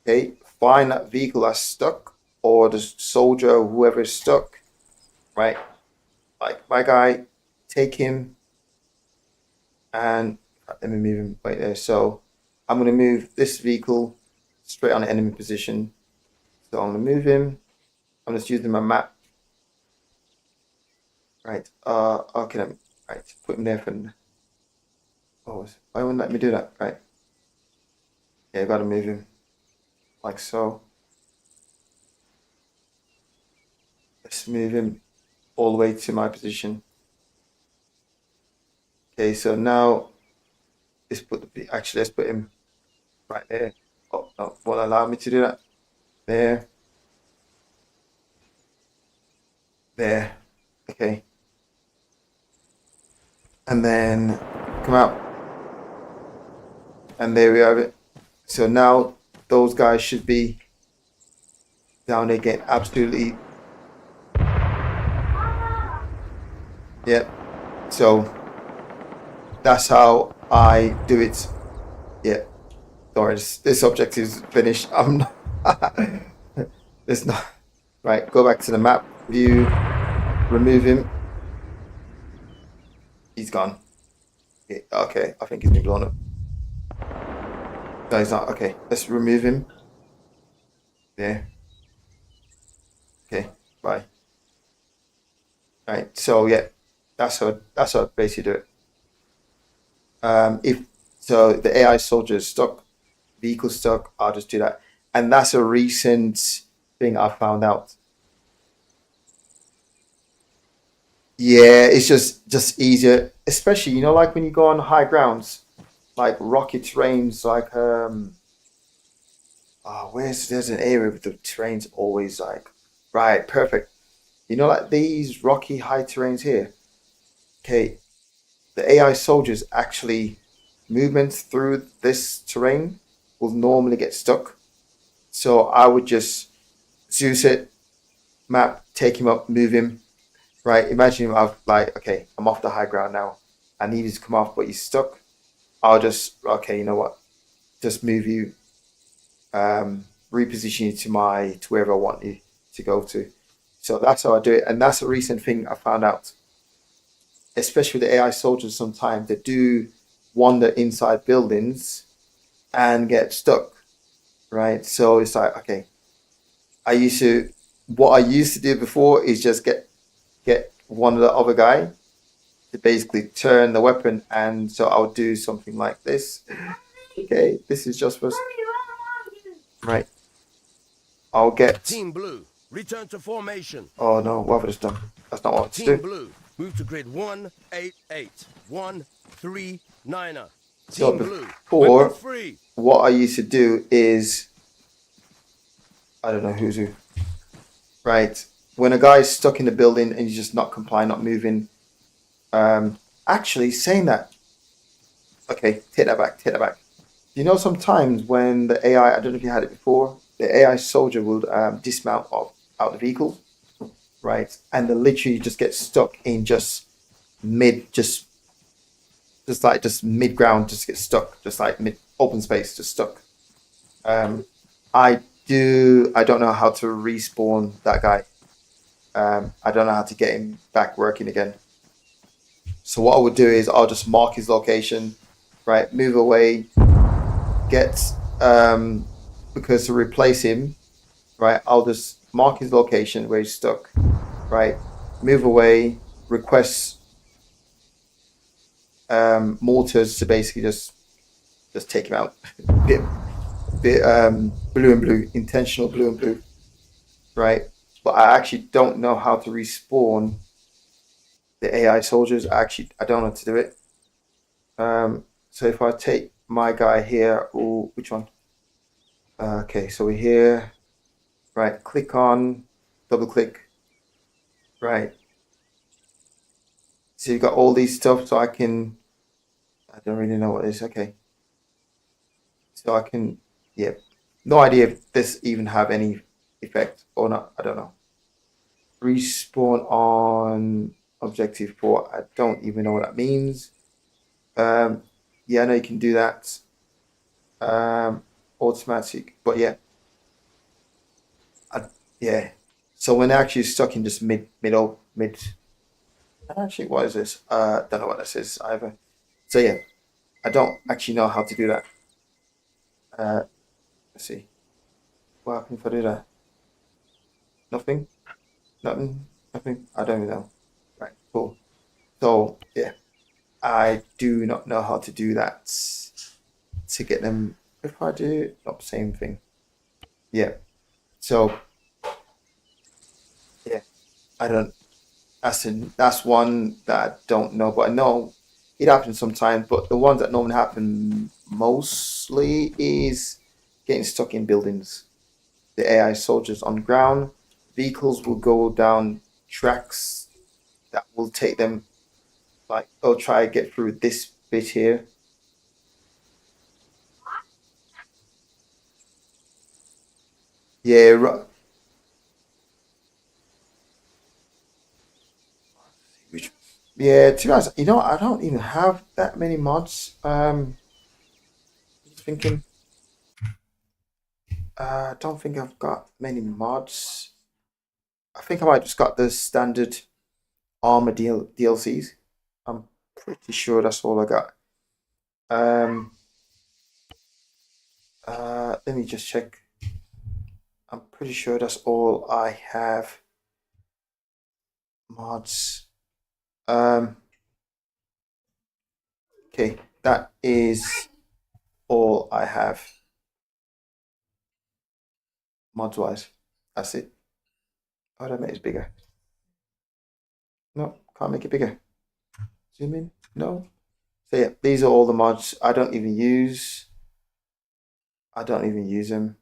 Okay, find that vehicle that's stuck, or the soldier or whoever is stuck, right? Like my guy, take him and let me move him right there. So I'm gonna move this vehicle straight on the enemy position. So I'm gonna move him. I'm just using my map. Right. Okay. Right. Put him there for. Oh, why wouldn't let me do that? Right. Yeah, I gotta move him like so. Let's move him all the way to my position. Okay. So now let's put him right there. Oh no! Won't allow me to do that. There. There. Okay. And then come out. And there we have it. So now those guys should be down there getting absolutely. Yep. So that's how I do it. Yeah. Sorry, this object is finished. I'm not. It's not. Right. Go back to the map view. Remove him. He's gone. Yeah, okay. I think he's been blown up. No, he's not. Okay. Let's remove him. There. Okay. Bye. Right. So yeah, that's how I basically do it. If so, the AI soldier is stuck, vehicle stuck, I'll just do that. And that's a recent thing I found out. Yeah, it's just easier, especially like when you go on high grounds, like rocky terrains, like Oh, there's an area with the terrain's always like, right, perfect. You know, like these rocky high terrains here. Okay, the AI soldiers actually movements through this terrain will normally get stuck. So I would just Zeus it, map, take him up, move him. Right, imagine I've like, okay, I'm off the high ground now. I need you to come off, but he's stuck. I'll just, okay, you know what? Just move you, reposition you to wherever I want you to go to. So that's how I do it, and that's a recent thing I found out. Especially with the AI soldiers, sometimes they do wander inside buildings and get stuck. Right, so it's like, okay, what I used to do before is just get one of the other guy to basically turn the weapon, and so I'll do something like this. Okay, this is just for right. I'll get. Team Blue, return to formation. Oh no, what have I just done? That's not what I want to Team do. Blue, move to grid 188 139er. So Team Blue, before, weapon free. what I used to do is, I don't know who's who. Right, when a guy's stuck in the building and he's just not complying, not moving. Actually, saying that. Okay, take that back. Take that back. You know, sometimes when the AI, I don't know if you had it before, the AI soldier would dismount out the vehicle, right? And they literally just get stuck in just mid ground, just get stuck, just like mid open space, just stuck. I don't know how to respawn that guy. I don't know how to get him back working again. So what I would do is I'll just mark his location, right? Move away, get because to replace him, right? I'll just mark his location where he's stuck, right? Move away, request mortars to basically just take him out. bit blue and blue, intentional blue and blue, right? But I actually don't know how to respawn the AI soldiers. I don't know how to do it. So if I take my guy here, or which one? Okay, so we're here, right? Click on, double click, right? So you've got all these stuff, so I don't really know what it is. Okay, so I can, yeah, no idea if this even have any effect or not. I don't know. Respawn on objective 4. I don't even know what that means. Yeah, I know you can do that. Automatic, but yeah, yeah. So when they're actually stuck in just mid. Actually, what is this? Don't know what this is either. So yeah, I don't actually know how to do that. Let's see. What happens if I do that? Nothing. Nothing. Nothing. I don't even know. Right. Cool. So yeah, I do not know how to do that to get them. If I do, not the same thing. Yeah. So yeah, I don't. That's one that I don't know, but I know it happens sometimes. But the ones that normally happen mostly is getting stuck in buildings. The AI soldiers on ground, vehicles will go down tracks that will take them, like they'll try to get through this bit here. Yeah, yeah. To be honest, I don't even have that many mods. Just thinking. I don't think I've got many mods. I think I might just got the standard Arma DLCs. I'm pretty sure that's all I got. Let me just check. I'm pretty sure that's all I have. Mods. Okay, that is all I have. Mods wise, that's it. Oh, that make it bigger. No, can't make it bigger. Zoom in. No. So yeah, these are all the mods I don't even use. I don't even use them.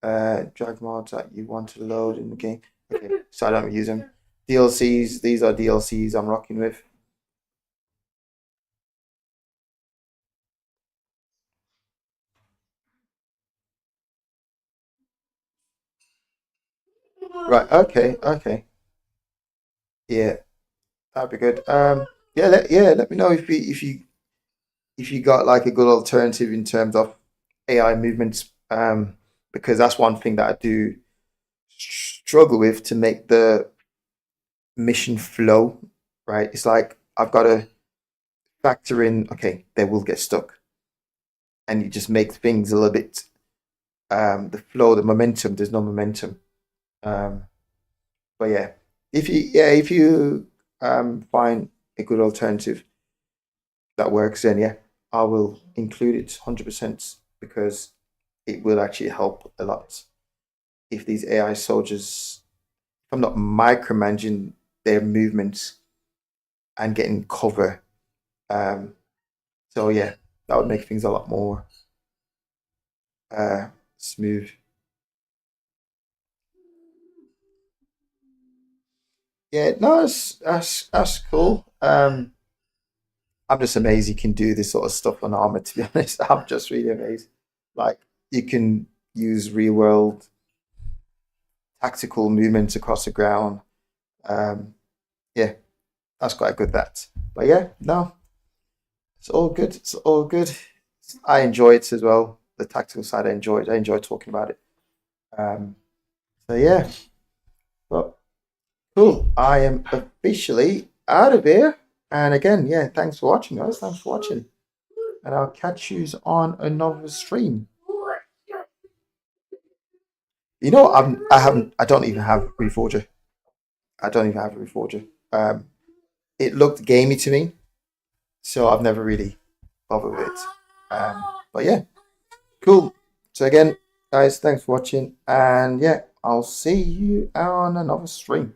drag mods that you want to load in the game. Okay, so I don't use them. DLCs, these are DLCs I'm rocking with. Right, okay. Yeah, that'd be good. Let me know if you got like a good alternative in terms of AI movements. Because that's one thing that I do struggle with to make the mission flow, right? It's like I've got to factor in, okay, they will get stuck. And you just make things a little bit the flow, the momentum, there's no momentum. Um, but yeah, if you find a good alternative that works, then yeah, I will include it 100% because it will actually help a lot. If these AI soldiers, if I'm not micromanaging their movements and getting cover, um, so yeah, that would make things a lot more smooth. Yeah, no, that's cool. I'm just amazed you can do this sort of stuff on Armor, to be honest. I'm just really amazed. Like you can use real world tactical movements across the ground. Um, yeah, that's quite good that. But yeah, no, it's all good. It's all good. I enjoy it as well. The tactical side I enjoy it. I enjoy talking about it. Um, so yeah, but cool. I am officially out of here. And again, yeah, thanks for watching, guys. Thanks for watching. And I'll catch you on another stream. You know, I don't even have a Reforger. I don't even have a Reforger. It looked gamey to me, so I've never really bothered with it. But yeah, cool. So again, guys, thanks for watching, and yeah, I'll see you on another stream.